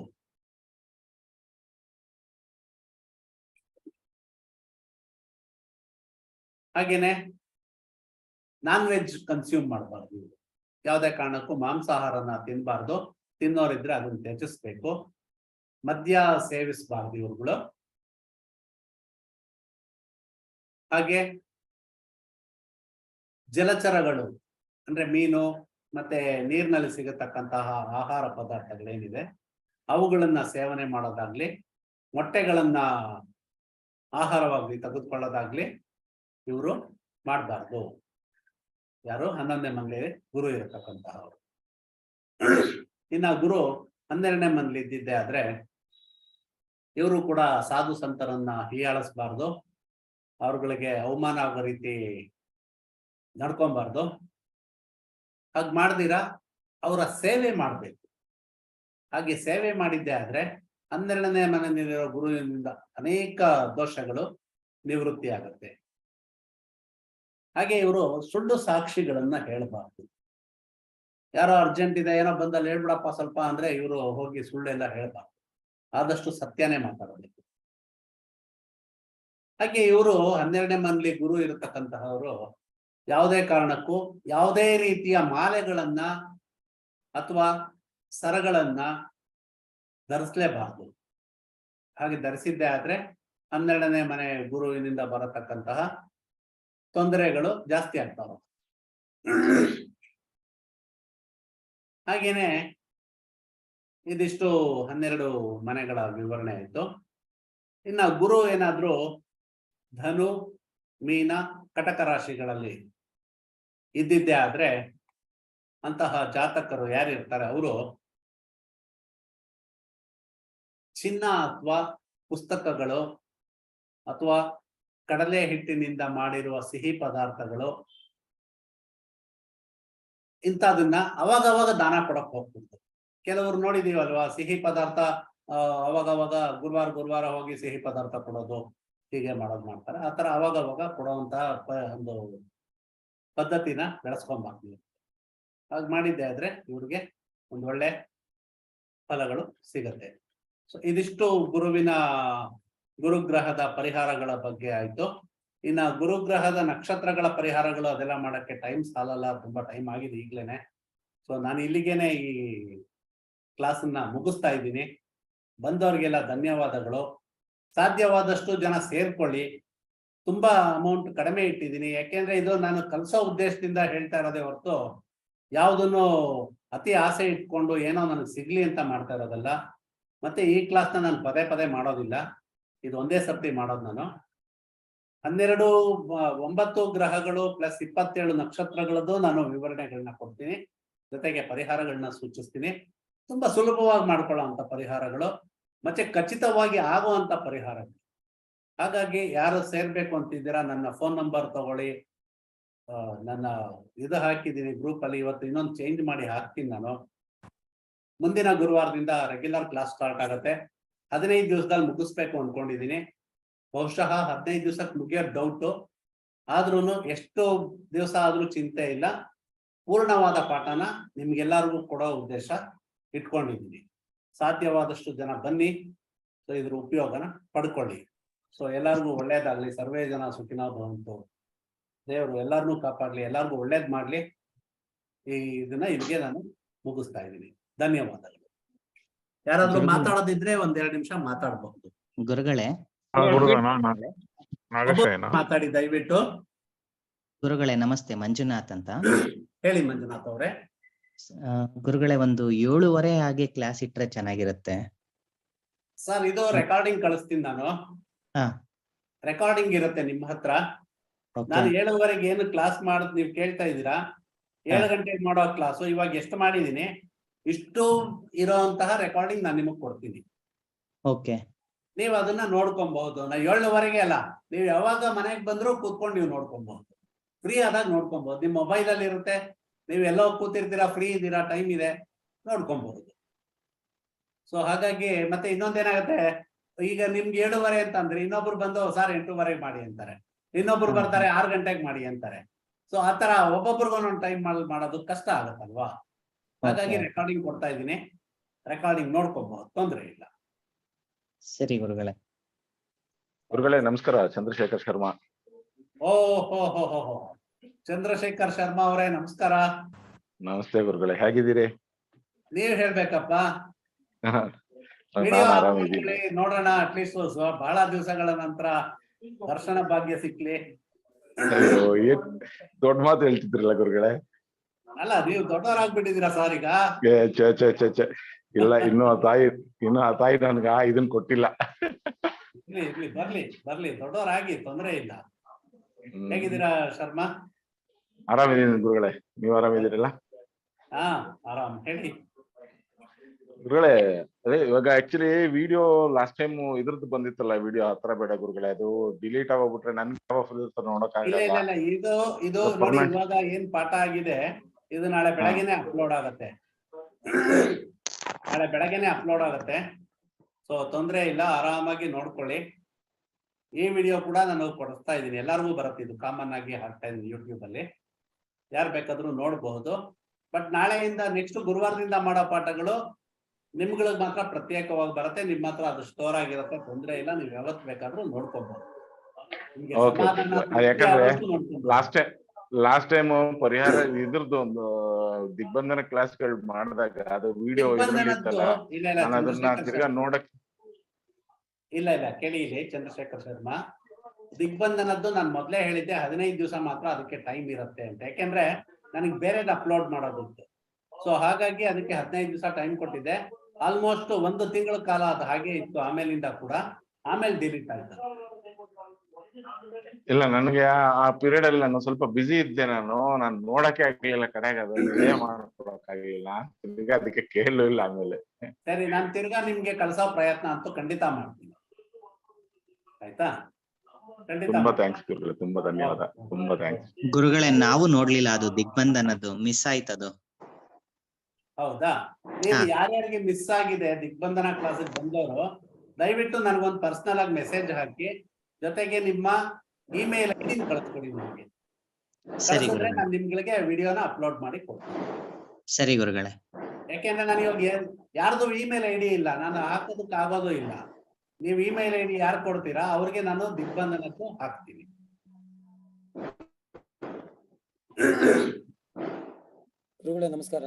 ಹಾಗೇನೆ ನಾನ್ ವೆಜ್ ಕನ್ಸ್ಯೂಮ್ ಮಾಡಬಾರ್ದು. ಯಾವುದೇ ಕಾರಣಕ್ಕೂ ಮಾಂಸಾಹಾರನ ತಿನ್ಬಾರ್ದು. ತಿನ್ನೋರಿದ್ರೆ ಅದನ್ನ ತ್ಯಜಿಸ್ಬೇಕು. ಮದ್ಯ ಸೇವಿಸಬಾರ್ದು ಇವ್ರುಗಳು. ಹಾಗೆ ಜಲಚರಗಳು ಅಂದ್ರೆ ಮೀನು ಮತ್ತೆ ನೀರಿನಲ್ಲಿ ಸಿಗತಕ್ಕಂತಹ ಆಹಾರ ಪದಾರ್ಥಗಳೇನಿದೆ ಅವುಗಳನ್ನ ಸೇವನೆ ಮಾಡೋದಾಗ್ಲಿ, ಮೊಟ್ಟೆಗಳನ್ನ ಆಹಾರವಾಗಿ ತೆಗೆದುಕೊಳ್ಳೋದಾಗ್ಲಿ ಇವರು ಮಾಡಬಾರ್ದು. ಯಾರು 11ನೇ ಮನೇಲಿ ಗುರು ಇರತಕ್ಕಂತಹವರು. ಇನ್ನ ಗುರು 12ನೇ ಮನೇಲಿ ಇದ್ದಿದ್ದೆ ಆದ್ರೆ ಇವರು ಕೂಡ ಸಾಧು ಸಂತರನ್ನ ಹೀಯಾಳಿಸಬಾರ್ದು, ಅವ್ರಗಳಿಗೆ ಅವಮಾನ ಆಗೋ ರೀತಿ ನಡ್ಕೊಬಾರ್ದು. ಹಾಗೆ ಮಾಡ್ದಿರಾ ಅವರ ಸೇವೆ ಮಾಡಬೇಕು. ಹಾಗೆ ಸೇವೆ ಮಾಡಿದ್ದೆ ಆದ್ರೆ 12ನೇ ಮನೆಯಲ್ಲಿರೋ ಗುರುವಿನಿಂದ ಅನೇಕ ದೋಷಗಳು ನಿವೃತ್ತಿ ಆಗುತ್ತೆ. ಹಾಗೆ ಇವರು ಸುಳ್ಳು ಸಾಕ್ಷಿಗಳನ್ನ ಹೇಳಬಾರ್ದು. ಯಾರೋ ಅರ್ಜೆಂಟ್ ಇದೆ, ಏನೋ ಬಂದಲ್ಲಿ ಹೇಳ್ಬಿಡಪ್ಪ ಸ್ವಲ್ಪ ಅಂದ್ರೆ ಇವರು ಹೋಗಿ ಸುಳ್ಳೆಲ್ಲ ಹೇಳ್ಬಾರ್ದು. ಆದಷ್ಟು ಸತ್ಯನೇ ಮಾತಾಡಬೇಕು. ಹಾಗೆ ಇವರು 12ನೇ ಮನೇಲಿ ಗುರು ಇರತಕ್ಕಂತಹವರು ಯಾವುದೇ ಕಾರಣಕ್ಕೂ ಯಾವುದೇ ರೀತಿಯ ಮಾಲೆಗಳನ್ನ ಅಥವಾ ಸರಗಳನ್ನ ಧರಿಸಲೇಬಾರದು. ಹಾಗೆ ಧರಿಸಿದ್ದೇ ಆದ್ರೆ 12ನೇ ಮನೆ ಗುರುವಿನಿಂದ ಬರತಕ್ಕಂತಹ ತೊಂದರೆಗಳು ಜಾಸ್ತಿ ಆಗ್ತಾವ. ಹಾಗೇನೆ ಇದಿಷ್ಟು 12 ಮನೆಗಳ ವಿವರಣೆ ಆಯ್ತು. ಇನ್ನ ಗುರು ಏನಾದ್ರೂ ಧನು, ಮೀನ, ಕಟಕ ರಾಶಿಗಳಲ್ಲಿ ಇದ್ದಿದ್ದೇ ಆದ್ರೆ ಅಂತಹ ಜಾತಕರು ಯಾರಿರ್ತಾರೆ ಅವರು ಚಿನ್ನ ಅಥವಾ ಪುಸ್ತಕಗಳು ಅಥವಾ ಕಡಲೆ ಹಿಟ್ಟಿನಿಂದ ಮಾಡಿರುವ ಸಿಹಿ ಪದಾರ್ಥಗಳು ಇಂಥದನ್ನ ಅವಾಗವಾಗ ದಾನ ಕೊಡಕ್ ಹೋಗ್ತಿರ್ತಾರೆ. ಕೆಲವರು ನೋಡಿದೀವಲ್ವಾ, ಸಿಹಿ ಪದಾರ್ಥ ಅವಾಗವಾಗ ಗುರುವಾರ ಹೋಗಿ ಸಿಹಿ ಪದಾರ್ಥ ಕೊಡೋದು, ಹೀಗೆ ಮಾಡ್ತಾರೆ. ಆ ತರ ಅವಾಗವಾಗ ಕೊಡುವಂತಹ ಒಂದು ಪದ್ಧತಿನ ಬೆಳೆಸ್ಕೊಂಡ್ಬರ್ತೀವಿ. ಹಾಗೆ ಮಾಡಿದ್ದೆ ಆದ್ರೆ ಇವ್ರಿಗೆ ಒಂದು ಒಳ್ಳೆ ಫಲಗಳು ಸಿಗತ್ತೆ. ಸೊ ಇದಿಷ್ಟು ಗುರುಗ್ರಹದ ಪರಿಹಾರಗಳ ಬಗ್ಗೆ ಆಯ್ತು. ಇನ್ನ ಗುರುಗ್ರಹದ ನಕ್ಷತ್ರಗಳ ಪರಿಹಾರಗಳು ಅದೆಲ್ಲ ಮಾಡಕ್ಕೆ ಟೈಮ್ ಸಾಲಲ್ಲ, ತುಂಬಾ ಟೈಮ್ ಆಗಿದೆ ಈಗ್ಲೇನೆ. ಸೊ ನಾನು ಇಲ್ಲಿಗೇನೆ ಈ ಕ್ಲಾಸನ್ನ ಮುಗಿಸ್ತಾ ಇದ್ದೀನಿ. ಬಂದವ್ರಿಗೆಲ್ಲ ಧನ್ಯವಾದಗಳು. ಸಾಧ್ಯವಾದಷ್ಟು ಜನ ಸೇರ್ಕೊಳ್ಳಿ. ತುಂಬಾ ಅಮೌಂಟ್ ಕಡಿಮೆ ಇಟ್ಟಿದ್ದೀನಿ, ಯಾಕೆಂದ್ರೆ ಇದು ನಾನು ಕಲಿಸೋ ಉದ್ದೇಶದಿಂದ ಹೇಳ್ತಾ ಇರೋದೇ ಹೊರತು ಯಾವುದನ್ನು ಅತಿ ಆಸೆ ಇಟ್ಕೊಂಡು ಏನೋ ನನಗೆ ಸಿಗ್ಲಿ ಅಂತ ಮಾಡ್ತಾ ಇರೋದಲ್ಲ. ಮತ್ತೆ ಈ ಕ್ಲಾಸ್ನ ನಾನು ಪದೇ ಮಾಡೋದಿಲ್ಲ, ಇದು ಒಂದೇ ಸರ್ತಿ ಮಾಡೋದು. ನಾನು 9 ಗ್ರಹಗಳು ಪ್ಲಸ್ 27 ನಕ್ಷತ್ರಗಳದ್ದು ನಾನು ವಿವರಣೆಗಳನ್ನ ಕೊಡ್ತೀನಿ, ಜೊತೆಗೆ ಪರಿಹಾರಗಳನ್ನ ಸೂಚಿಸ್ತೀನಿ. ತುಂಬಾ ಸುಲಭವಾಗಿ ಮಾಡ್ಕೊಳ್ಳುವಂತ ಪರಿಹಾರಗಳು, ಮತ್ತೆ ಖಚಿತವಾಗಿ ಆಗುವಂತ ಪರಿಹಾರಗಳು. ಹಾಗಾಗಿ ಯಾರು ಸೇರ್ಬೇಕು ಅಂತಿದ್ದೀರಾ ನನ್ನ ಫೋನ್ ನಂಬರ್ ತಗೊಳ್ಳಿ. ನನ್ನ ಇದು ಹಾಕಿದ್ದೀನಿ ಗ್ರೂಪ್ ಅಲ್ಲಿ, ಇವತ್ತು ಇನ್ನೊಂದು ಚೇಂಜ್ ಮಾಡಿ ಹಾಕ್ತೀನಿ ನಾನು. ಮುಂದಿನ ಗುರುವಾರದಿಂದ ರೆಗ್ಯುಲರ್ ಕ್ಲಾಸ್ ಸ್ಟಾರ್ಟ್ ಆಗುತ್ತೆ. 15 ದಿವಸದಲ್ಲಿ ಮುಗಿಸ್ಬೇಕು ಅನ್ಕೊಂಡಿದ್ದೀನಿ. ಬಹುಶಃ 15 ದಿವಸಕ್ಕೆ ಮುಗಿಯೋದು ಡೌಟು, ಆದ್ರೂ ಎಷ್ಟು ದಿವಸ ಆದ್ರೂ ಚಿಂತೆ ಇಲ್ಲ. ಪೂರ್ಣವಾದ ಪಾಠನ ನಿಮ್ಗೆಲ್ಲರಿಗೂ ಕೊಡೋ ಉದ್ದೇಶ ಇಟ್ಕೊಂಡಿದ್ದೀನಿ. ಸಾಧ್ಯವಾದಷ್ಟು ಜನ ಬನ್ನಿ, ಇದ್ರ ಉಪಯೋಗನ ಪಡ್ಕೊಳ್ಳಿ. ಸೊ ಎಲ್ಲರಿಗೂ ಒಳ್ಳೇದಾಗ್ಲಿ, ಸರ್ವೇ ಜನ ಸುಖಿನೋ ಭವಂತು. ದೇವರು ಎಲ್ಲಾರನ್ನೂ ಕಾಪಾಡ್ಲಿ, ಎಲ್ಲಾರ್ಗು ಒಳ್ಳೇದ್ ಮಾಡ್ಲಿ. ಇದನ್ನ ಇಲ್ಲಿಗೆ ನಾನು ಮುಗಿಸ್ತಾ ಇದ್ದೀನಿ. ಧನ್ಯವಾದಗಳು. ಯಾರಾದ್ರೂ ಮಾತಾಡೋದಿದ್ರೆ ಒಂದ್ 2 ನಿಮಿಷ ಮಾತಾಡಬಹುದು. ಗುರುಗಳೇ ಮಾತಾಡಿ ದಯವಿಟ್ಟು. ಗುರುಗಳೇ ನಮಸ್ತೆ, ಮಂಜುನಾಥ್ ಅಂತ. ಹೇಳಿ ಮಂಜುನಾಥ್ ಅವ್ರೆ. ಗುರುಗಳೇ, ಒಂದು 7:15 ಹಾಗೆ ಕ್ಲಾಸ್ ಇಟ್ರೆ ಚೆನ್ನಾಗಿರುತ್ತೆ. ಸರ್, ಇದು ರೆಕಾರ್ಡಿಂಗ್ ಕಳಿಸ್ತೀನಿ ನಾನು. ರೆಕಾರ್ಡಿಂಗ್ ಇರುತ್ತೆ ನಿಮ್ಮ ಹತ್ರ. ನಾನು 7:15 ಏನು ಕ್ಲಾಸ್ ಮಾಡೋದು ನೀವು ಕೇಳ್ತಾ ಇದ್ದೀರಾ. 7 ಗಂಟೆಗೆ ಮಾಡೋ ಕ್ಲಾಸು ಇವಾಗ ಎಷ್ಟು ಮಾಡಿದೀನಿ, ಇಷ್ಟು ಇರೋಂತಹ ರೆಕಾರ್ಡಿಂಗ್ ನಾನು ನಿಮಗ್ ಕೊಡ್ತೀನಿ. ಓಕೆ, ನೀವು ಅದನ್ನ ನೋಡ್ಕೊಬಹುದು. 7:15 ಅಲ್ಲ, ನೀವು ಯಾವಾಗ ಮನೆಗೆ ಬಂದ್ರು ಕೂತ್ಕೊಂಡು ನೀವು ನೋಡ್ಕೊಬಹುದು. ಫ್ರೀ ಆದಾಗ ನೋಡ್ಕೊಬಹುದು. ನಿಮ್ ಮೊಬೈಲ್ ಅಲ್ಲಿ ಇರುತ್ತೆ, ನೀವು ಎಲ್ಲೋ ಕೂತಿರ್ತೀರಾ, ಫ್ರೀ ಇದ್ದೀರಾ, ಟೈಮ್ ಇದೆ, ನೋಡ್ಕೊಬಹುದು. ಸೊ ಹಾಗಾಗಿ ಮತ್ತೆ ಇನ್ನೊಂದೇನಾಗತ್ತೆ, ಈಗ ನಿಮ್ಗೆ 7:15 ಅಂತ ಅಂದ್ರೆ ಇನ್ನೊಬ್ರು ಬಂದು ಸರ್ 8:15 ಮಾಡಿ ಅಂತಾರೆ, ಇನ್ನೊಬ್ರು ಬರ್ತಾರೆ 6 ಗಂಟೆಗೆ ಮಾಡಿ ಅಂತಾರೆ. ಸೊ ಆತರ ಒಬ್ಬೊಬ್ರಿಗೊಂದೊಂದು ಟೈಮ್ ಮಾಡೋದು ಕಷ್ಟ ಆಗತ್ತಲ್ವಾ. ಹಾಗಾಗಿ ರೆಕಾರ್ಡಿಂಗ್ ಕೊಡ್ತಾ ಇದ್ದೀನಿ, ರೆಕಾರ್ಡಿಂಗ್ ನೋಡ್ಕೊಬಹುದು, ತೊಂದ್ರೆ ಇಲ್ಲ. ಸರಿ ಗುರುಗಳೇ. ಗುರುಗಳೇ ನಮಸ್ಕಾರ, ಚಂದ್ರಶೇಖರ್ ಶರ್ಮಾ. ಓಹೋ, ಚಂದ್ರಶೇಖರ್ ಶರ್ಮಾ ಅವರೇ ನಮಸ್ಕಾರ. ನಮಸ್ತೆ ಗುರುಗಳೇ, ಹೇಗಿದ್ದೀರಿ? ನೀವ್ ಹೇಳ್ಬೇಕಪ್ಪ. ಆರಾಮಿದ್ದೀನಿ. ನೋಡೋಣ, ಅಟ್ಲೀಸ್ಟ್ ಬಹಳ ದಿವಸಗಳ ನಂತರ ದರ್ಶನ ಭಾಗ್ಯ ಸಿಕ್ಲಿ. ದೊಡ್ಡ ಮಾತು ಹೇಳ್ತಿದ್ರಲ್ಲ ಗುರುಗಳೇ. ಅಲ್ಲ, ನೀವು ದೊಡ್ಡವರಾಗ್ಬಿಟ್ಟಿದ್ದೀರಾ ಸರ್ ಈಗ. ಇಲ್ಲ, ಇನ್ನು ಆ ತಾಯಿ ನನ್ಗ ಇದನ್ ಕೊಟ್ಟಿಲ್ಲ. ಇರ್ಲಿ, ಬರ್ಲಿ ದೊಡ್ಡವರಾಗಿ, ತೊಂದ್ರೆ ಇಲ್ಲ. ಹೇಗಿದ್ದೀರಾ ಶರ್ಮಾ? ಆರಾಮಿದ್ದೀನಿ ಗುರುಗಳೇ, ನೀವ್ ಆರಾಮಿದ್ದೀರಲ್ಲ? ಆರಾಮ್. ಹೇಳಿ ಗುರುಗಳೇ. ಅದೇ ಇವಾಗ ಆಕ್ಚುಲಿ ವಿಡಿಯೋ ಲಾಸ್ಟ್ ಟೈಮ್ ಇದ್ರದ್ದು ಬಂದಿತ್ತಲ್ಲ, ವಿಡಿಯೋ ಹತ್ರ ಬೇಡ ಗುರುಗಳೇ, ಅದು ಡಿಲೀಟ್ ಆಗೋಗ್ಬಿಟ್ರೆ ನನ್ಗೆ ನೋಡಕ್ ಇಲ್ಲ. ಇದು ನೋಡಿ, ಇವಾಗ ಏನ್ ಪಾಠ ಆಗಿದೆ ಇದು ನಾಳೆ ಬೆಳಗ್ಗೆನೆ ಅಪ್ಲೋಡ್ ಆಗತ್ತೆ. ಸೊ ತೊಂದ್ರೆ ಇಲ್ಲ, ಆರಾಮಾಗಿ ನೋಡ್ಕೊಳ್ಳಿ. ಈ ವಿಡಿಯೋ ಕೂಡ ನಾನು ಕೊಡಿಸ್ತಾ ಇದ್ದೀನಿ, ಎಲ್ಲರಿಗೂ ಬರುತ್ತೆ. ಇದು ಕಾಮನ್ ಆಗಿ ಹಾಕ್ತಾ ಇದ್ದೀನಿ ಯೂಟ್ಯೂಬ್ ಅಲ್ಲಿ, ಯಾರು ಬೇಕಾದ್ರೂ ನೋಡಬಹುದು. ಬಟ್ ನಾಳೆಯಿಂದ ನೆಕ್ಸ್ಟ್ ಗುರುವಾರದಿಂದ ಮಾಡೋ ಪಾಠಗಳು ನಿಮ್ಗಳಿಗೆ ಮಾತ್ರ ಪ್ರತ್ಯೇಕವಾಗಿ ಬರುತ್ತೆ. ನಿಮ್ಮ ಹತ್ರ ಅದು ಸ್ಟೋರ್ ಆಗಿರುತ್ತೆ, ತೊಂದ್ರೆ ಇಲ್ಲ. ನೀವು ಯಾವತ್ತು ಬೇಕಾದ್ರೂ ನೋಡ್ಕೋಬಹುದು. ಯಾಕಂದ್ರೆ ಲಾಸ್ಟ್ ಟೈಮ್ ಪರಿಹಾರ ಇದ್ರದ್ದು ಒಂದು ದಿಗ್ಬಂಧನ ಕ್ಲಾಸ್ಗಳು ಮಾಡಿದಾಗ ಅದು ವಿಡಿಯೋ ಅದನ್ನ ತಿರ್ಗಾ ನೋಡಕ್ ಇಲ್ಲ ಕೇಳಿ. ಇಲ್ಲಿ ಚಂದ್ರಶೇಖರ್ ಶರ್ಮಾ, ದಿಗ್ಬಂಧನದ್ದು ನಾನು ಮೊದ್ಲೇ ಹೇಳಿದ್ದೆ, 15 ದಿವಸ ಮಾತ್ರ ಅದಕ್ಕೆ ಟೈಮ್ ಇರುತ್ತೆ ಅಂತ. ಯಾಕೆಂದ್ರೆ ನನಗೆ ಬೇರೆದ್ ಅಪ್ಲೋಡ್ ಮಾಡೋದಿತ್ತು. ಸೊ ಹಾಗಾಗಿ ಅದಕ್ಕೆ 15 ದಿವಸ ಟೈಮ್ ಕೊಟ್ಟಿದ್ದೆ. ಆಲ್ಮೋಸ್ಟ್ 1 ತಿಂಗಳ ಕಾಲ ಅದು ಹಾಗೆ ಇತ್ತು. ಆಮೇಲಿಂದ ಕೂಡ ಡಿಲೀಟ್ ಆಯ್ತು. ಇಲ್ಲ, ನನಗೆ ಆ ಪೀರಿಯಡ್ ಅಲ್ಲಿ ನಾನು ಸ್ವಲ್ಪ ಬಿಸಿ ಇದ್ದೆ. ನಾನು ನೋಡಕ್ಕೆ ಆಗ್ಲಿಲ್ಲ, ಕಡೆಗೆ ಅದನ್ನೇ ಮಾಡ್ಕೊಳಕ್ ಆಗ್ಲಿಲ್ಲ. ಈಗ ಅದಕ್ಕೆ ಕೇಳಲು ಇಲ್ಲ. ಆಮೇಲೆ ಸರಿ, ನಾನು ತಿರ್ಗಾ ನಿಮ್ಗೆ ಕಳ್ಸೋ ಪ್ರಯತ್ನ ಅಂತೂ ಖಂಡಿತ ಮಾಡ್ತೀನಿ. ಆಯ್ತಾ? ತುಂಬಾ ಥ್ಯಾಂಕ್ಸ್ ಗುರುಗಳೇ, ತುಂಬಾ ಧನ್ಯವಾದ, ತುಂಬಾ ಥ್ಯಾಂಕ್ಸ್. ಗುರುಗಳೇ, ನಾವು ನೋಡ್ಲಿಲ್ಲ, ಅದು ದಿಗ್ಬಂಧನದ್ದು ಮಿಸ್ ಆಯ್ತದು. ಹೌದಾ? ನೀವು ಯಾರ್ಯಾರಿಗೆ ಮಿಸ್ ಆಗಿದೆ ದಿಗ್ಬಂಧನ ಕ್ಲಾಸಿಗೆ ಬಂದವರು, ದಯವಿಟ್ಟು ನನಗೊಂದು ಪರ್ಸನಲ್ ಆಗಿ ಮೆಸೇಜ್ ಹಾಕಿ, ಜೊತೆಗೆ ನಿಮ್ಮ ಇಮೇಲ್ ಐಡಿ ಕಳಿಸ್ಕೊಡಿ ನನಗೆ. ಕಳಿಸಿದ್ರೆ ನಾನು ನಿಮ್ಗಳಿಗೆ ವಿಡಿಯೋನ ಅಪ್ಲೋಡ್ ಮಾಡಿ ಕೊಡ್ತೀನಿ. ಸರಿ ಗುರುಗಳೇ. ಯಾಕೆಂದ್ರೆ ನಾನು ಇವಾಗ ಯಾರ್ದು ಇಮೇಲ್ ಐಡಿ ಇಲ್ಲ, ನಾನು ಹಾಕೋದಕ್ಕೆ ಆಗೋದು ಇಲ್ಲ. ನೀವು ಇಮೇಲ್ ಐಡಿ ಯಾರು ಕೊಡ್ತೀರಾ ಅವ್ರಿಗೆ ನಾನು ದಿಗ್ಬಂಧನಕ್ಕೂ ಹಾಕ್ತೀನಿ. ಗುರುಗಳೇ ನಮಸ್ಕಾರ.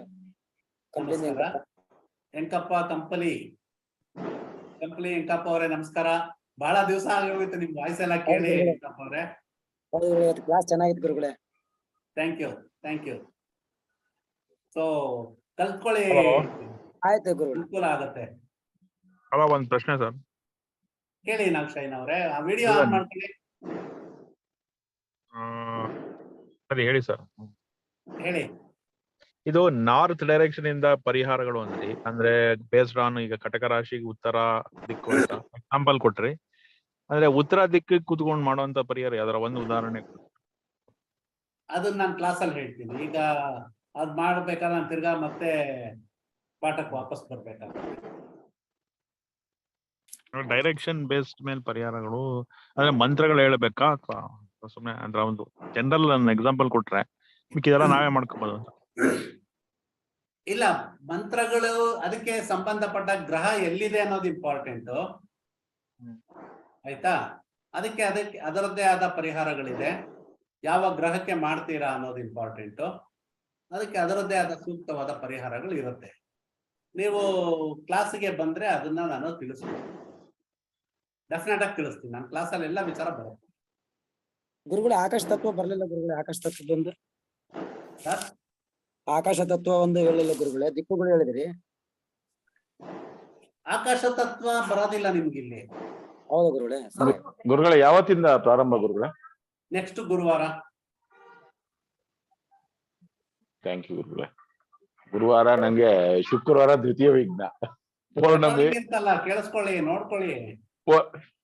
ಎಂಕಪ್ಪ ಕಂಪಲಿ ಎಂಕಪ್ಪ ಅವರೇ ನಮಸ್ಕಾರ. ಬಹಳ ದಿವಸ ಆಗೋಗಿತ್ತು ನಿಮ್ ವಾಯ್ಸ್ ಎಲ್ಲ ಕೇಳಿ. ಎಂಕಪ್ಪ ಅವರೇ, ಕ್ಲಾಸ್ ಚೆನ್ನಾಗಿತ್ತು ಗುರುಗಳೇ. Thank you. ಸೊ ಕಲ್ತ್ಕೊಳ್ಳಿ, ಆಯ್ತು ಗುರು, ಅನುಕೂಲ ಆಗತ್ತೆ. ಒಂದ್ ಪ್ರಶ್ನೆ ಸರ್. ಕೇಳಿ ನಾಗಶೈನ್ ಅವರೇ, ಆ ವಿಡಿಯೋ ಆನ್ ಮಾಡ್ಕೊಳ್ಳಿ. ಸರಿ, ಹೇಳಿ ಸರ್. ಹೇಳಿ. ಇದು ನಾರ್ತ್ ಡೈರೆಕ್ಷನ್ ಇಂದ ಪರಿಹಾರಗಳು ಅಂದ್ರೆ ಬೇಸ್ಡ್ ಆನ್ ಈಗ ಕಟಕ ರಾಶಿಗೆ ಉತ್ತರ ದಿಕ್ಕು ಅಂತ ಎಕ್ಸಾಂಪಲ್ ಕೊಟ್ರಿ. ಅಂದ್ರೆ ಉತ್ತರ ದಿಕ್ಕಿಗೆ ಕೂತ್ಕೊಂಡು ಮಾಡುವಂತ ಪರಿಹಾರ ಯಾವ್ದಾರ ಒಂದು ಉದಾಹರಣೆ? ಅದನ್ನ ನಾನು ಕ್ಲಾಸಲ್ಲಿ ಹೇಳ್ತೀನಿ. ಈಗ ಅದ್ ಮಾಡ್ಬೇಕಾದ್ರೆ ನಾನು ತಿರ್ಗಾ ಮತ್ತೆ ಪಾಠಕ್ಕೆ ವಾಪಸ್ ಬರ್ಬೇಕಾಗುತ್ತೆ. ಡೈರೆಕ್ಷನ್ ಬೇಸ್ಡ್ ಮೇಲೆ ಪರಿಹಾರಗಳು ಅಂದ್ರೆ ಮಂತ್ರಗಳು ಹೇಳ್ಬೇಕಾ ಅಥವಾ ಸುಮ್ನೆ ಅಂದ್ರೆ ಒಂದು ಜನರಲ್ ಎಕ್ಸಾಂಪಲ್ ಕೊಟ್ರೆ ಮಿಕ್ಕಿದೆಲ್ಲ ನಾವೇ ಮಾಡ್ಕೋಬಹುದು ಅಂತ? ಇಲ್ಲ, ಮಂತ್ರಗಳು ಅದಕ್ಕೆ ಸಂಬಂಧಪಟ್ಟ ಗ್ರಹ ಎಲ್ಲಿದೆ ಅನ್ನೋದು ಇಂಪಾರ್ಟೆಂಟ್. ಆಯ್ತಾ? ಅದಕ್ಕೆ ಅದರದ್ದೇ ಆದ ಪರಿಹಾರಗಳಿದೆ. ಯಾವ ಗ್ರಹಕ್ಕೆ ಮಾಡ್ತೀರಾ ಅನ್ನೋದು ಇಂಪಾರ್ಟೆಂಟು. ಅದಕ್ಕೆ ಅದರದ್ದೇ ಆದ ಸೂಕ್ತವಾದ ಪರಿಹಾರಗಳು ಇರುತ್ತೆ. ನೀವು ಕ್ಲಾಸಿಗೆ ಬಂದ್ರೆ ಅದನ್ನ ನಾನು ತಿಳಿಸ್ತೀನಿ, ಡೆಫಿನೆಟ್ ಆಗಿ ತಿಳಿಸ್ತೀನಿ. ನನ್ನ ಕ್ಲಾಸಲ್ಲಿ ಎಲ್ಲ ವಿಚಾರ ಬರುತ್ತೆ. ಗುರುಗಳೇ ಆಕಾಶ ತತ್ವ ಬರ್ಲಿಲ್ಲ ಗುರುಗಳೇ. ಆಕಾಶ ತತ್ವದೊಂದು ಸರ್, ಆಕಾಶ ತತ್ವ ಒಂದು ಹೇಳಿಲ್ಲ ಗುರುಗಳೇ. ದಿಕ್ಕುಗಳು ಹೇಳಿದ್ರಿ. ಆಕಾಶ ತತ್ವ ಬರೋದಿಲ್ಲ ನಿಮ್ಗಿಲ್ಲಿ. ಹೌದು ಗುರುಗಳೇ. ಸರಿ. ಗುರುಗಳೇ ಯಾವತ್ತಿಂದ ಪ್ರಾರಂಭ ಗುರುಗಳೇ? ನೆಕ್ಸ್ಟ್ ಗುರುವಾರ. ಥ್ಯಾಂಕ್ ಯು ಗುರುಗಳೇ. ಗುರುವಾರ ನಂಗೆ ಶುಕ್ರವಾರ ದ್ವಿತೀಯ ವಿಘ್ನ, ಪೌರ್ಣಮಿ ಇರ್ತಲ್ಲ, ಕೇಳಿಸ್ಕೊಳ್ಳಿ, ನೋಡ್ಕೊಳ್ಳಿ.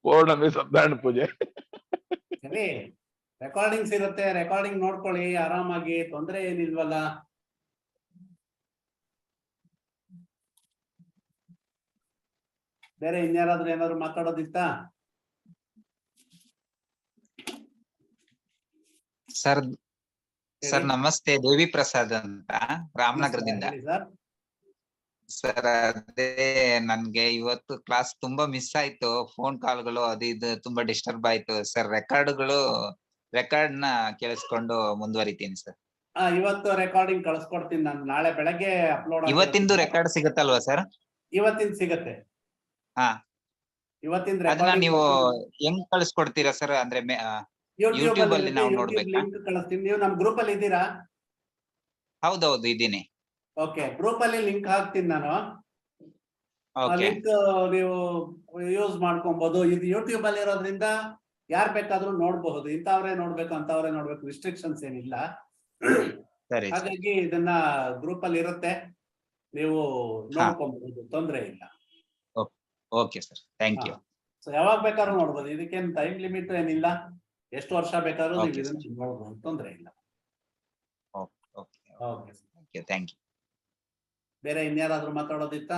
ಪೌರ್ಣಮಿ ಸತ್ಯನಾರಾಯಣ ಪೂಜೆ. ಸರಿ, ರೆಕಾರ್ಡಿಂಗ್ಸ್ ಇರುತ್ತೆ, ರೆಕಾರ್ಡಿಂಗ್ ನೋಡ್ಕೊಳ್ಳಿ ಆರಾಮಾಗಿ, ತೊಂದರೆ ಏನಿಲ್ವಲ್ಲ. ಬೇರೆ ಇನ್ಯಾರಾದ್ರೂ ಏನಾದ್ರು ಮಾತಾಡೋದಿತ್ತಾ? ಸರ್ ಸರ್ ನಮಸ್ತೆ, ದೇವಿ ಪ್ರಸಾದ್ ಅಂತ ರಾಮನಗರದಿಂದ. ಸರ್, ಸರ್ ಅದೇ ನನ್ಗೆ ಇವತ್ತು ಕ್ಲಾಸ್ ತುಂಬಾ ಮಿಸ್ ಆಯ್ತು. ಫೋನ್ ಕಾಲ್ಗಳು ಅದು ಇದು ತುಂಬಾ ಡಿಸ್ಟರ್ಬ್ ಆಯ್ತು ಸರ್. ರೆಕಾರ್ಡ್ ನ ಕೇಳಿಸ್ಕೊಂಡು ಮುಂದುವರಿತೀನಿ ಸರ್. ಇವತ್ತು ರೆಕಾರ್ಡಿಂಗ್ ಕಳಿಸ್ಕೊಡ್ತೀನಿ ನಾನು. ನಾಳೆ ಬೆಳಗ್ಗೆ ಅಪ್ಲೋಡ್. ಇವತ್ತಿಂದು ರೆಕಾರ್ಡ್ ಸಿಗುತ್ತಲ್ವಾ ಸರ್? ಇವತ್ತಿನ ಸಿಗತ್ತೆ. ಹಾ, ಇವತ್ತಿನ ಅದನ್ನ ನೀವು ಹೆಂಗ್ ಕಳಿಸ್ಕೊಡ್ತೀರಾ ಸರ್? ಅಂದ್ರೆ ಯೂಟ್ಯೂಬ್ ಅಲ್ಲಿ ನಾವು ನೋಡ್ಬೇಕಾ? ಲಿಂಕ್ ಕಳಿಸ್ತೀನಿ. ನೀವು ನಮ್ ಗ್ರೂಪ್ ಅಲ್ಲಿ ಇದ್ದೀರಾ? ಹೌದೌದು ಇದ್ದೀನಿ. ಓಕೆ, ಗ್ರೂಪ್ ಅಲ್ಲಿ ಲಿಂಕ್ ಹಾಕ್ತೀನಿ ನಾನು. ಓಕೆ ಲಿಂಕ್ ನೀವು ಯೂಸ್ ಮಾಡ್ಕೊಬಹುದು. ಇದು ಯೂಟ್ಯೂಬ್ ಅಲ್ಲಿ ಇರೋದ್ರಿಂದ ಯಾರ್ ಬೇಕಾದ್ರೂ ನೋಡ್ಬಹುದು. ಇಂಥವ್ರೇ ನೋಡ್ಬೇಕು ಅಂತವ್ರೇ ನೋಡ್ಬೇಕು, ರಿಸ್ಟ್ರಿಕ್ಷನ್ಸ್ ಏನಿಲ್ಲ. ಸರಿ ಸರ್. ಹಾಗಾಗಿ ಇದನ್ನ ಗ್ರೂಪ್ ಅಲ್ಲಿ ಇರುತ್ತೆ, ನೀವು ನೋಡ್ಕೊಬಹುದು, ತೊಂದ್ರೆ ಇಲ್ಲ. Okay sir, thank you. So ಯಾವಾಗ ಬೇಕಾದ್ರೂ ನೋಡ್ಬೋದು, ಇದಕ್ಕೇನು ಟೈಮ್ ಲಿಮಿಟ್ ಏನಿಲ್ಲ. ಎಷ್ಟು ವರ್ಷ ಬೇಕಾದ್ರೂ ನೀವು Okay, ಇದನ್ನ ನೋಡ್ಬೋದು, ತೊಂದ್ರೆ ಇಲ್ಲ. Okay, thank you. ಬೇರೆ ಇನ್ಯಾರಾದ್ರೂ ಮಾತಾಡೋದಿತ್ತಾ?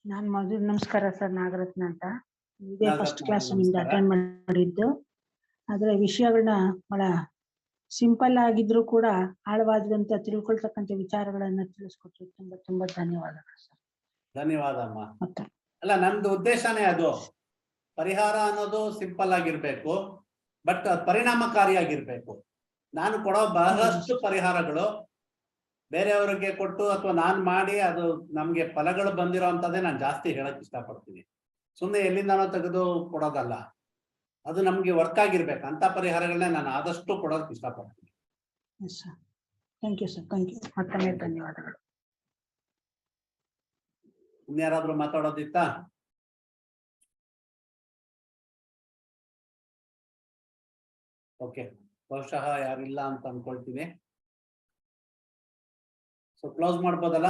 ನಾನ್ ಮೊದಲು ನಮಸ್ಕಾರ ಸರ್, ನಾಗರತ್ನ ಅಂತ. ಇದೇ ನಾಗರತ್ನ ಫಸ್ಟ್ ಕ್ಲಾಸ್ ನಮಸ್ಕಾರ. ನಿಮ್ದು ಅಟೆಂಡ್ ಮಾಡಿದ್ದು. ಆದ್ರೆ ವಿಷಯಗಳನ್ನ ಬಹಳ ಸಿಂಪಲ್ ಆಗಿದ್ರು ಕೂಡ ಆಳವಾದಂತ ತಿಳ್ಕೊಳ್ತಕ್ಕಂಥ ವಿಚಾರಗಳನ್ನ ತಿಳಿಸ್ಕೊಟ್ರಿ. ತುಂಬಾ ತುಂಬಾ ಧನ್ಯವಾದಗಳು ಸರ್. ಧನ್ಯವಾದ ಅಮ್ಮ. ಮತ್ತೆ ಅಲ್ಲ, ನಂದು ಉದ್ದೇಶನೇ ಅದು. ಪರಿಹಾರ ಅನ್ನೋದು ಸಿಂಪಲ್ ಆಗಿರ್ಬೇಕು, ಬಟ್ ಪರಿಣಾಮಕಾರಿಯಾಗಿರ್ಬೇಕು. ನಾನು ಕೊಡೋ ಬಹಳಷ್ಟು ಪರಿಹಾರಗಳು ಬೇರೆಯವರಿಗೆ ಕೊಟ್ಟು ಅಥವಾ ನಾನ್ ಮಾಡಿ ಅದು ನಮ್ಗೆ ಫಲಗಳು ಬಂದಿರೋ ಅಂತದೇ ನಾನು ಜಾಸ್ತಿ ಹೇಳಕ್ ಇಷ್ಟಪಡ್ತೀನಿ. ಸುಮ್ಮನೆ ಎಲ್ಲಿಂದಾನೋ ತೆಗೆದು ಕೊಡೋದಲ್ಲ, ಅದು ನಮ್ಗೆ ವರ್ಕ್ ಆಗಿರ್ಬೇಕು. ಅಂತ ಪರಿಹಾರಗಳನ್ನ ನಾನು ಆದಷ್ಟು ಕೊಡೋದಕ್ಕೆ ಇಷ್ಟಪಡ್ತೀನಿ. Thank you sir, thank you. ಮತ್ತೊಮ್ಮೆ ಧನ್ಯವಾದಗಳು. ಇನ್ಯಾರಾದ್ರೂ ಮಾತಾಡೋದಿತ್ತಾ? ಓಕೆ, ಬಹುಶಃ ಯಾರಿಲ್ಲ ಅಂತ ಅನ್ಕೊಳ್ತೀನಿ. ಸೊ ಕ್ಲೋಸ್ ಮಾಡ್ಬೋದಲ್ಲ?